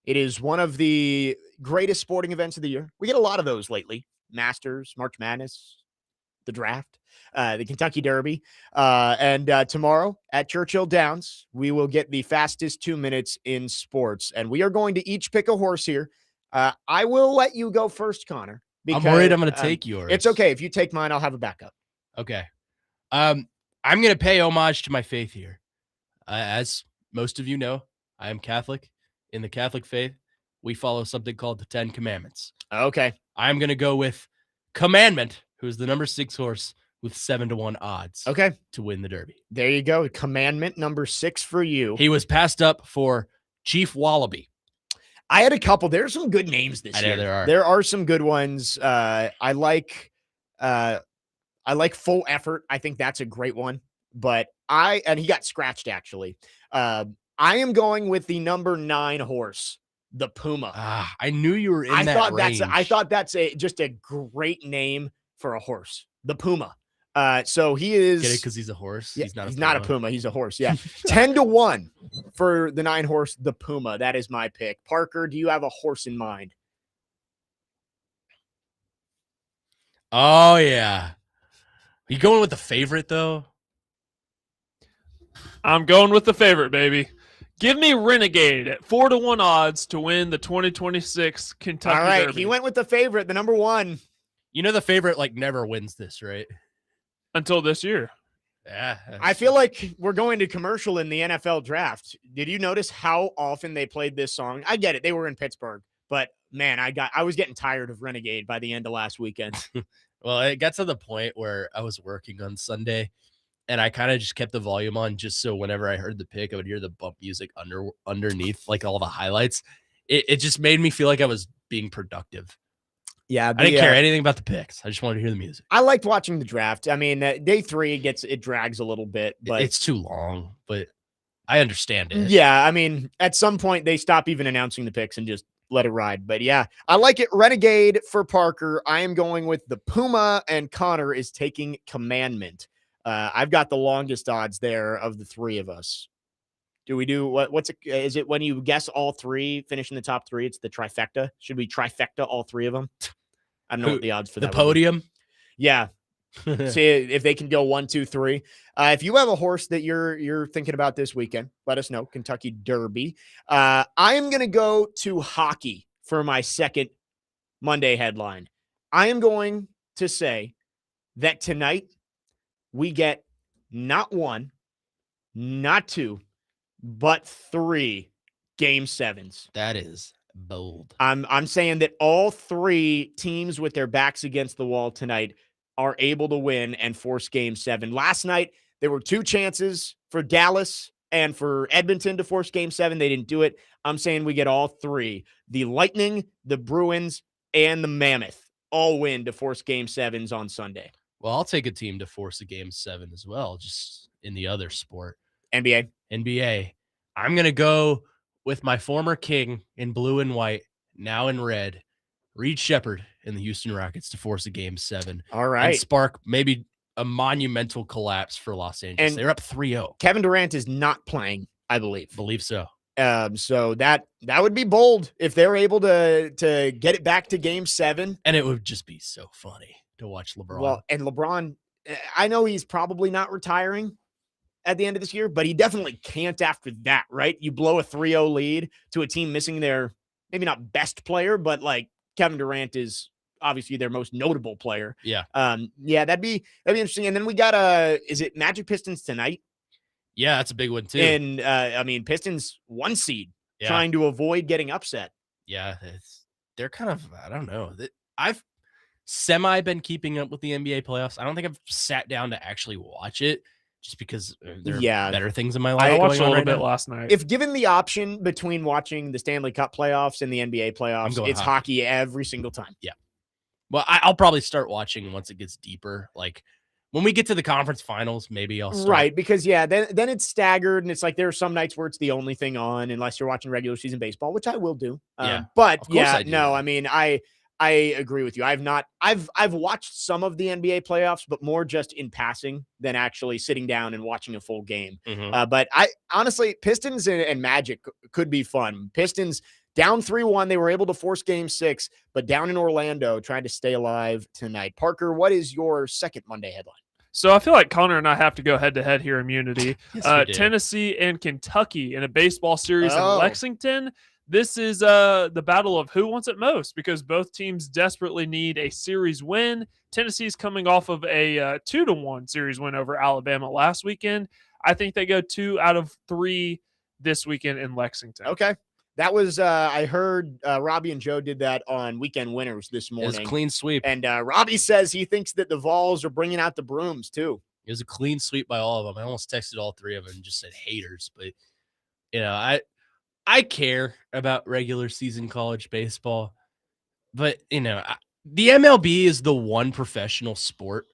It is one of the greatest sporting events of the year. We get a lot of those lately. Masters, March Madness, the draft, the Kentucky Derby. And tomorrow at Churchill Downs, we will get the fastest 2 minutes in sports. And we are going to each pick a horse here. I will let you go first, Connor. I'm worried I'm going to take yours. It's okay. If you take mine, I'll have a backup. Okay. I'm going to pay homage to my faith here. As most of you know, I am Catholic. In the Catholic faith, we follow something called the 10 Commandments. Okay. I'm going to go with Commandment, who's the number 6 horse with 7-1 odds. Okay. To win the Derby. There you go. Commandment number 6 for you. He was passed up for Chief Wallaby. I had a couple. There's some good names this year. There are some good ones. I like Full Effort. I think that's a great one. But and he got scratched actually. I am going with the number 9 horse, the Puma. I knew you were in that range. I thought that's just a great name for a horse, the Puma. So he is. Get it? Because he's a horse. Yeah, he's not a Puma. He's a horse. Yeah. 10-1 for the 9 horse, the Puma. That is my pick. Parker, do you have a horse in mind? Oh, yeah. Are you going with the favorite, though? I'm going with the favorite, baby. Give me Renegade at 4-1 odds to win the 2026 Kentucky All right, Derby. he went with the favorite, the number 1. You know the favorite never wins this, right? Until this year. Yeah. I feel like we're going to commercial in the NFL draft. Did you notice how often they played this song? I get it. They were in Pittsburgh, but man, I was getting tired of Renegade by the end of last weekend. Well, it got to the point where I was working on Sunday and I kind of just kept the volume on just so whenever I heard the pick, I would hear the bump music underneath, like all the highlights. It just made me feel like I was being productive. Yeah, I didn't care anything about the picks. I just wanted to hear the music. I liked watching the draft. I mean, day 3 it drags a little bit, but it's too long. But I understand it. Yeah, I mean, at some point they stop even announcing the picks and just let it ride. But yeah, I like it. Renegade for Parker. I am going with the Puma, and Connor is taking Commandment. I've got the longest odds there of the 3 of us. Do we do what's it? Is it when you guess all 3, finish in the top 3? It's the trifecta. Should we trifecta all 3 of them? I don't know what the odds for the that. Podium. Yeah. See if they can go 1, 2, 3. If you have a horse that you're thinking about this weekend, let us know. Kentucky Derby. I am going to go to hockey for my second Monday headline. I am going to say that tonight we get not 1, not 2, but 3 game 7s. That is bold. I'm saying that all 3 teams with their backs against the wall tonight are able to win and force game 7. Last night, there were 2 chances for Dallas and for Edmonton to force game 7. They didn't do it. I'm saying we get all 3. The Lightning, the Bruins, and the Mammoth all win to force game 7s on Sunday. Well, I'll take a team to force a game 7 as well, just in the other sport. NBA. I'm going to go with my former king in blue and white, now in red, Reed Shepherd and the Houston Rockets to force a game 7. All right. And spark maybe a monumental collapse for Los Angeles. And they're up 3-0. Kevin Durant is not playing, I believe. Believe so. So that would be bold if they're able to get it back to game 7. And it would just be so funny to watch LeBron. Well, and LeBron, I know he's probably not retiring at the end of this year, but he definitely can't after that, right? You blow a 3-0 lead to a team missing their maybe not best player, but like Kevin Durant is obviously their most notable player. Yeah. That'd be interesting. And then we got is it Magic Pistons tonight? Yeah, that's a big one too. And I mean, Pistons 1 seed Yeah. trying to avoid getting upset. Yeah, they're kind of, I don't know. I've semi been keeping up with the NBA playoffs. I don't think I've sat down to actually watch it just because there are better things in my life. I watched a going on little right bit now. last night. If given the option between watching the Stanley Cup playoffs and the NBA playoffs, it's hockey every single time. Well, I'll probably start watching once it gets deeper. Like when we get to the conference finals, maybe I'll start. Right, because then it's staggered, and it's like there are some nights where it's the only thing on, unless you're watching regular season baseball, which I will do. But of course I do. no, I mean, I agree with you. I've watched some of the NBA playoffs, but more just in passing than actually sitting down and watching a full game. But I honestly, Pistons and Magic could be fun. Pistons down 3-1. They were able to force game 6, but down in Orlando, trying to stay alive tonight. Parker, what is your second Monday headline? So I feel like Connor and I have to go head-to-head here, Immunity. Yes, Tennessee and Kentucky in a baseball series in Oh. Lexington. This is the battle of who wants it most, because both teams desperately need a series win. Tennessee's coming off of a 2-1 series win over Alabama last weekend. I think they go 2 out of 3 this weekend in Lexington. Okay. That was, I heard Robbie and Joe did that on Weekend Winners this It was morning. a clean sweep. And Robbie says he thinks that the Vols are bringing out the brooms too. It was a clean sweep by all of them. I almost texted all 3 of them and just said haters, but I care about regular season college baseball, but the MLB is the one professional sport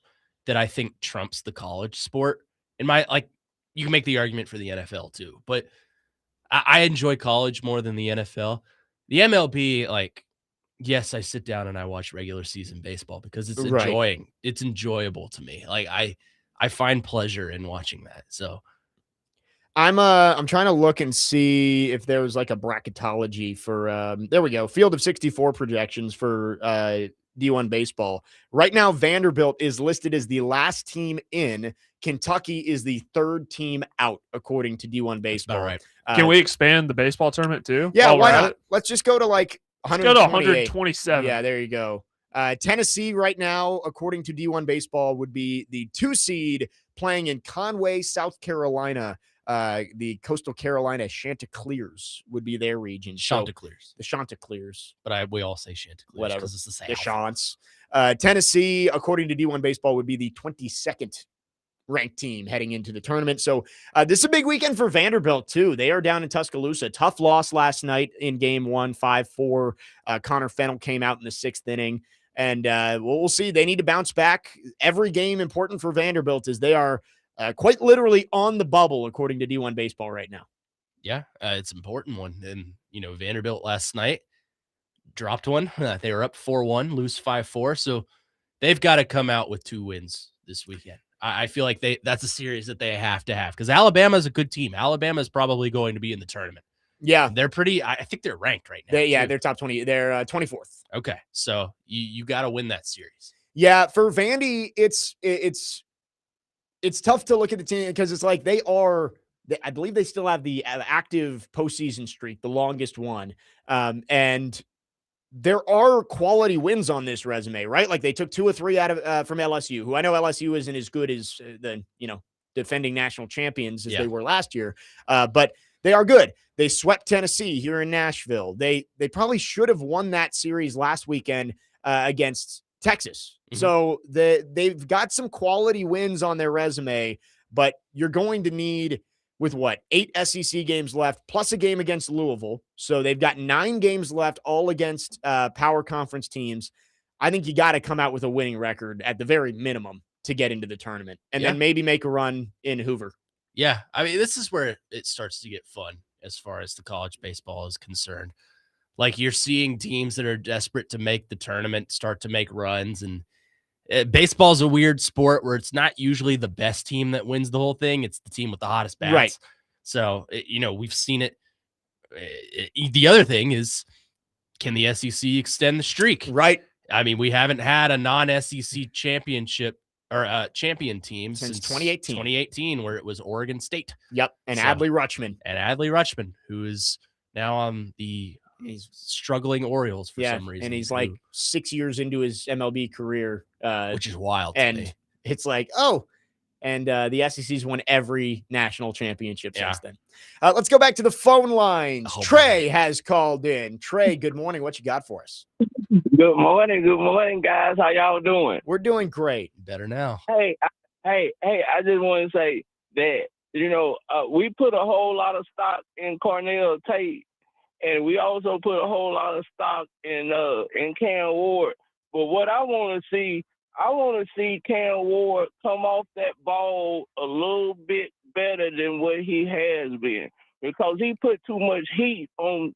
that I think trumps the college sport. You can make the argument for the NFL too, but I enjoy college more than the NFL. The MLB, yes, I sit down and I watch regular season baseball because it's it's enjoyable to me. I find pleasure in watching that. So I'm trying to look and see if there was like a bracketology for there we go. Field of 64 projections for D1 baseball. Right now, Vanderbilt is listed as the last team in. Kentucky is the 3rd team out, according to D1 baseball. all right. Can we expand the baseball tournament too? Yeah, while we're why at not? it? Let's just go to like Let's go to 128. 127. Yeah, there you go. Tennessee right now, according to D1 baseball, would be the 2 seed playing in Conway, South Carolina. The Coastal Carolina Chanticleers would be their region. Chanticleers. The Chanticleers. But we all say Chanticleers Whatever. because it's the same. The Chants. Tennessee, according to D1 baseball, would be the 22nd ranked team heading into the tournament. So this is a big weekend for Vanderbilt too. They are down in Tuscaloosa. Tough loss last night in game 1, 5-4. Connor Fennell came out in the 6th inning. And we'll see. They need to bounce back. Every game important for Vanderbilt as they are quite literally on the bubble, according to D1 baseball right now. Yeah, it's an important one. And, Vanderbilt last night dropped one. They were up 4-1, lose 5-4. So they've got to come out with 2 wins this weekend. I feel like that's a series that they have to have because Alabama is a good team. Alabama is probably going to be in the tournament. Yeah. They're pretty, I think they're ranked right now. They're top 20. They're 24th. Okay. So you got to win that series. Yeah. For Vandy, it's tough to look at the team because it's like I believe they still have the active postseason streak, the longest one. And there are quality wins on this resume, right? Like they took 2 or 3 out of from LSU, who I know LSU isn't as good as the defending national champions as they were last year, but they are good. They swept Tennessee here in Nashville. They probably should have won that series last weekend against Texas. Mm-hmm. So they've got some quality wins on their resume, but you're going to need. With 8 SEC games left, plus a game against Louisville. So they've got 9 games left, all against power conference teams. I think you got to come out with a winning record at the very minimum to get into the tournament and then maybe make a run in Hoover. Yeah. I mean, this is where it starts to get fun as far as the college baseball is concerned. Like you're seeing teams that are desperate to make the tournament start to make runs, and baseball is a weird sport where it's not usually the best team that wins the whole thing. It's the team with the hottest bats. Right. So, we've seen it. The other thing is, can the SEC extend the streak? Right. I mean, we haven't had a non-SEC championship or champion team since 2018. 2018, where it was Oregon State. Yep. And Adley Rutschman. Who is now on the struggling Orioles for some reason. And he's like 6 years into his MLB career. Which is wild. And it's like, and the SEC's won every national championship since then. Let's go back to the phone lines. Trey has called in. Trey, good morning. What you got for us? Good morning, guys. How y'all doing? We're doing great. Better now. Hey, I just want to say that, we put a whole lot of stock in Cornell Tate, and we also put a whole lot of stock in Cam Ward. But what I want to see I want to see Cam Ward come off that ball a little bit better than what he has been because he put too much heat on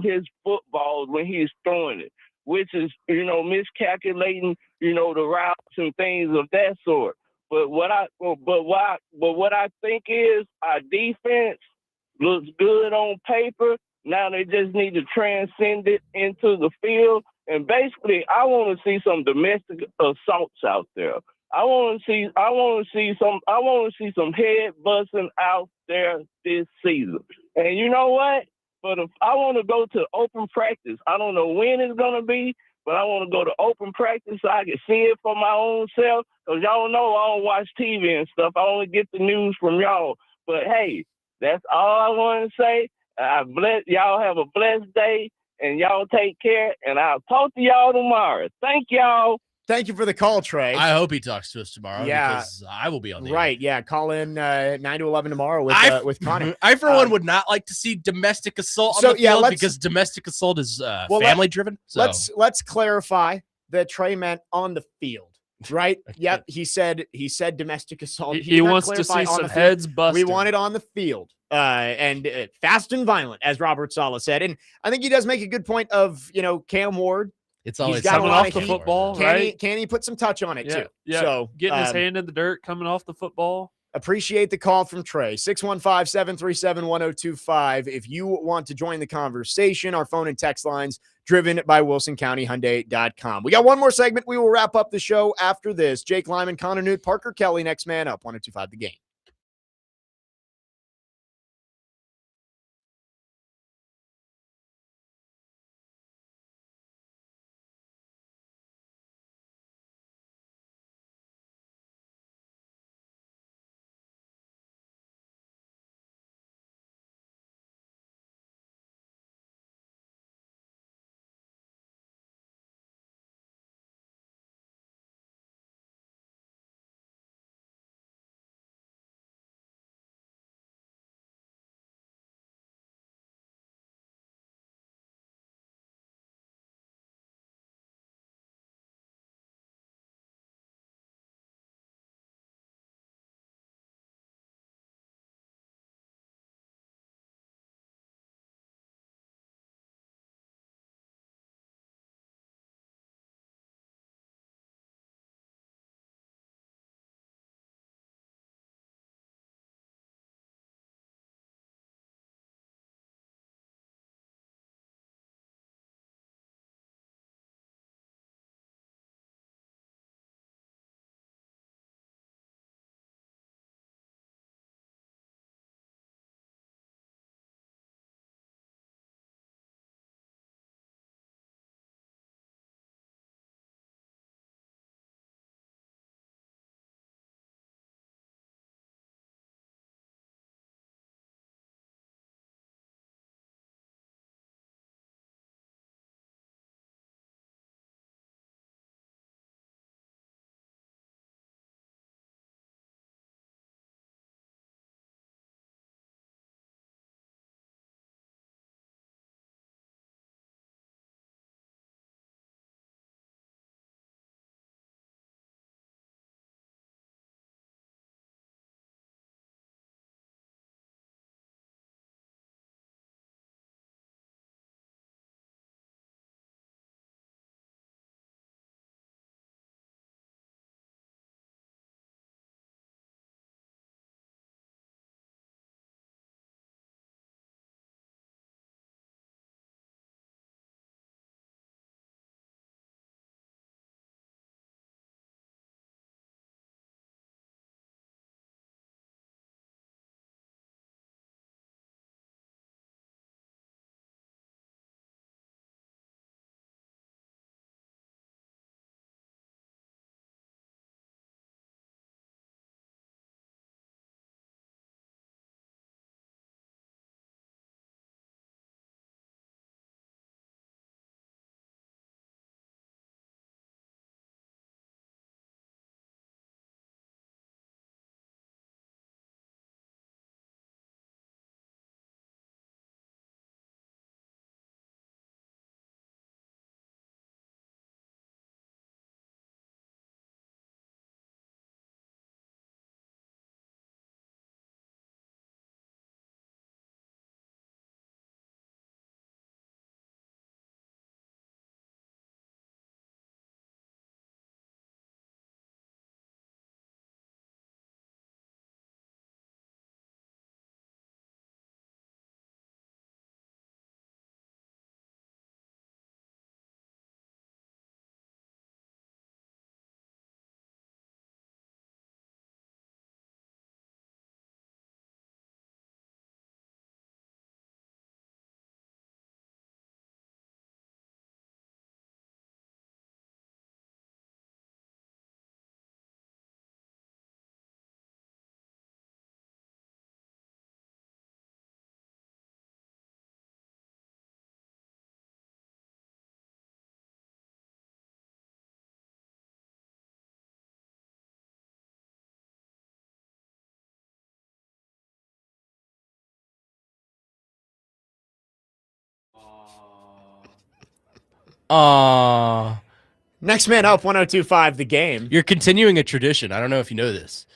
his footballs when he's throwing it, which is, miscalculating, the routes and things of that sort. But what I think is our defense looks good on paper. Now they just need to transcend it into the field. And basically, I want to see some domestic assaults out there. I want to see some head busting out there this season. And you know what? I want to go to open practice. I don't know when it's gonna be, but I want to go to open practice so I can see it for my own self. Cause y'all know I don't watch TV and stuff. I only get the news from y'all. But hey, that's all I want to say. Y'all have a blessed day. And y'all take care, and I'll talk to y'all tomorrow. Thank y'all. Thank you for the call, Trey. I hope he talks to us tomorrow Yeah. because I will be on the Right, yeah. Call in 9 to 11 tomorrow with Connor. I, for one, would not like to see domestic assault on so, the field yeah, because domestic assault is family-driven. So. Let's clarify that Trey meant on the field, right? Yep, he said domestic assault. He wants to see some heads busted. We want it on the field. And fast and violent, as Robert Saleh said. And I think he does make a good point of, Cam Ward. It's always coming off the football, right? Can he put some touch on it, too? Yeah. So getting his hand in the dirt, coming off the football. Appreciate the call from Trey. 615-737-1025. If you want to join the conversation, our phone and text lines driven by WilsonCountyHyundai.com. We got one more segment. We will wrap up the show after this. Jake Lyman, Connor Nute, Parker Kelly, next man up. 1025 The Game. Next man up, 102.5 The Game. You're continuing a tradition. I don't know if you know this.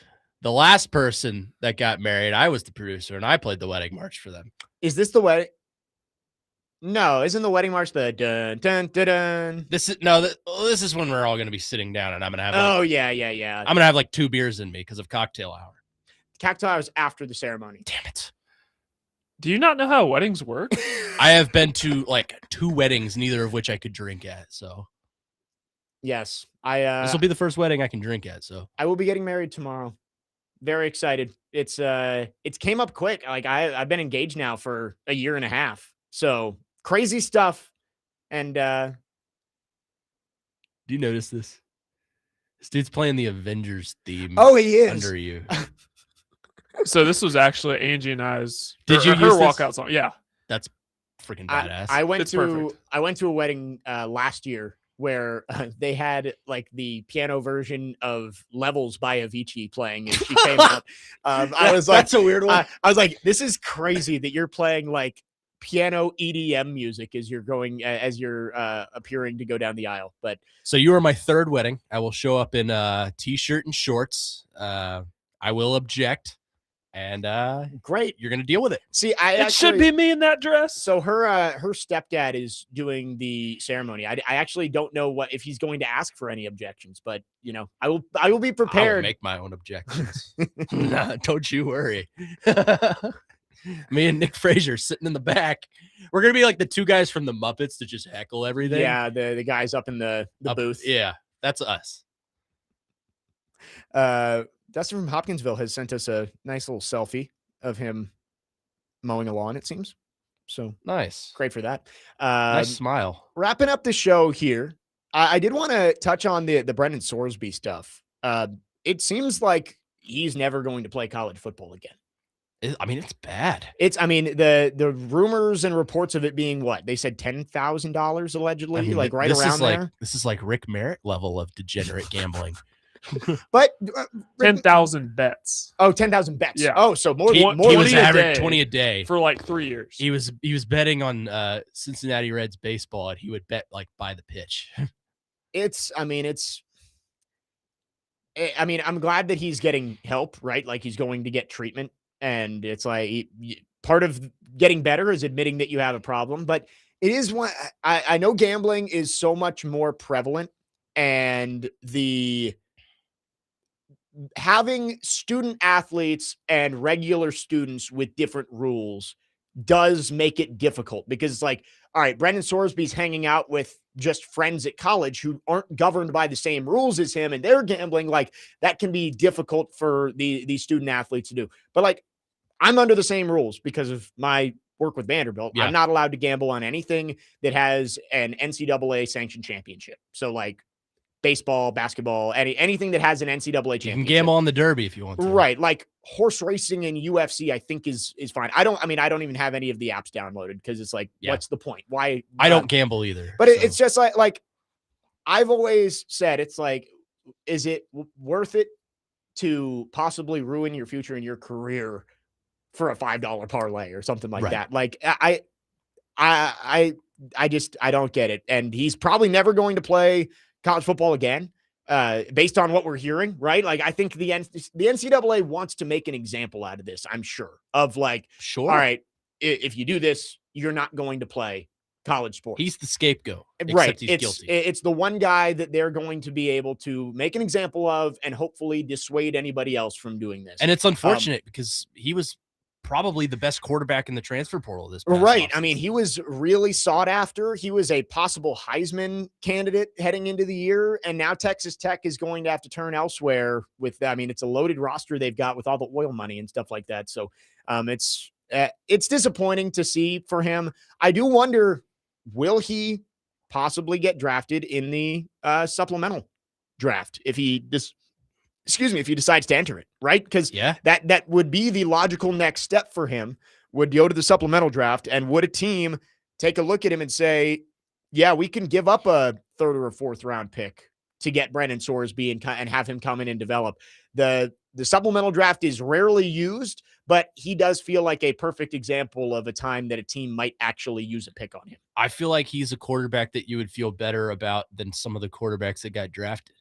The last person that got married, I was the producer, and I played the wedding march for them. Is this the wedding? No, isn't the wedding march the dun dun dun dun? This is this is when we're all going to be sitting down, and I'm going to have. Oh yeah. I'm going to have like 2 beers in me because of cocktail hour. Cocktail hour is after the ceremony. Damn it! Do you not know how weddings work? I have been to like 2 weddings, neither of which I could drink at. So Yes, this will be the first wedding I can drink at. So I will be getting married tomorrow. Very excited. It's came up quick. Like I've been engaged now for a year and a half. So crazy stuff. And do you notice this? This dude's playing the Avengers theme. oh, he is under you. So this was actually Angie and I's. Did you her use this? walkout song? Yeah. That's freaking badass. I went It's to perfect. I went to a wedding last year where they had like the piano version of Levels by Avicii playing, and she came out. I was like, that's a weird one. I was like, this is crazy that you're playing like piano EDM music as you're going as you're appearing to go down the aisle. But So you are my 3rd wedding. I will show up in a t-shirt and shorts. I will object, and great. you're gonna deal with it. See, It should be me in that dress. So her stepdad is doing the ceremony. I actually don't know if he's going to ask for any objections, but I will be I will prepared. make my own objections. Nah, don't you worry. Me and Nick Frazier sitting in the back. We're gonna be like the 2 guys from the Muppets to just heckle everything. Yeah, the guys up in the booth. Yeah, that's us. Dustin from Hopkinsville has sent us a nice little selfie of him mowing a lawn, it seems. So Nice. great for that. Nice smile. Wrapping up the show here, I did want to touch on the Brendan Sorsby stuff. It seems like he's never going to play college football again. I mean, it's bad. The rumors and reports of it being what they said $10,000 allegedly, I mean, like right this around is there. This is like Rick Merritt level of degenerate gambling. But 10,000 bets 10,000 bets. Yeah. Oh, so more He more was 20 a average day. 20 a day. for like 3 years. He was betting on Cincinnati Reds baseball, and he would bet like by the pitch. I'm glad that he's getting help, right? Like he's going to get treatment, and it's like part of getting better is admitting that you have a problem. But it is one I know gambling is so much more prevalent, and having student athletes and regular students with different rules does make it difficult, because it's like, all right, Brendan Sorsby's hanging out with just friends at college who aren't governed by the same rules as him, and they're gambling. Like that can be difficult for these student athletes to do. But like, I'm under the same rules because of my work with Vanderbilt. Yeah. I'm not allowed to gamble on anything that has an NCAA sanctioned championship. So like baseball, basketball, anything that has an NCAA championship. You can gamble on the Derby if you want to. Right. Like horse racing and UFC, I think is fine. I don't even have any of the apps downloaded because it's like, what's the point? Why? I don't gamble either. But it's just like I've always said, it's like, is it worth it to possibly ruin your future and your career for a $5 parlay or something like that? Like I don't get it. And he's probably never going to play college football again, based on what we're hearing, right? Like, I think the NCAA wants to make an example out of this, I'm sure, of like, Sure. all right, if you do this, you're not going to play college sports. He's the scapegoat. Right. Except he's guilty. It's the one guy that they're going to be able to make an example of and hopefully dissuade anybody else from doing this. And it's unfortunate because he was probably the best quarterback in the transfer portal this past Right. offseason. I mean, he was really sought after. He was a possible Heisman candidate heading into the year. And now Texas Tech is going to have to turn elsewhere with, it's a loaded roster they've got with all the oil money and stuff like that. So it's disappointing to see for him. I do wonder, will he possibly get drafted in the supplemental draft if he decides to enter it, right? Because that would be the logical next step for him, would go to the supplemental draft. And would a team take a look at him and say, yeah, we can give up a 3rd or a 4th round pick to get Brendan Sorsby and have him come in and develop? The supplemental draft is rarely used, but he does feel like a perfect example of a time that a team might actually use a pick on him. I feel like he's a quarterback that you would feel better about than some of the quarterbacks that got drafted.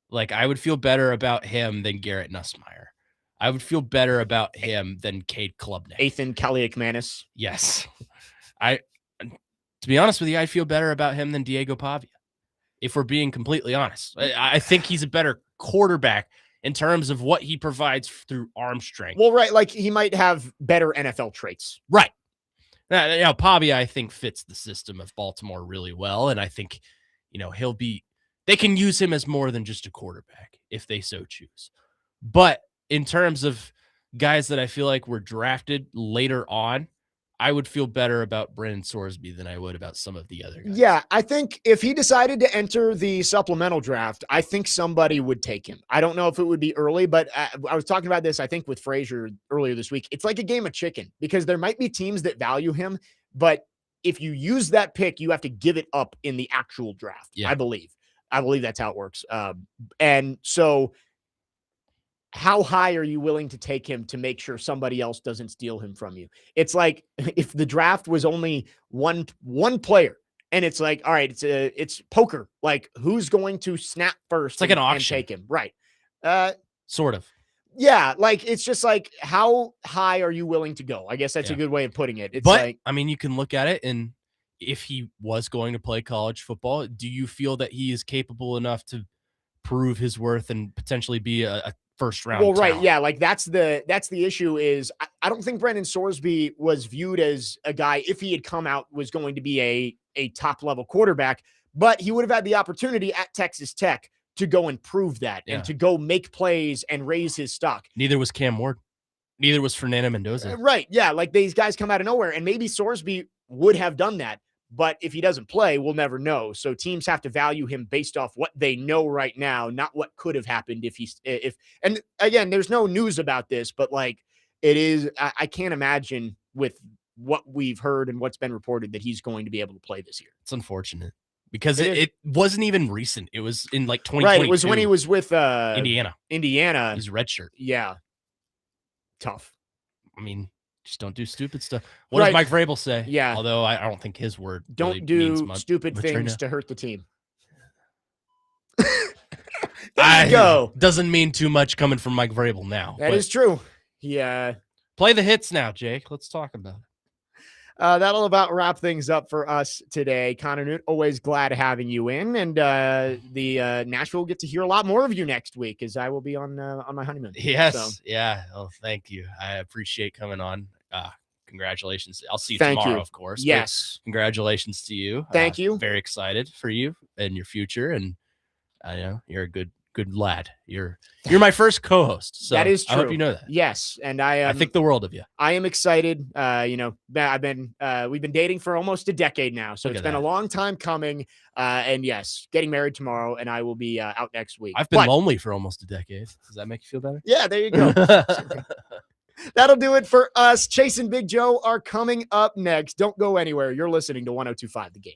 Like, I would feel better about him than Garrett Nussmeier. I would feel better about him than Cade Klubnik. Ethan Kaliakmanis. Yes. To be honest with you, I feel better about him than Diego Pavia, if we're being completely honest. I think he's a better quarterback in terms of what he provides through arm strength. Well, right. Like, he might have better NFL traits. Right. Now, Pavia, I think, fits the system of Baltimore really well. And I think, they can use him as more than just a quarterback if they so choose. But in terms of guys that I feel like were drafted later on, I would feel better about Brennan Sorsby than I would about some of the other guys. Yeah, I think if he decided to enter the supplemental draft, I think somebody would take him. I don't know if it would be early, but I was talking about this, I think, with Frazier earlier this week. It's like a game of chicken because there might be teams that value him, but if you use that pick, you have to give it up in the actual draft. Yeah. I believe that's how it works. And so how high are you willing to take him to make sure somebody else doesn't steal him from you? It's like if the draft was only one player and it's like, all right, it's poker. Like, who's going to snap first? It's like an auction. And take him. Right. Sort of. Yeah. Like, it's just like, how high are you willing to go? I guess that's a good way of putting it. It's like, I mean, you can look at it, and if he was going to play college football, do you feel that he is capable enough to prove his worth and potentially be a first round? Well, right. talent? Yeah. Like, that's the issue is I don't think Brennan Sorsby was viewed as a guy, if he had come out, was going to be a top level quarterback, but he would have had the opportunity at Texas Tech to go and prove that and to go make plays and raise his stock. Neither was Cam Ward. Neither was Fernando Mendoza. Right. Yeah. Like, these guys come out of nowhere, and maybe Sorsby would have done that. But if he doesn't play, we'll never know. So teams have to value him based off what they know right now, not what could have happened and again, there's no news about this, but like, it is, I can't imagine with what we've heard and what's been reported that he's going to be able to play this year. It's unfortunate because it wasn't even recent. It was in like 2022. Right. It was when he was with Indiana. He's redshirt. Yeah. Tough. I mean, just don't do stupid stuff. What does Mike Vrabel say? Yeah. Although I don't think his word don't really do stupid things right to hurt the team. There you go. Doesn't mean too much coming from Mike Vrabel now. That is true. Yeah. Play the hits now, Jake. Let's talk about it. That'll about wrap things up for us today. Connor Nute, always glad having you in. And the Nashville will get to hear a lot more of you next week as I will be on my honeymoon. Yes. So. Yeah. Oh, thank you. I appreciate coming on. Congratulations. I'll see you tomorrow, of course. Yes. Congratulations to you. Thank you. Very excited for you and your future. And I know you're a good lad. You're my first co-host. So that is true. I hope you know that. Yes. And I think the world of you. I am excited. We've been dating for almost a decade now. So it's been a long time coming. And yes, getting married tomorrow, and I will be out next week. I've been lonely for almost a decade. Does that make you feel better? Yeah, there you go. That'll do it for us. Chase and Big Joe are coming up next. Don't go anywhere. You're listening to 102.5 The Game.